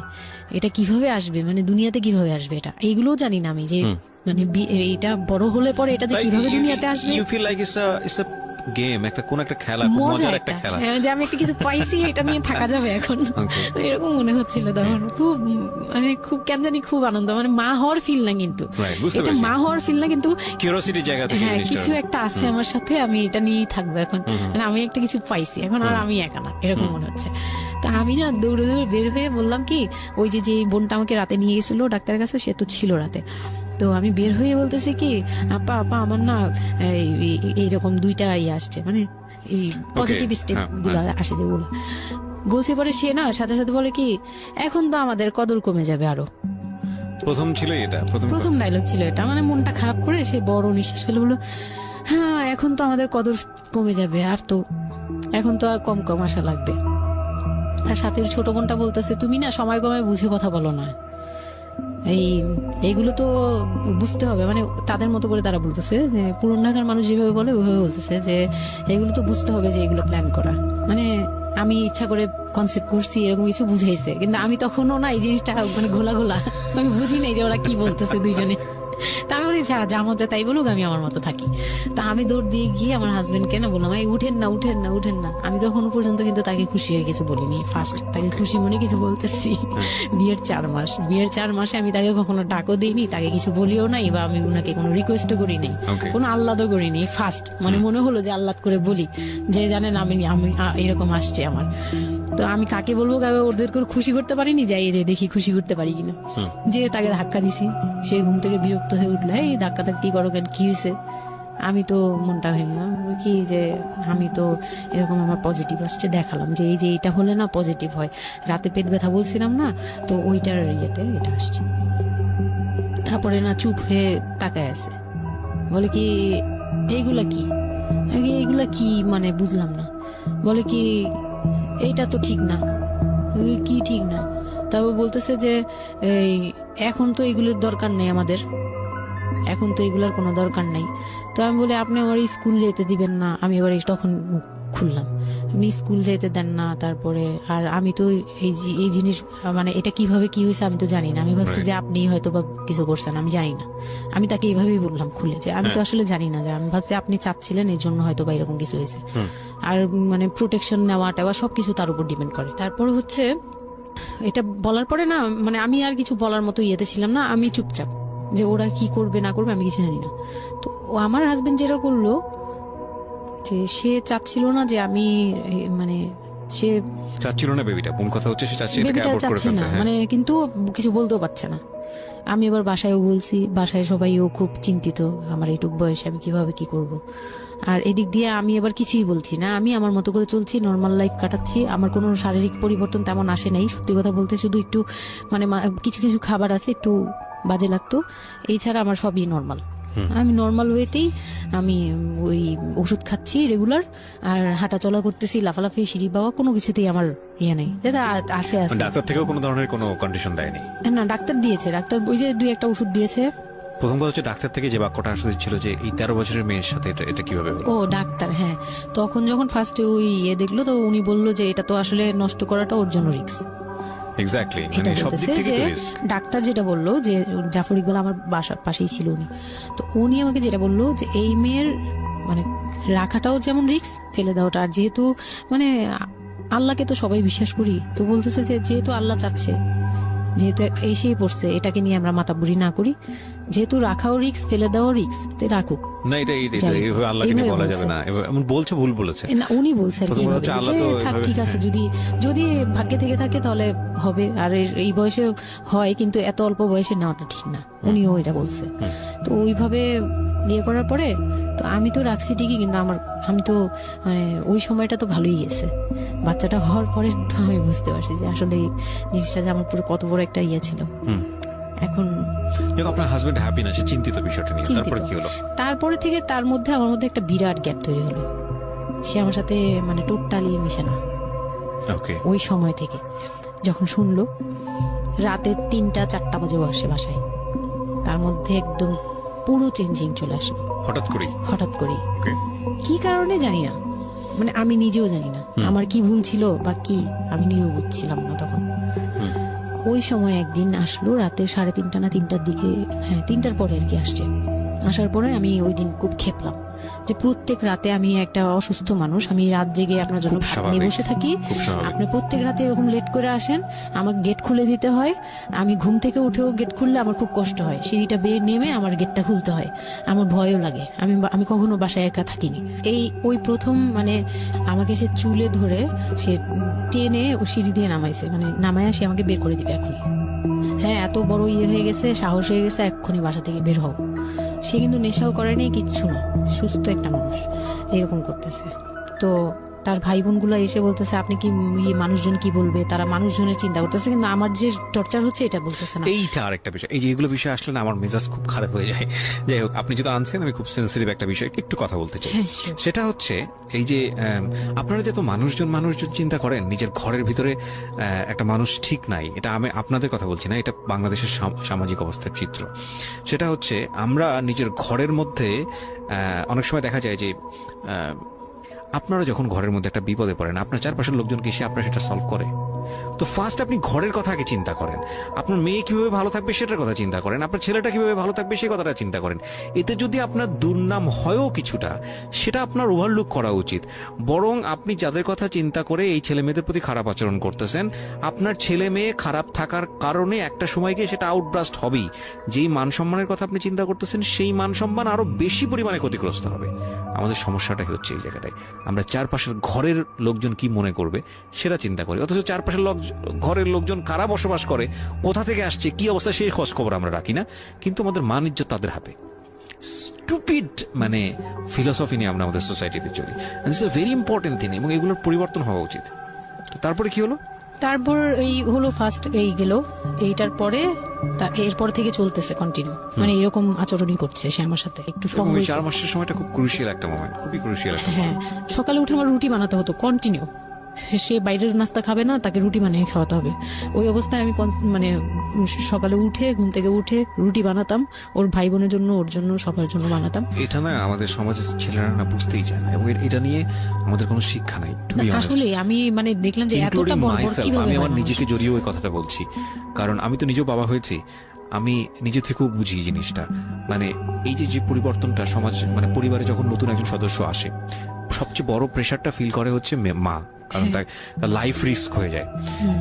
A: এটা কিভাবে আসবে, মানে দুনিয়াতে কিভাবে আসবে, এটা এইগুলোও জানি না আমি, যে মানে এটা বড় হলে পরে এটা যে কিভাবে দুনিয়াতে আসবে।
B: You feel like it's a game, একটা কোন একটা খেলা, খুব
A: মজা
B: মজার
A: একটা
B: একটা খেলা।
A: হ্যাঁ, যে আমি একটা কিছু পাইছি, এটা নিয়ে থাকা যাবে এখন, এরকম মনে হচ্ছিল তখন। খুব মানে খুব কেন জানি খুব আনন্দ, মানে মা হওয়ার ফিল না কিন্তু,
B: Right, বুঝতে
A: এটা
B: পেরেছি।
A: মা হওয়ার ফিল না কিন্তু
B: কিউরিওসিটি জায়গা থেকে
A: হ্যাঁ,
B: জিনিসটা।
A: কিছু একটা আছে আমার সাথে, আমি এটা নিয়েই থাকবো এখন, মানে আমি একটা কিছু পাইছি এখন, আর আমি একা না, এরকম মনে হচ্ছে। তা আমি না দৌড়ে দৌড়ে বের হয়ে বললাম কি, ওই যে বোনটা আমাকে রাতে নিয়ে গেছিল ডাক্তারের কাছে, সে তো ছিল রাতে। তো আমি বের হয়ে বলতেছি কি, আপা আপা আমার না এইরকম 2টা আসছে, মানে এই পজিটিভ স্টেপ গুলো আসে যেগুলো বলছে। পরে সে না সাথে সাথে বলে কি, এখন তো আমাদের কদর কমে যাবে আরো।
B: প্রথম ছিল এটা,
A: প্রথম ডায়লগ ছিল এটা, মানে মনটা খারাপ করে সে বড় নিঃশ্বাস ফেলে বললো, হ্যাঁ এখন তো আমাদের কদর কমে যাবে, আর তো এখন তো আর কম কম আশা লাগবে। তার সাথে ছোট বোনটা বলতেছে, তুমি না সময় কমে বুঝে কথা বলো না, এইগুলো তো বুঝতে হবে, মানে তাদের মতো করে তারা বলতেছে, যে পুরন ঢাকার মানুষ যেভাবে বলে ওইভাবে বলতেছে, যে এগুলো তো বুঝতে হবে যে এগুলো প্ল্যান করা, মানে আমি ইচ্ছা করে কনসেপ্ট করছি এরকম কিছু বুঝাইছে, কিন্তু আমি তখনও না এই জিনিসটা মানে ঘোলা ঘোলা, আমি বুঝি নাই যে ওরা কি বলতেছে দুইজনে। তা আমি বলি যা মজা তাই বলুক, আমি আমার মতো থাকি। তা আমি দৌড় দিয়ে গিয়ে আমার হাজবেন্ডকে না বললাম, এই উঠেন না উঠেন না উঠেন না। আমি তখন পর্যন্ত কিন্তু তাকে খুশি হয়ে কিছু বলিনি, ফার্স্ট তাকে খুশি মনে কিছু বলতেছি। বিয়ের 4 মাসে আমি তাকে কখনো ডাকও দিইনি, তাকে কিছু বলিও নাই, বা আমি ওনাকে কোনো রিকোয়েস্টও করি নাই, কোনো আহ্লাদও করিনি। ফার্স্ট মানে মনে হলো যে আহ্লাদ করে বলি, যে জানেন আমি এরকম আসছে আমার। তো আমি কাকে বলবো, কাকে ওদের করে খুশি করতে পারিনি, যাই রে দেখি খুশি করতে পারি কিনা। যে তাকে ধাক্কা দিছি, সে ঘুম থেকে বিরক্ত হয়ে উঠলো, এই ধাক্কা ধাক্কি করো কেন, কি হয়েছে? আমি তো মনটা ভেঙে কি, যে আমি তো এরকম আমার পজিটিভ আসছে, দেখালাম যে এই যে এটা হলে না পজিটিভ হয়, রাতে পেট ব্যথা বলছিলাম না, তো ওইটার ইয়েতে এটা আসছে। তারপরে না চুপ হয়ে তাকায় আছে, বলে কি এইগুলা কি, এইগুলা কি, মানে বুঝলাম না। বলে কি এইটা তো ঠিক না। কি ঠিক না? তারপর বলতেছে যে এই এখন তো এগুলোর দরকার নেই আমাদের, এখন তো এগুলোর কোনো দরকার নেই। তো আমি বলি আপনি আমার স্কুল যেতে দিবেন না। আমি এবার তখন খুললাম, আপনি স্কুল যেতে দেন না, তারপরে আর আমি তো এই জিনিস মানে এটা কিভাবে কি হয়েছে আমি তো জানি না। আমি ভাবছি যে আপনি হয়তো বা কিছু করছেন, আমি জানি না। আমি তাকে এইভাবেই বললাম খুলে, যে আমি তো আসলে জানি না, যে আমি ভাবছি আপনি চাচ্ছিলেন এই জন্য হয়তো বা এরকম কিছু হয়েছে। আর মানে প্রোটেকশন নেওয়া টেওয়া সবকিছু তার উপর ডিপেন্ড করে। তারপর হচ্ছে এটা বলার পরে না মানে আমি আর কিছু বলার মতো ইয়েতে ছিলাম না, আমি চুপচাপ, যে ওরা কি করবে না করবে আমি কিছু জানি না। তো আমার হাজবেন্ড যেটা করলো, যে সে চাচ্ছিল না যে আমি মানে সে
B: চাচ্ছিল না বেবিটা, কোন কথা হচ্ছে, সে চাচ্ছে
A: বেবিটা চাচ্ছে না, মানে কিন্তু কিছু বলতেও পারছে না। আমি এবার বাসায়ও বলছি, বাসায় সবাইও খুব চিন্তিত আমার এইটুক বয়সে আমি কিভাবে কি করব। আর এদিক দিয়ে আমি এবার কিছুই বলছি না, আমি আমার মতো করে চলছি, নর্মাল লাইফ কাটাচ্ছি। আমার কোনো শারীরিক পরিবর্তন তেমন আসে নাই, সত্যি কথা বলতে। শুধু একটু মানে কিছু কিছু খাবার আছে একটু বাজে লাগতো, এই ছাড়া আমার সবই নর্মাল। আমি নর্মাল ওয়েতেই আমি ওই ওষুধ খাচ্ছি রেগুলার, আর হাঁটা চলা করতেছি, লাফালাফি সিঁড়ি বাওয়া কোনো কিছুতেই আমার ইয়ে নেই। আছে
B: ডাক্তার থেকেও কোনো ধরনের কোনো কন্ডিশন দেয়নি?
A: না, ডাক্তার দিয়েছে, ডাক্তার ওই যে 2-1টা ওষুধ দিয়েছে।
B: প্রথম কথা হচ্ছে ডাক্তার থেকে যে বাক্যটা আসলে ছিল যে এই 13 বছরের মেয়ের সাথে এটা কিভাবে হলো?
A: ও ডাক্তার, হ্যাঁ। তখন যখন ফার্স্টে ওই দেখলো, তো উনি বললো যে এটা তো আসলে নষ্ট করাটা ওর জন্য রিস্ক।
B: এক্স্যাক্টলি,
A: এটা
B: মানে সব দিক
A: বলতেছে
B: থেকে
A: যে
B: তো রিস্ক।
A: ডাক্তার যেটা বললো, যে জাফর ইকবাল আমার বাসার পাশেই ছিল উনি, তো উনি আমাকে যেটা বললো যে এই মেয়ের মানে রাখাটাও যেমন রিস্ক, ফেলে দেওয়াটা। আর যেহেতু মানে আল্লাহকে তো সবাই বিশ্বাস করি, তো বলতেছে যে যেহেতু আল্লাহ চাচ্ছে, যেহেতু এসেই পড়ছে, এটাকে নিয়ে আমরা মাতাবুরি না করি, যেহেতু রাখাও রিস্ক, ফেলে দেওয়াও রিস্ক, তো রাখুক।
B: না, এটা এইভাবে আল্লাহকে নিয়ে বলা যাবে না, এমন বলছে, ভুল বলেছে
A: না। উনি বলছে আর কি, থাক ঠিক আছে, যদি ভাগ্যে থেকে থাকে তাহলে হবে। আর এই বয়সে হয়, কিন্তু এত অল্প বয়সে নেওয়াটা ঠিক না, উনিও এটা বলছে। তো ওইভাবে ইয়ে করার পরে তো আমি তো রাখছি ঠিকই, কিন্তু আমি তো মানে ওই সময়টা তো ভালোই গেছে। বাচ্চাটা হওয়ার পরে তো আমি বুঝতে পারছি যে আসলে এই জিনিসটা যে আমার পুরো কত বড় একটা ইয়ে ছিল। এখন
B: আপনার হাজবেন্ড হ্যাপি না, সে চিন্তিত বিষয়টা নিয়ে। তারপরে কি হলো?
A: তারপরে থেকে তার মধ্যে আমার মধ্যে একটা বিরাট গ্যাপ তৈরি হলো। সে আমার সাথে মানে টোটালি মিশে না।
B: ওকে।
A: ওই সময় থেকে যখন শুনলো রাতে 3টা-4টা বাজে আসে বাসায়, তার মধ্যে একদম পুরো চেঞ্জিং চলে আসলো হঠাৎ করে। কি কারণে জানি না, মানে আমি নিজেও জানি না আমার কি ভুল ছিল বা কি, আমি নিজেও বুঝছিলাম না তখন। ওই সময় একদিন আসলো রাতে 3:30 না 3টার দিকে, হ্যাঁ 3টার পরে আর কি আসছে। আসার পরে আমি ওই দিন খুব খেপলাম যে প্রত্যেক রাতে, আমি একটা অসুস্থ মানুষ, আমি রাত জেগে আপনার জন্য ভাত নিয়ে বসে থাকি, আপনি প্রত্যেক রাতে এরকম লেট করে আসেন, আমাকে গেট খুলে দিতে হয়, আমি ঘুম থেকে উঠেও গেট খুললে আমার খুব কষ্ট হয়, সিঁড়িটা বেয়ে নেমে আমার গেটটা খুলতে হয়, আমার ভয়ও লাগে, আমি কখনো বাসায় একা থাকিনি। ওই প্রথম মানে আমাকে সে চুলে ধরে সে টেনে ও সিঁড়ি দিয়ে নামাইছে, মানে নামায় সে আমাকে বের করে দিবে এখনই, হ্যাঁ এত বড় হয়ে গেছে, সাহস হয়ে গেছে, এক্ষুনি বাসা থেকে বের হও। সে কিন্তু নেশাও করেনি, কিচ্ছু না, সুস্থ একটা মানুষ এরকম করতেছে। তো তার ভাই বোনগুলো এসে বলতেছে আপনি কি, মানুষজন কি বলবে, তারা মানুষজনের চিন্তা করতেছে, কিন্তু আমার যে টর্চার হচ্ছে এটা বলতেছে না।
B: এইটা আরেকটা বিষয়, এই যে এগুলো বিষয় আসলে না আমার মেজাজ খুব খারাপ হয়ে যায়। যাই হোক, আপনি যদি আনছেন, আমি খুব সেন্সিটিভ একটা বিষয় একটু কথা বলতে চাই। সেটা হচ্ছে এই যে আপনারা যত মানুষজন চিন্তা করেন, নিজের ঘরের ভিতরে একটা মানুষ ঠিক নাই, এটা আমি আপনাদের কথা বলছি না, এটা বাংলাদেশের সামাজিক অবস্থার চিত্র। সেটা হচ্ছে আমরা নিজের ঘরের মধ্যে অনেক সময় দেখা যায় যে আপনারা যখন ঘরের মধ্যে একটা বিপদে পড়েন, আপনার চারপাশের লোকজন কি এসে আপনার সেটা সলভ করে? তো ফার্স্ট আপনি ঘরের কথা আগে চিন্তা করেন, আপনার মেয়ে কিভাবে ভালো থাকবে সেটার কথা চিন্তা করেন, আপনার ছেলেটা কিভাবে ভালো থাকবে সেই কথাটা চিন্তা করেন। এতে যদি আপনার দুর্নাম হয়ও কিছুটা, সেটা আপনার ওভারলুক করা উচিত। বরং আপনি যাদের কথা চিন্তা করে এই ছেলে মেয়েদের প্রতি খারাপ আচরণ করতেছেন, আপনার ছেলে মেয়ে খারাপ থাকার কারণে একটা সময় গিয়ে সেটা আউটব্রাস্ট হবেই। যেই মান সম্মানের কথা আপনি চিন্তা করতেছেন, সেই মান সম্মান আরো বেশি পরিমাণে ক্ষতিগ্রস্ত হবে। আমাদের সমস্যাটা হচ্ছে এই জায়গাটায়, আমরা চারপাশের ঘরের লোকজন কি মনে করবে সেটা চিন্তা করি, অথচ চারপাশের ঘরের লোকজন কারা বসবাস করে, কোথা থেকে আসছে, কি অবস্থা, সেই খোঁজ খবর আমরা রাখি না। কিন্তু আমাদের মান ইজ্জত তাদের হাতে। স্টুপিড মানে ফিলোসফি নিয়ে আমরা আমাদের সোসাইটিতে চলি। This is a very important thing, এবং এগুলোর পরিবর্তন হওয়া উচিত। তারপরে কি হলো?
A: তারপর এই হলো ফার্স্ট এই গেল, এইটার পরে এরপর থেকে চলতেছে কন্টিনিউ, মানে এরকম আচরণই করছে সে আমার সাথে। একটু সময়,
B: 4 মাসের সময়টা খুব ক্রুশিয়াল একটা মোমেন্ট, খুবই ক্রুশিয়াল একটা।
A: হ্যাঁ, সকালে উঠে আমার রুটি বানাতে হতো কন্টিনিউ, সে বাইরের নাস্তা খাবে না, তাকে রুটি বানিয়ে খাওয়াতে হবে। ওই অবস্থায় আমি মানে সকালে উঠে ঘুম থেকে উঠে রুটি বানাতাম, ওর ভাই বোনের জন্য, ওর জন্য, সবার জন্য বানাতাম।
B: এটা না আমাদের সমাজের ছেলেরা না বুঝতেই চায় না, এবং এটা নিয়ে আমাদের কোনো শিক্ষা নাই।
A: আসলে আমি মানে দেখলাম যে এতটা বড় কিভাবে,
B: আমি আমার নিজেকে জড়িয়ে ওই কথাটা বলছি, কারণ আমি তো নিজেও বাবা হয়েছি, আমি নিজে থেকেও বুঝি জিনিসটা। মানে এই যে পরিবর্তনটা সমাজ, মানে পরিবারে যখন নতুন একজন সদস্য আসে, সবচেয়ে বড় প্রেশারটা ফিল করে হচ্ছে মা, কারণ তার লাইফ রিস্ক হয়ে যায়।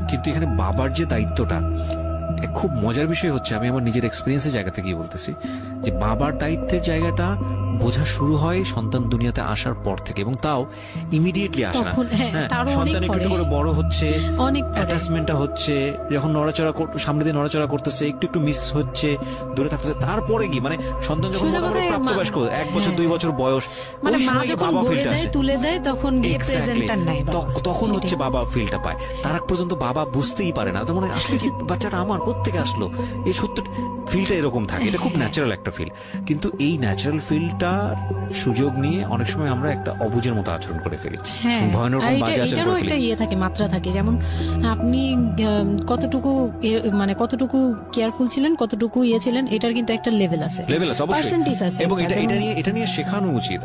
B: কিন্তু এখানে বাবার যে দায়িত্বটা, খুব মজার বিষয় হচ্ছে, আমি আমার নিজের এক্সপিরিয়েন্সের জায়গা থেকে বলতেছি যে বাবার দায়িত্বের জায়গাটা বোঝা শুরু হয় সন্তান দুনিয়াতে আসার পর থেকে, এবং তাও ইমিডিয়েটলি আসে না। সন্তান একটু করে বড় হচ্ছে, অ্যাটাচমেন্টটা হচ্ছে, যখন নড়াচড়া সামনে দিয়ে নড়াচড়া করতেছে, একটু মিস হচ্ছে, দূরে থাকতেছে, তারপরে কি মানে সন্তান যখন প্রাপ্তবয়স্ক 1 বছর 2 বছর বয়স, ওই সময় বাবা ফিলটা তুলে দেয়, তখন তখন হচ্ছে বাবা ফিলটা পায়। তার আগ পর্যন্ত বাবা বুঝতেই পারে না, তো মনে হয় আসলে কি বাচ্চাটা আমার কোত্থেকে আসলো, এই সত্য ফিলটা এরকম থাকে। এটা খুব ন্যাচারাল একটা ফিল, কিন্তু এই ন্যাচারাল ফিলটার সুযোগ নিয়ে অনেক সময় আমরা একটা অবুঝের মতো আচরণ করে ফেলি, ভয়ানক বাজে আচরণ করে ফেলি।
A: একটা ইয়ে থাকে, মাত্রা থাকে, যেমন আপনি কতটুকু মানে কতটুকু কেয়ারফুল ছিলেন, কতটুকু ইয়ে ছিলেন, এটার কিন্তু একটা লেভেল আছে, পার্সেন্টেজ আছে,
B: এবং এটা নিয়ে শেখানো উচিত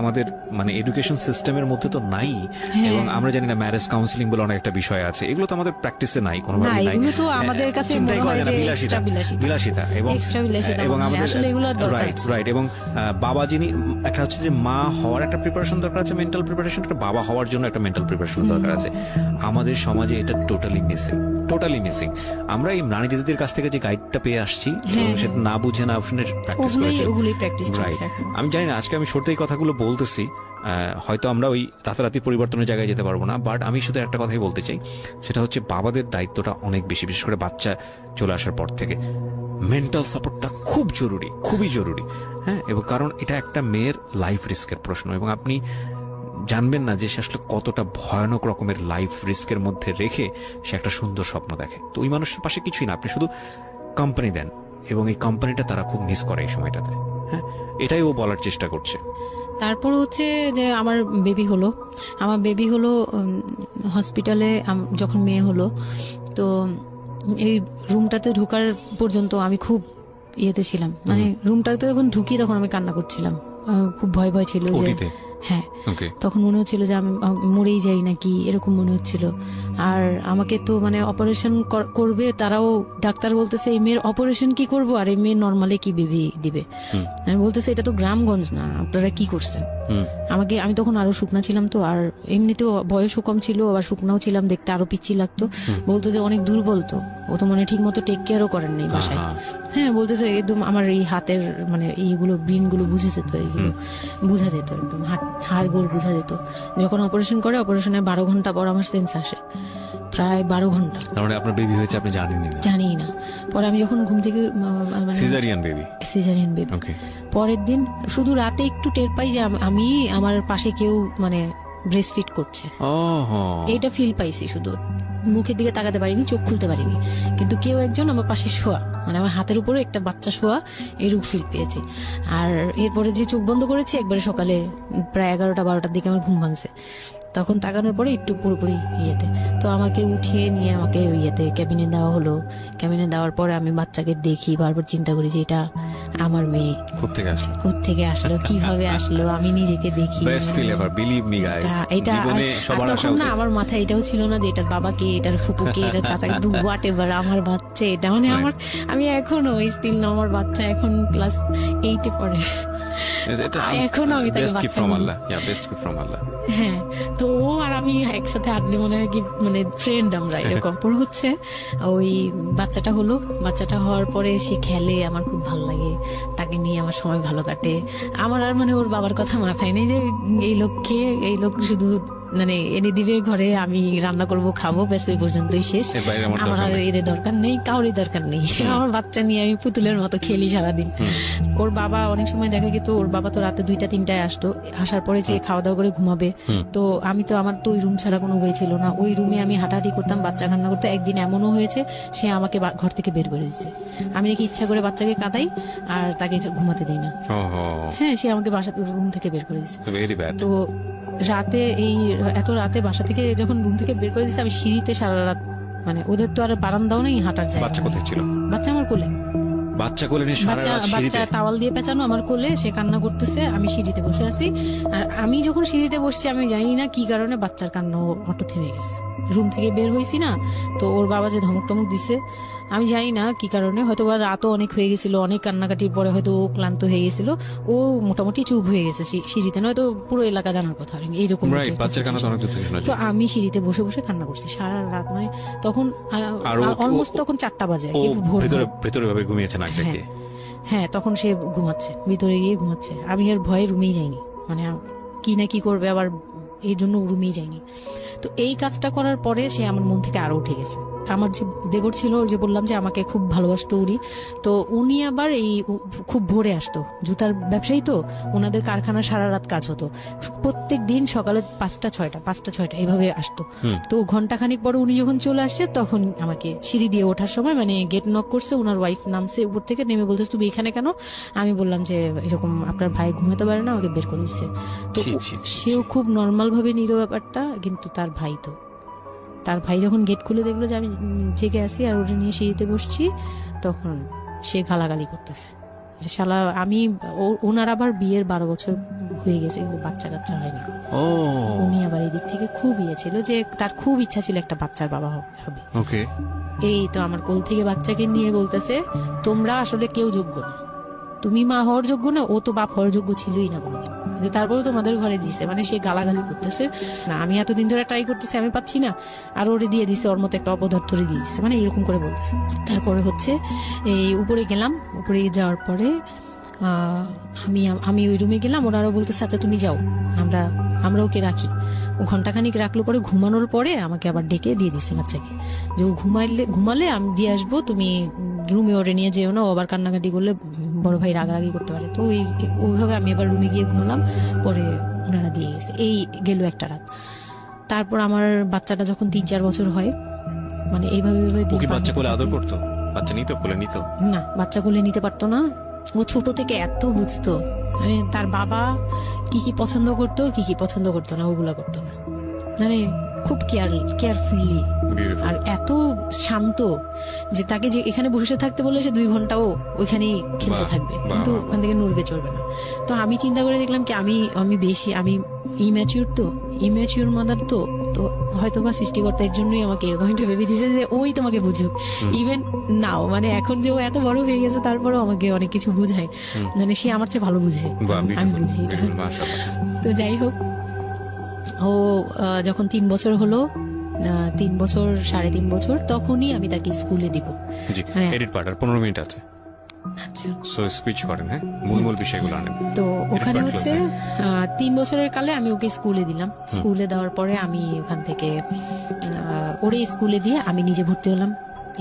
B: আমাদের মানে এডুকেশন সিস্টেমের মধ্যে তো নাই। এবং আমরা জানি না ম্যারেজ কাউন্সিলিং বলে অনেক একটা বিষয় আছে, এগুলো তো আমাদের প্র্যাকটিসে নাই, কোনোভাবে নাই।
A: এগুলো তো আমাদের কাছে মনে হয় যে
B: বিলাসিতা, এবং আমাদের রাইট। এবং বাবা যিনি, একটা হচ্ছে যে মা হওয়ার একটা প্রিপারেশন দরকার আছে, মেন্টাল প্রিপারেশন, একটা বাবা হওয়ার জন্য একটা মেন্টাল প্রিপারেশন দরকার আছে। আমাদের সমাজে এটা টোটালি মিসিং। আমরা এই নারী দিদিদের কাছ থেকে যে গাইডটা পেয়ে আসছি, সেটা না বুঝে না শুনে প্র্যাকটিস করেছি। আমি জানি না, আজকে আমি সত্যি এই কথাগুলো বলতেছি, হয়তো আমরা ওই রাতারাতি পরিবর্তনের জায়গায় যেতে পারবো না, বাট আমি শুধু একটা কথাই বলতে চাই, সেটা হচ্ছে বাবাদের দায়িত্বটা অনেক বেশি, বিশেষ করে বাচ্চা চলে আসার পর থেকে মেন্টাল সাপোর্টটা খুব জরুরি, খুবই জরুরি। হ্যাঁ, এবং কারণ এটা একটা মেয়ের লাইফ রিস্কের প্রশ্ন, এবং আপনি জানবেন না যে সে আসলে কতটা ভয়ানক রকমের লাইফ রিস্কের মধ্যে রেখে সে একটা সুন্দর স্বপ্ন দেখে। তো ওই মানুষের পাশে কিছুই না, আপনি শুধু কোম্পানি দেন, এবং এই কোম্পানিটা তারা খুব মিস করে এই সময়টাতে। হ্যাঁ, এটাই ও বলার চেষ্টা করছে।
A: তারপর হচ্ছে যে আমার বেবি হলো, হসপিটালে যখন মেয়ে হলো, তো এই রুমটাতে ঢোকার পর্যন্ত আমি খুব ইয়েতে ছিলাম, মানে রুমটাতে যখন ঢুকি তখন আমি কান্না করছিলাম, খুব ভয় ভয় ছিল যে হ্যাঁ, তখন মনে হচ্ছিল যে আমি মরেই যাই নাকি এরকম মনে হচ্ছিল। আর আমাকে তো মানে অপারেশন করবে, তারাও ডাক্তার বলতেছে এই মেয়ের অপারেশন কি করবো, আর এই মেয়ে নর্মালি কি বেবি দিবে। আমি বলতেছে এটা তো গ্রামগঞ্জ না, আপনারা কি করছেন। আমি তখন আরো শুকনা ছিলাম, তো আর এমনিতেও বয়সও কম ছিল, আবার শুকনাও ছিলাম, দেখতে আরো পিচ্ছি লাগতো। বলতো যে অনেক দুর্বল, তো ও তো মানে ঠিক মতো টেক কেয়ারও করেন নাই বাসায়। হ্যাঁ, বলতেছে একদম আমার এই হাতের মানে এইগুলো ব্রিন গুলো বুঝে যেত, এইগুলো বুঝা যেত, একদম হাড় গোড় বুঝা যেত। যখন অপারেশন করে, অপারেশনের 12 ঘন্টা পর আমার সেন্স আসে, প্রায় 12 ঘন্টা।
B: মানে আপনার বেবি হয়েছে আপনি
A: জানি না। পরে আমি যখন ঘুম থেকে
B: সিজারিয়ান বেবি,
A: পরের দিন শুধু রাতে একটু টের পাই যে আমি আমার পাশে কেউ মানে ব্রেস্ট ফিড করছে, এইটা ফিল পাইছি। শুধু মুখের দিকে তাকাতে পারিনি, চোখ খুলতে পারিনি, কিন্তু কেউ একজন আমার পাশে শোয়া, মানে আমার হাতের উপরে একটা বাচ্চা শোয়া, এরূপ ফিল পেয়েছি। আর এরপরে যে চোখ বন্ধ করেছি, একবারে সকালে প্রায় 11টা-12টার দিকে আমার ঘুম ভাঙছে। তখন তাকানোর পরে একটু পুরোপুরি ইয়েতে, তো আমাকে উঠিয়ে নিয়ে আমাকে ইয়েতে ক্যাবিনে দেওয়া হলো। ক্যাবিনে দেওয়ার পরে আমি বাচ্চাকে দেখি, বারবার চিন্তা করি যে এটা আমার মেয়ে, কোত্থেকে আসলো, কিভাবে আসলো, আমি নিজেকে দেখি। এটা তখন না আমার মাথায় এটাও ছিল না যে এটার বাবাকে, এটার ফুপুকে, এটার চাচাকে, হোয়াট এভার, আমার বাচ্চা এটা, মানে আমি এখনো স্টিল না, আমার বাচ্চা এখন ক্লাস 8-এ পড়ে, এখনো আমি তাকে বাচ্চা হ্যাঁ। তো ও আর আমি একসাথে হাঁটলে মনে হয় কি মানে ফ্রেন্ড আমরা এরকম। পর হচ্ছে ওই বাচ্চাটা হলো, বাচ্চাটা হওয়ার পরে সে খেলে, আমার খুব ভালো লাগে, তাকে নিয়ে আমার সময় ভালো কাটে। আমার আর মানে ওর বাবার কথা মাথায় নেই যে এই লোক শুধু মানে এনে দিবে ঘরে, আমি রান্না করব, খাবো, ব্যাস ওই পর্যন্তই শেষ। আমার আর এর দরকার নেই, কাউরই দরকার নেই। আমার বাচ্চা নিয়ে আমি পুতুলের মতো খেলি সারাদিন। ওর বাবা অনেক সময় দেখা গেত, ওর বাবা তো রাতে 2টা-3টায় আসতো, আসার পরে যে খাওয়া দাওয়া করে ঘুমাবে। তো আমার তো ওই রুম ছাড়া কোনো ওয়ে ছিল না, ওই রুমে আমি হাঁটাহাঁটি করতাম, বাচ্চা কান্না করতো। একদিন এমনও হয়েছে সে আমাকে ঘর থেকে বের করে দিচ্ছে, আমি নাকি ইচ্ছা করে বাচ্চাকে কাঁদাই আর তাকে ঘুমাতে দেই না। হ্যাঁ, সে আমাকে বাসা রুম থেকে বের করে দিচ্ছে। তো রাতে এত রাতে বাসা থেকে যখন রুম থেকে বের করে দিচ্ছে, আমি সিঁড়িতে সারা রাত, মানে ওদের তো আর বারান্দাও নেই, হাঁটার জায়গা।
B: বাচ্চা কোথায় ছিল?
A: বাচ্চা আমার কোলে, বাচ্চা তাওয়াল দিয়ে পেঁচানো আমার কোলে, সে কান্না করতেছে, আমি সিঁড়িতে বসে আছি। আর আমি যখন সিঁড়িতে বসছি, আমি জানি না কি কারণে বাচ্চার কান্না অটো থেমে গেছে। রুম থেকে বের হয়েছি না, তো ওর বাবা যে ধমক টমক দিছে, আমি জানি না কি কারণে, হয়তো বা রাতও অনেক হয়ে গেছিল, অনেক কান্নাকাটির পরে হয়তো ও ক্লান্ত হয়ে গেছিল, ও মোটামুটি চুপ হয়ে গেছে সিঁড়িতে, নয়তো পুরো এলাকা জানার কথা এইরকম। তো আমি সিঁড়িতে বসে বসে কান্না করছি সারা রাত, মানে তখন অলমোস্ট তখন 4টা বাজে,
B: ভেতরে ভাবে ঘুমিয়েছেন আগে।
A: হ্যাঁ, তখন সে ঘুমাচ্ছে, ভিতরে গিয়ে ঘুমাচ্ছে। আমি এর ভয়ে রুমেই যাইনি, মানে কি না কি করবে আবার, এই জন্য রুমেই যাইনি। তো এই কাজটা করার পরে সে আমার মন থেকে আরো উঠে গেছে। আমার যে দেবর ছিল, যে বললাম যে আমাকে খুব ভালোবাসতো উনি, তো উনি আবার খুব ভোরে আসতো, জুতার ব্যবসায়ী তো, ওনাদের কারখানা সারা রাত কাজ হতো, প্রত্যেক দিন সকালে 5টা-6টা এইভাবে আসতো। তো ঘন্টাখানিক পরে উনি যখন চলে আসছে, তখন আমাকে সিঁড়ি দিয়ে ওঠার সময় মানে গেট নক করছে, ওনার ওয়াইফ নামছে উপর থেকে, নেমে বলতে তুমি এখানে কেন? আমি বললাম যে এরকম আপনার ভাই ঘুমাতে পারে না, আমাকে বের করে দিচ্ছে। তো সেও খুব নর্মাল ভাবে নিল ব্যাপারটা, কিন্তু তার ভাই যখন গেট খুলে দেখলো যে আমি জেগে আছি আর ওটা নিয়ে সিঁড়িতে বসছি, তখন সে গালাগালি করতেছে, শালা ওনার আবার বিয়ের 12 বছর হয়ে গেছে, কিন্তু বাচ্চা কাচ্চা হয়নি। উনি আবার এই দিক থেকে খুব ছিল যে তার খুব ইচ্ছা ছিল একটা বাচ্চার বাবা হবে। এই তো আমার কোল থেকে বাচ্চাকে নিয়ে বলতেছে, তোমরা আসলে কেউ যোগ্য না, তুমি মা হওয়ার যোগ্য না, ও তো বাপ হওয়ার যোগ্য ছিলই না কোনোদিন, তারপরে তোমাদের ঘরে দিছে। মানে সে গালাগালি করতেছে, না আমি এতদিন ধরে ট্রাই করতেছি, আমি পাচ্ছি না, আর ওরে দিয়ে দিছে, ওর মতো একটা অপদার্থরে দিয়ে দিচ্ছে, মানে এরকম করে বলতেছে। তারপরে হচ্ছে এই উপরে গেলাম, উপরে যাওয়ার পরে আমি ওই রুমে গেলাম, ওনারা বলতেছে আচ্ছা তুমি যাও, আমরা ওকে রাখি। ও ঘন্টাখানিক রাখলো, পরে ঘুমানোর পরে আমাকে আবার ডেকে দিয়ে দিচ্ছে বাচ্চাকে, যে ও ঘুমালে আমি দিয়ে আসবো, তুমি রুমে ওরে নিয়ে যেও না, ও আবার কান্নাকাটি করলে বড় ভাই রাগারাগি করতে পারে। তো ওইভাবে আমি আবার রুমে গিয়ে ঘুমালাম, পরে ওনারা দিয়ে গেছে। এই গেল একটা রাত। তারপর আমার বাচ্চাটা যখন 3-4 বছর হয়, মানে এইভাবে
B: বাচ্চা কোলে আদর করতো, বাচ্চা নিত, কোলে নিত?
A: না, বাচ্চা কোলে নিতে পারতো না। ও ছোট থেকে এত বুঝতো, মানে তার বাবা কি কি পছন্দ করতো, কি কি পছন্দ করতো না, ওগুলা করতো না। মানে খুব কেয়ারফুলি, আর এত শান্ত যে তাকে যে এখানে বসে থাকতে বললে সে 2 ঘন্টাও ওইখানেই খেলতে থাকবে, কিন্তু ওখান থেকে নড়বে চড়বে না। তো আমি চিন্তা করে দেখলাম কি আমি ইম্যাচিউর মাদার, তো হয়তো বা সৃষ্টিকর্তা এর জন্যই আমাকে এরকম একটা ভেবে দিয়েছে যে ওই তোমাকে বুঝুক। ইভেন নাও, মানে এখন যে ও এত বড় হয়ে গেছে তারপরেও আমাকে অনেক কিছু বুঝায়, মানে সে আমার চেয়ে ভালো বুঝে, আমি বুঝি। তো যাই হোক, ও যখন 3 বছর হলো, 3 বছর 3.5 বছর, তখনই আমি তাকে স্কুলে দিব।
B: এডিট পার্ট আর 15 মিনিট আছে।
A: আচ্ছা,
B: সো স্পিচ করেন, হ্যাঁ, মূল বিষয়গুলো আনেন।
A: তো ওখানে হচ্ছে 3 বছরের কালে আমি ওকে স্কুলে দিলাম। স্কুলে দেওয়ার পরে আমি ওখান থেকে ওরে স্কুলে দিয়ে আমি নিজে ভর্তি হলাম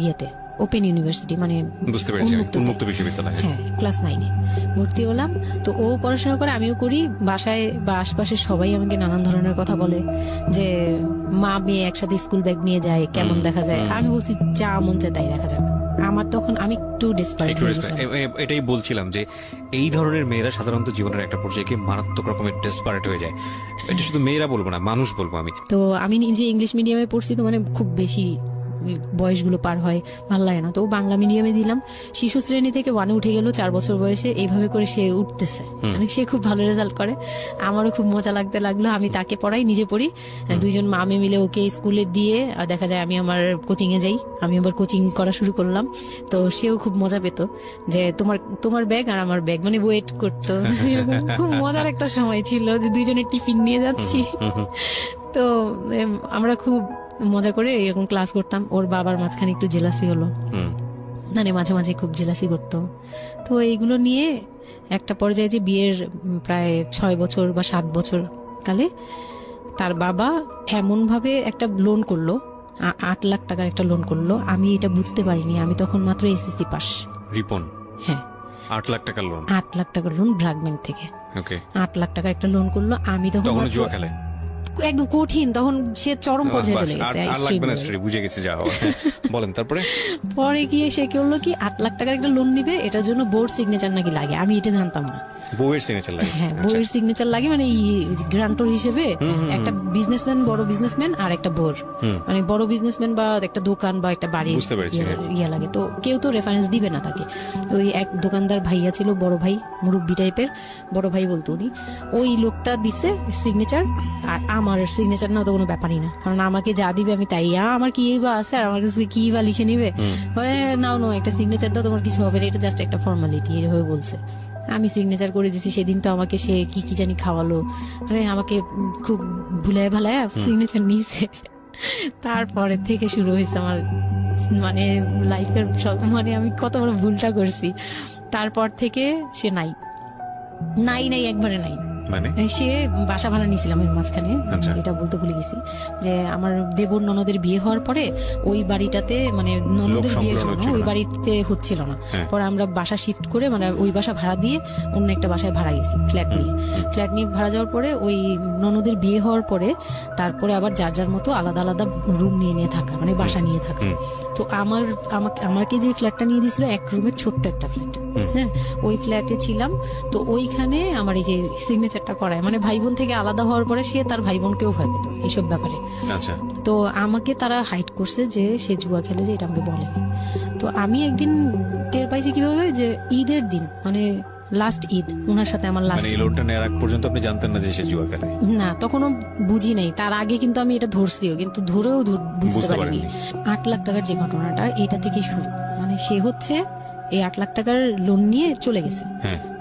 A: ইয়েতে, ওপেন ইউনিভার্সিটি, মানে
B: বুঝতে পেরেছি, উন্মুক্ত বিশ্ববিদ্যালয়।
A: হ্যাঁ, ক্লাস 9 এ ভর্তি হলাম। তো ও পড়াশোনা করে, আমিও করি। বাসায় বা আশপাশের সবাই আমাকে নানান ধরনের কথা বলে যে মা মেয়ে একসাথে স্কুল ব্যাগ নিয়ে যায়, কেমন দেখা যায়। আমি বলছি যা মন চায় তাই দেখা যাক। আমার তখন আমি একটু ডেসপারেট হয়ে গেছিলাম।
B: এটাই বলছিলাম যে এই ধরনের মেয়েরা সাধারণত জীবনের একটা পর্যায়ে মারাত্মক রকমের ডেসপারেট হয়ে যায়। এটা শুধু মেয়েরা বলবো না, মানুষ বলবো আমি।
A: তো আমি নিজে ইংলিশ মিডিয়ামে পড়ছি, তো মানে খুব বেশি বয়সগুলো পার হয়, ভালো লাগে না। তো বাংলা মিডিয়ামে দিলাম। শিশু শ্রেণী থেকে 1-এ উঠে গেল 4 বছর বয়সে। এইভাবে করে সে উঠতেছে, মানে সে খুব ভালো রেজাল্ট করে। আমারও খুব মজা লাগতে লাগলো। আমি তাকে পড়াই, নিজে পড়ি। 2জন মামে মিলে ওকে স্কুলে দিয়ে দেখা যায় আমি আমার কোচিং এ যাই। আমি আবার কোচিং করা শুরু করলাম। তো সেও খুব মজা পেত যে তোমার ব্যাগ আর আমার ব্যাগ, মানে ওয়েট করতো। খুব মজার একটা সময় ছিল যে 2জনের টিফিন নিয়ে যাচ্ছি। তো আমরা খুব মজা করে এরকম ক্লাস করতাম। ওর বাবার মাঝখানে একটু জেলাসি হলো, মানে মাঝে মাঝে খুব জেলাসি করতো। তো এইগুলো নিয়ে একটা পর্যায়ে যে বিয়ের প্রায় 6 বছর বা 7 বছর কালে তার বাবা এমন ভাবে একটা লোন করলো, 8 লাখ টাকার একটা লোন করলো। আমি এটা বুঝতে পারিনি, আমি তখন মাত্র এসএসসি পাস।
B: রিপন? হ্যাঁ, 8 লাখ টাকার লোন।
A: 8 লাখ টাকার লোন ব্র্যাক ব্যাংক থেকে।
B: ওকে,
A: 8 লাখ টাকার একটা লোন করলো। আমি তখন
B: জুয়া খেলে
A: একদম কঠিন, তখন সে চরম পর্যায়ে চলে গেছে।
B: বুঝে গেছে, যাও বলেন। তারপরে
A: পরে গিয়ে সে করলো কি, 8 লাখ টাকার একটা লোন নিবে, এটার জন্য বোর্ড সিগনেচার নাকি লাগে। আমি এটা জানতাম না।
B: বউয়ের সিগনেচার লাগে? হ্যাঁ,
A: বউয়ের সিগনেচার লাগে, মানে গ্রান্টর হিসেবে একটা বিজনেসম্যান, বড় বিজনেসম্যান আর একটা বোর, মানে বড় বিজনেসম্যান বা একটা দোকান বা একটা বাড়ি ইয়া লাগে। তো কেউ তো রেফারেন্স দিবে না তাকে। তো ওই এক দোকানদার ভাইয়া ছিল, বড় ভাই, মুরব্বি টাইপের, বড় ভাই বলতো উনি। ওই লোকটা দিছে সিগনেচার, আর আমার সিগনেচার না তো কোনো ব্যাপারই না, কারণ আমাকে যা দিবে আমি তাই। আমার কি বা আছে, আর আমার কাছে কি বা লিখে নিবে, মানে নাও একটা সিগনেচার দাও, তোমার কিছু হবে না, এটা জাস্ট একটা ফর্মালিটি, এভাবে বলছে। আমি সিগনেচার করে দিছি। সেদিন তো আমাকে সে কি জানি খাওয়ালো, মানে আমাকে খুব ভুলায় ভালায় সিগনেচার নিয়েছে। তারপরে থেকে শুরু হয়েছে আমার মানে লাইফের সব, মানে আমি কত বড় ভুলটা করছি। তারপর থেকে সে নাই একবারে নাই।
B: মানে
A: সে বাসা ভাড়া নিয়েছিলাম এর মাঝখানে, এটা বলতে ভুলে গেছি যে আমার দেবর ননদের বিয়ে হওয়ার পরে ওই বাড়িটাতে, মানে ননদের বিয়ের জন্য ওই বাড়িতে হচ্ছিল না। পরে আমরা বাসা শিফট করে, মানে ওই বাসা ভাড়া দিয়ে অন্য একটা বাসায় ভাড়া গেছি, ফ্ল্যাট নিয়ে ভাড়া যাওয়ার পরে ওই ননদের বিয়ে হওয়ার পরে তারপরে আবার যার মতো আলাদা আলাদা রুম নিয়ে থাকা, মানে বাসা নিয়ে থাকা। তো আমাকে যে ফ্ল্যাটটা নিয়ে দিয়েছিল, 1 রুমের ছোট্ট একটা ফ্ল্যাট, হ্যাঁ, ওই ফ্ল্যাটে ছিলাম। তো ওইখানে আমার এই যে সিগনেচারটা করায়, মানে ভাই বোন থেকে আলাদা হওয়ার পরে সে তার ভাই বোনকেও ভয় পেত এইসব ব্যাপারে।
B: আচ্ছা।
A: তো আমাকে তারা হাইড করছে যে সে জুয়া খেলে, যে এটা আমাকে বলেনি। তো আমি একদিন টের পাইছি কিভাবে, যে ঈদের দিন, মানে লাস্ট ঈদ, ওনার সাথে আমার লাস্ট,
B: মানে লোনটা নেওয়ার আগ পর্যন্ত আপনি জানতেন না যে সে জুয়া খেলে?
A: না, তখনও বুঝি নাই। তার আগে কিন্তু আমি এটা ধরছিও, কিন্তু ধরেও বুঝতে পারিনি। 8 লাখ টাকার যে ঘটনাটা, এটা থেকেই শুরু। মানে সে হচ্ছে এই 8 লাখ টাকার লোন নিয়ে চলে গেছে।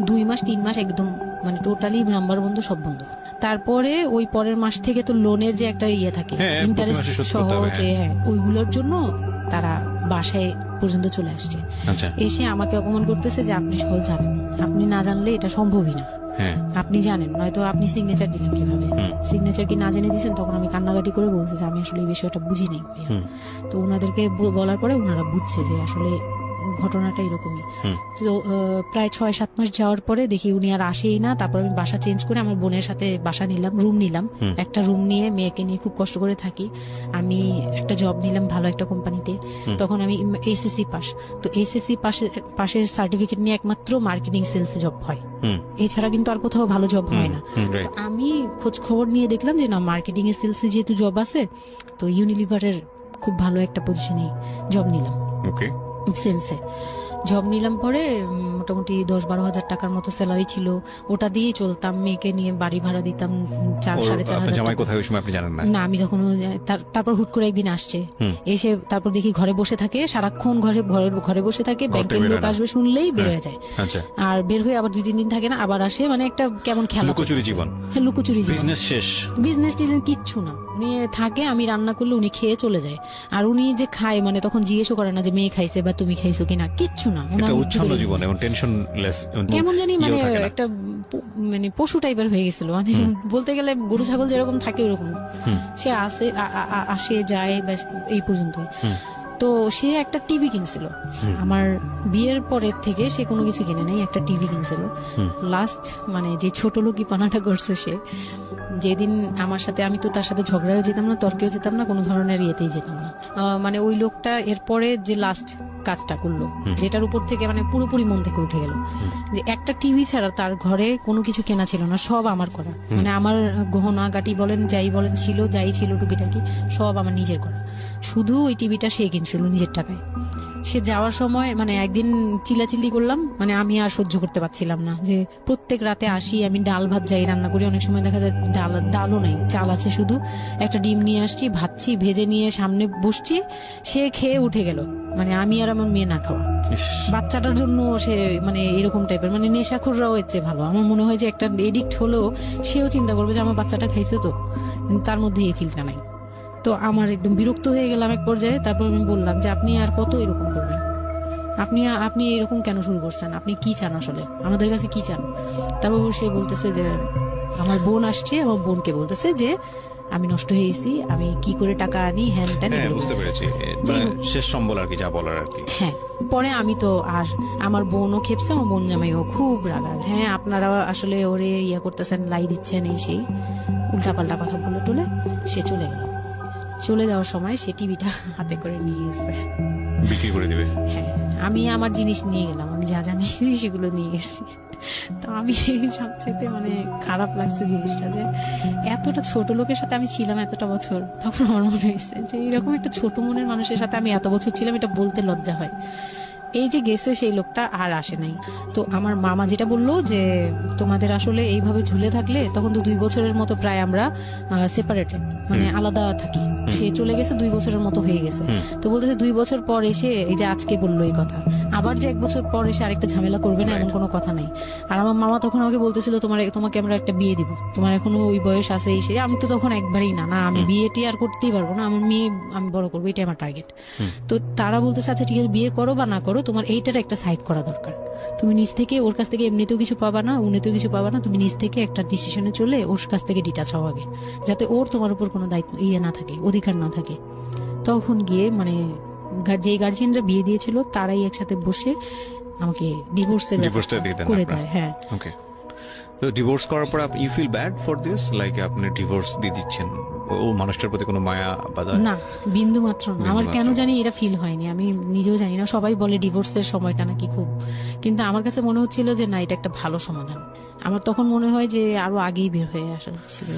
A: 2 মাস 3 মাস একদম, মানে টোটালি নাম্বার বন্ধ, সব বন্ধ। তারপরে ওই পরের মাস থেকে তো লোনের যে একটা ইয়ে থাকে, ইন্টারেস্ট সহ, যে ওইগুলোর জন্য তারা বাসায় পর্যন্ত চলে আসছে। এসে আমাকে অপমান করতেছে যে আপনি সহজ জানেন, আপনি না জানলে এটা সম্ভবই না, আপনি জানেন, নয়তো আপনি সিগনেচার দিলেন কিভাবে, সিগনেচার কি না জেনে দিয়েছেন। তখন আমি কান্নাকাটি করে বলছি যে আমি আসলে এই বিষয়টা বুঝি নাই। তো ওনাদেরকে বলার পরে ওনারা বুঝছে যে আসলে ঘটনাটা এরকমই। তো প্রায় 6-7 মাস যাওয়ার পরে দেখি উনি আর আসেই না। তারপর আমি বাসা চেঞ্জ করে আমার বোনের সাথে বাসা নিলাম, রুম নিলাম। একটা রুম নিয়ে মেয়েকে নিয়ে খুব কষ্ট করে থাকি। আমি একটা জব নিলাম ভালো একটা কোম্পানিতে। তখন আমি এসএসসি পাস, তো এসএসসি পাশের সার্টিফিকেট নিয়ে একমাত্র মার্কেটিং সেলস জব হয়, এছাড়া কিন্তু আর কোথাও ভালো জব হয় না। আমি খোঁজ খবর নিয়ে দেখলাম যে না, মার্কেটিং এর সেলসে যেহেতু জব আছে, তো ইউনিলিভারের খুব ভালো একটা পজিশনে জব নিলাম। সেলসে জব নিলাম, পরে মোটামুটি 10-12 হাজার টাকার মতো স্যালারি ছিল, ওটা দিয়েই চলতাম। মেয়েকে নিয়ে বাড়ি ভাড়া দিতাম 4-4.5 হাজার টাকা। না, আমি যখন তারপর হুট করে একদিন আসছে, এসে তারপর দেখি ঘরে বসে থাকে, সারাক্ষণ ঘরে বসে থাকে। ব্যাংকের লোক আসবে শুনলেই বের হয়ে যায়, আর বের হয়ে আবার 2-3 দিন থাকে না, আবার আসে। মানে একটা কেমন খেলা, লুকোচুরি জীবন। হ্যাঁ, লুকোচুরি জীবন, বিজনেস টিজনেস কিচ্ছু না, নিয়ে থাকে। আমি রান্না করলে উনি খেয়ে চলে যায়, আর উনি যে খায় মানে তখন জিজ্ঞেসও করে না যে মেয়ে খাইছে বা তুমি খাইছো কিনা, কিচ্ছু না। কেমন জানি মানে একটা মানে পশু টাইপের হয়ে গেছিল, মানে বলতে গেলে গরু ছাগল যেরকম থাকে ওরকম। সে আসে যায় ব্যাস, এই পর্যন্ত। তো সে একটা টিভি কিনছিল আমার বিয়ের পরের থেকে, সে কোনো কিছু কিনে নাই, একটা টিভি কিনছিল। লাস্ট মানে যে ছোট লোকি পানাটা করছে সে, যেদিন আমার সাথে, আমি তো তার সাথে ঝগড়াও যেতাম না, তর্কেও যেতাম না, কোনো ধরনের ইয়েতেই যেতাম না। মানে ওই লোকটা এরপরে যে লাস্ট কাজটা করলো, যেটার উপর থেকে মানে পুরোপুরি মন থেকে উঠে গেল, যে একটা টিভি ছাড়া তার ঘরে কোনো কিছু কেনা ছিল না, সব আমার করা। মানে আমার গহনা গাটি বলেন, যাই বলেন ছিল, যাই ছিল টুকিটাকি সব আমার নিজের করা। শুধু ওই টিভিটা সে কিনছিল নিজের টাকায়। সে যাওয়ার সময় মানে একদিন চিল্লাচিল্লি করলাম, মানে আমি আর সহ্য করতে পারছিলাম না, যে প্রত্যেক রাতে আসি, আমি ডাল ভাত যাই রান্না করি, অনেক সময় দেখা যায় ডালও নাই, চাল আছে শুধু, একটা ডিম নিয়ে আসছি, ভাজছি, ভেজে নিয়ে সামনে বসছি, সে খেয়ে উঠে গেল। মানে আমি আর আমার মেয়ে না খাওয়া, বাচ্চাটার জন্য সে মানে এরকম টাইপের, মানে নেশাখোররাও এর চেয়ে ভালো। আমার মনে হয় যে একটা এডিক্ট হলেও সেও চিন্তা করবে যে আমার বাচ্চাটা খাইছে, তো তার মধ্যে এই ফিলটা নাই। তো আমার একদম বিরক্ত হয়ে গেলাম এক পর্যায়ে। তারপর আমি বললাম যে আপনি আর কত এরকম করবেন, আপনি এরকম কেন শুরু করছেন, আপনি কি চান আসলে, আমাদের কাছে কি চান? তারপর সে বলতেছে যে আমার বোন আসছে, আমার বোনকে বলতেছে যে আমি নষ্ট হয়ে গেছি, আমি কি করে টাকা আনি, হ্যান ত্যান।
B: বুঝতে পেরেছি, মানে শেষ সম্বল আর কি, যা বলার আর কি।
A: হ্যাঁ, পরে আমি তো আর আমার বোনও খেপছে, আমার বোন জামাইও খুব রাগাল। হ্যাঁ, আপনারা আসলে ওরে ইয়া করতেছেন, লাই দিচ্ছেন, এই সেই উল্টাপাল্টা কথা বলে টলে সে চলে গেল। চলে যাওয়ার সময় সে টিভিটা হাতে করে নিয়ে গেছে,
B: বিক্রি করে দিবে।
A: হ্যাঁ, আমি আমার জিনিস নিয়ে গেলাম, আমি যা যা নিয়েছি সেগুলো নিয়ে গেছি। তো আমি সবচেয়ে মানে খারাপ লাগছে জিনিসটা, যে এতটা ছোট লোকের সাথে আমি ছিলাম এতটা বছর। তখন আমার মনে হয়েছে যে এরকম একটা ছোট মনের মানুষের সাথে আমি এত বছর ছিলাম, এটা বলতে লজ্জা হয়। এই যে গেছে সেই লোকটা আর আসে নাই। তো আমার মামা যেটা বললো যে তোমাদের আসলে এইভাবে ঝুলে থাকলে, তখন তো 2 বছরের মতো প্রায় আমরা সেপারেটেড, মানে আলাদা থাকি। সে চলে গেছে 2 বছরের মতো হয়ে গেছে। তো বলতেছে 2 বছর পর এসে, এই যে আজকে বললো এই কথা, আবার যে 1 বছর পর এসে আরেকটা ঝামেলা করবে না, এমন কোনো কথা নাই। আর আমার মামা তখন আমাকে বলতেছিল তোমাকে আমরা একটা বিয়ে দিব, তোমার এখনো ওই বয়স আছে, এই সেই। আমি তো তখন একবারই না, আমি বিয়েটি আর করতেই পারবো না, আমার মেয়ে আমি বড় করবো, এটাই আমার টার্গেট। তো তারা বলতেছে আচ্ছা ঠিক আছে, বিয়ে করো বা না করো, তোমার এইটার একটা সাইড করা দরকার। তুমি নিজ থেকে, ওর কাছ থেকে এমনিতেও কিছু পাবা না, উনিতেও কিছু পাবা না, তুমি নিজ থেকে একটা ডিসিশনে চলে ওর কাছ থেকে ডিটাচ হওয়া আগে, যাতে ওর তোমার উপর কোনো দায়িত্ব না থাকে, অধিকার না থাকে। তখন গিয়ে মানে যে গার্জিয়ানরা বিয়ে দিয়েছিল তারাই একসাথে বসে আমাকে ডিভোর্সের করে দেয়। হ্যাঁ,
B: ওকে। তো ডিভোর্স করার পর you feel bad for this, like আপনি ডিভোর্স দিয়ে দিচ্ছেন, ও মানুষটার প্রতি কোনো মায়া বা
A: না, বিন্দু মাত্র না। আমার কেন জানি এটা ফিল হয়নি, আমি নিজেও জানি না। সবাই বলে ডিভোর্সের সময়টা নাকি খুব, কিন্তু আমার কাছে মনে হচ্ছিল যে না, এটা একটা ভালো সমাধান। আমার তখন মনে হয় যে আরো আগেই বের হয়ে আসা ছিল।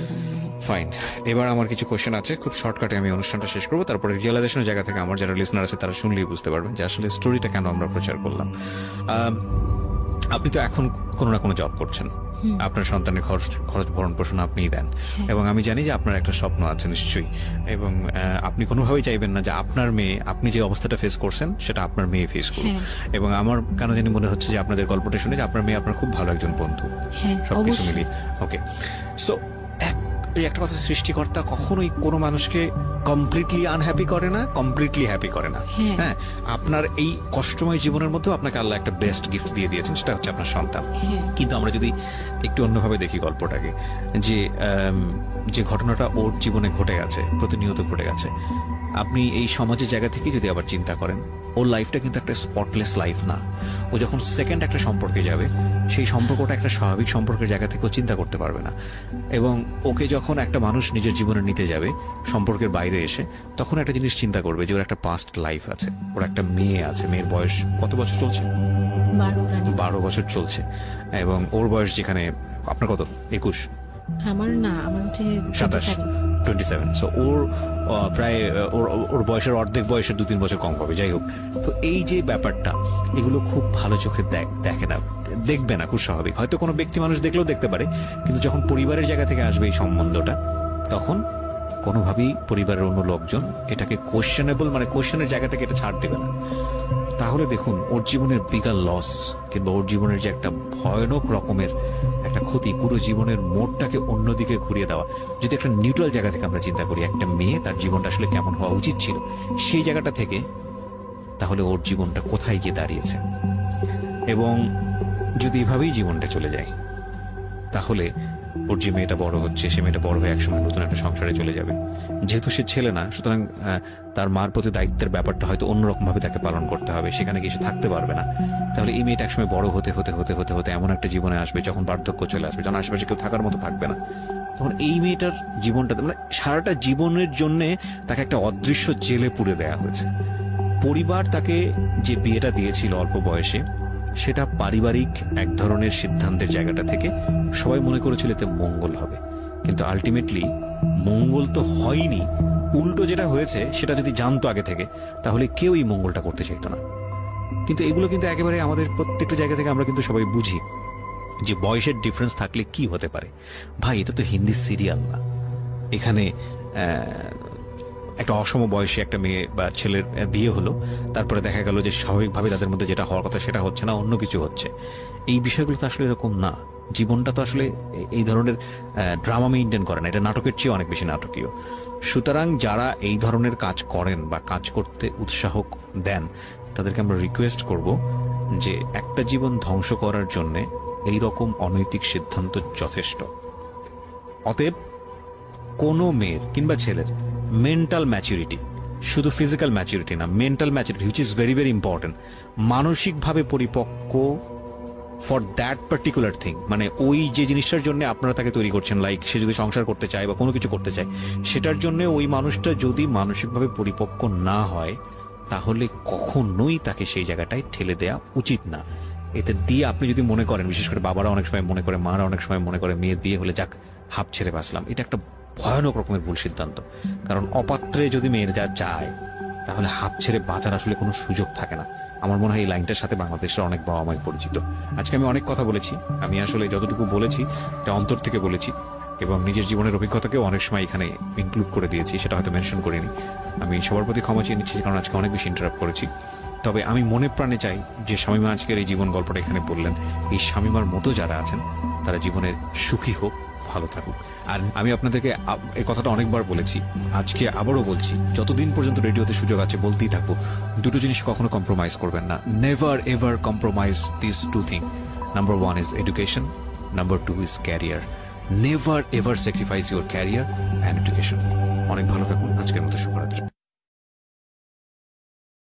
B: ফাইন, এবার আমার কিছু কোশ্চেন আছে, খুব শর্টকাটে আমি অনুষ্ঠানটা শেষ করবো। তারপরে রিয়েলাইজেশনের জায়গা থেকে আমার যারা লিসনার আছে তারা শুনলেই বুঝতে পারবেন যে আসলে স্টোরিটা কেন আমরা প্রচার করলাম। আপনি তো এখন কোনো না কোনো জব করছেন, আপনার সন্তানের খরচ ভরণ পোষণ আপনিই দেন, এবং আমি জানি যে আপনার একটা স্বপ্ন আছে নিশ্চয়ই, এবং আপনি কোনোভাবেই চাইবেন না যে আপনার মেয়ে, আপনি যে অবস্থাটা ফেস করছেন সেটা আপনার মেয়ে ফেস করুন। এবং আমার কেন জানি মনে হচ্ছে যে আপনাদের গল্পটা শুনে যে আপনার মেয়ে আপনার খুব ভালো একজন বন্ধু, সবকিছু মিলিয়ে। ওকে, সো এই একটা কথা, সৃষ্টিকর্তা কখনোই কোনো মানুষকে কমপ্লিটলি আনহ্যাপি করে না, কমপ্লিটলি হ্যাপি করে না। হ্যাঁ, আপনার এই কষ্টময় জীবনের মধ্যেও আপনাকে আল্লাহ একটা বেস্ট গিফট দিয়ে দিয়েছেন, সেটা হচ্ছে আপনার সন্তান। কিন্তু আমরা যদি একটু অন্যভাবে দেখি গল্পটাকে, যে ঘটনাটা ওর জীবনে ঘটে গেছে, প্রতিনিয়ত ঘটে গেছে, আপনি এই সমাজের জায়গা থেকে যদি আবার চিন্তা করেন ওর লাইফটা কিন্তু একটা স্পটলেস লাইফ না। ও যখন সেকেন্ড একটা সম্পর্কে যাবে, সেই সম্পর্কটা একটা স্বাভাবিক সম্পর্কের জায়গা থেকে ও চিন্তা করতে পারবে না। এবং ওকে যখন একটা মানুষ নিজের জীবনে নিতে যাবে সম্পর্কের বাইরে এসে, তখন একটা জিনিস চিন্তা করবে যে ওর একটা পাস্ট লাইফ আছে, ওর একটা মেয়ে আছে। মেয়ের বয়স কত বছর চলছে? 12 বছর চলছে। এবং ওর বয়স যেখানে, আপনার কত? 21?
A: আমার হচ্ছে
B: 27। সো ওর প্রায় ওর বয়সের অর্ধেক বয়সের 2-3 বছর কম হবে। যাই হোক, তো এই যে ব্যাপারটা, এগুলো খুব ভালো চোখে দেখে না, দেখবে না, খুব স্বাভাবিক। হয়তো কোনো ব্যক্তি মানুষ দেখলেও দেখতে পারে, কিন্তু যখন পরিবারের জায়গা থেকে আসবে এই সম্বন্ধটা, তখন কোনোভাবেই পরিবারের অন্য লোকজন এটাকে কোশ্চেনেবল, মানে কোশ্চেনের জায়গা থেকে এটা ছাড় দেবে না। তাহলে দেখুন, ওর জীবনের বিগার লস কিংবা ওর জীবনের যে একটা ভয়ানক রকমের একটা ক্ষতি, পুরো জীবনের মোড়টাকে অন্যদিকে ঘুরিয়ে দেওয়া। যদি একটা নিউট্রাল জায়গা থেকে আমরা চিন্তা করি, একটা মেয়ে তার জীবনটা আসলে কেমন হওয়া উচিত ছিল, সেই জায়গাটা থেকে, তাহলে ওর জীবনটা কোথায় গিয়ে দাঁড়িয়েছে। এবং যদি এভাবেই জীবনটা চলে যায়, তাহলে ওর যে মেয়েটা বড় হচ্ছে, সে মেয়েটা বড় হয়ে একসময় নতুন একটা সংসারে চলে যাবে। যেহেতু সে ছেলে না, সুতরাং তার মার প্রতি দায়িত্বের ব্যাপারটা হয়তো অন্যরকম ভাবে তাকে পালন করতে হবে, সেখানে গিয়ে সে থাকতে পারবে না। তাহলে এই মেয়েটা একসময় বড় হতে হতে হতে হতে হতে এমন একটা জীবনে আসবে, যখন বার্ধক্য চলে আসবে, যখন আশেপাশে কেউ থাকার মতো থাকবে না, তখন এই মেয়েটার জীবনটা, মানে সারাটা জীবনের জন্য তাকে একটা অদৃশ্য জেলে পুরে দেয়া হয়েছে। পরিবার তাকে যে বিয়েটা দিয়েছিল অল্প বয়সে, সেটা পারিবারিক এক ধরনের সিদ্ধান্তের জায়গাটা থেকে সবাই মনে করেছিল এতে মঙ্গল হবে, কিন্তু আলটিমেটলি মঙ্গল তো হয়নি। উল্টো যেটা হয়েছে, সেটা যদি জানতো আগে থেকে, তাহলে কেউ এই মঙ্গলটা করতে চাইতো না। কিন্তু এগুলো কিন্তু একেবারে আমাদের প্রত্যেকটা জায়গা থেকে আমরা কিন্তু সবাই বুঝি যে বয়সের ডিফারেন্স থাকলে কি হতে পারে। ভাই, এটা তো হিন্দি সিরিয়াল না। এখানে একটা অসম বয়সী একটা মেয়ে বা ছেলের বিয়ে হলো, তারপরে দেখা গেল যে স্বাভাবিকভাবে তাদের মধ্যে যেটা হওয়ার কথা সেটা হচ্ছে না, অন্য কিছু হচ্ছে। এই বিষয়গুলো তো আসলে এরকম না। জীবনটা তো আসলে এই ধরনের ড্রামা মেইনটেইন করে না, এটা নাটকের চেয়ে অনেক বেশি নাটকীয়। সুতরাং যারা এই ধরনের কাজ করেন বা কাজ করতে উৎসাহ দেন, তাদেরকে আমরা রিকোয়েস্ট করব যে একটা জীবন ধ্বংস করার জন্য এই রকম অনৈতিক সিদ্ধান্ত যথেষ্ট। অতএব কোনো মেয়ের কিংবা ছেলের মেন্টাল ম্যাচুরিটি, শুধু ফিজিক্যাল ম্যাচুরিটি না, mental maturity which is very very important, মানসিকভাবে পরিপক্ক ফর দ্যাট পার্টিকুলার থিং, মানে ওই যে জিনিসটার জন্য আপনারা তাকে তৈরি করছেন, লাইক সে যদি সংসার করতে চায় বা কোনো কিছু করতে চায়, সেটার জন্য ওই মানুষটা যদি মানসিকভাবে পরিপক্ক না হয়, তাহলে কখনোই তাকে সেই জায়গাটায় ঠেলে দেওয়া উচিত না। এতে দিয়ে আপনি যদি মনে করেন, বিশেষ করে বাবারা অনেক সময় মনে করে, মারা অনেক সময় মনে করে, মেয়ের বিয়ে হলে যাক হাঁপ ছেড়ে বাঁচলাম, এটা একটা ভয়ানক রকমের ভুল সিদ্ধান্ত। কারণ অপাত্রে যদি মেয়ের যা যায়, তাহলে হাঁপ ছেড়ে বাঁচার আসলে কোনো সুযোগ থাকে না। আমার মনে হয় এই লাইনটার সাথে বাংলাদেশের অনেক বাবা মাই পরিচিত। আজকে আমি অনেক কথা বলেছি, আমি আসলে যতটুকু বলেছি এটা অন্তর থেকে বলেছি, এবং নিজের জীবনের অভিজ্ঞতাকেও অনেক সময় এখানে ইনক্লুড করে দিয়েছি, সেটা হয়তো মেনশন করিনি। আমি সবার প্রতি ক্ষমা চেয়ে নিচ্ছি, কারণ আজকে অনেক বেশি ইন্টারাপ্ট করেছি। তবে আমি মনে প্রাণে চাই যে শামীমা আজকের এই জীবন গল্পটা এখানে বললেন, এই শামীমার মতো যারা আছেন তারা জীবনের সুখী হোক, ভালো থাকুক। আর আমি আপনাদেরকে এই কথাটা অনেকবার বলেছি, আজকে আবারও বলছি, যতদিন পর্যন্ত রেডিওতে সুযোগ আছে বলতেই থাকবো, দুটো জিনিস কখনো কম্প্রোমাইজ করবেন না। Never ever compromise this two thing. Number 1 is education, number 2 is career. Never ever sacrifice your career and education. অনেক ভালো থাকুন, আজকের মতো শুভরাত্রি।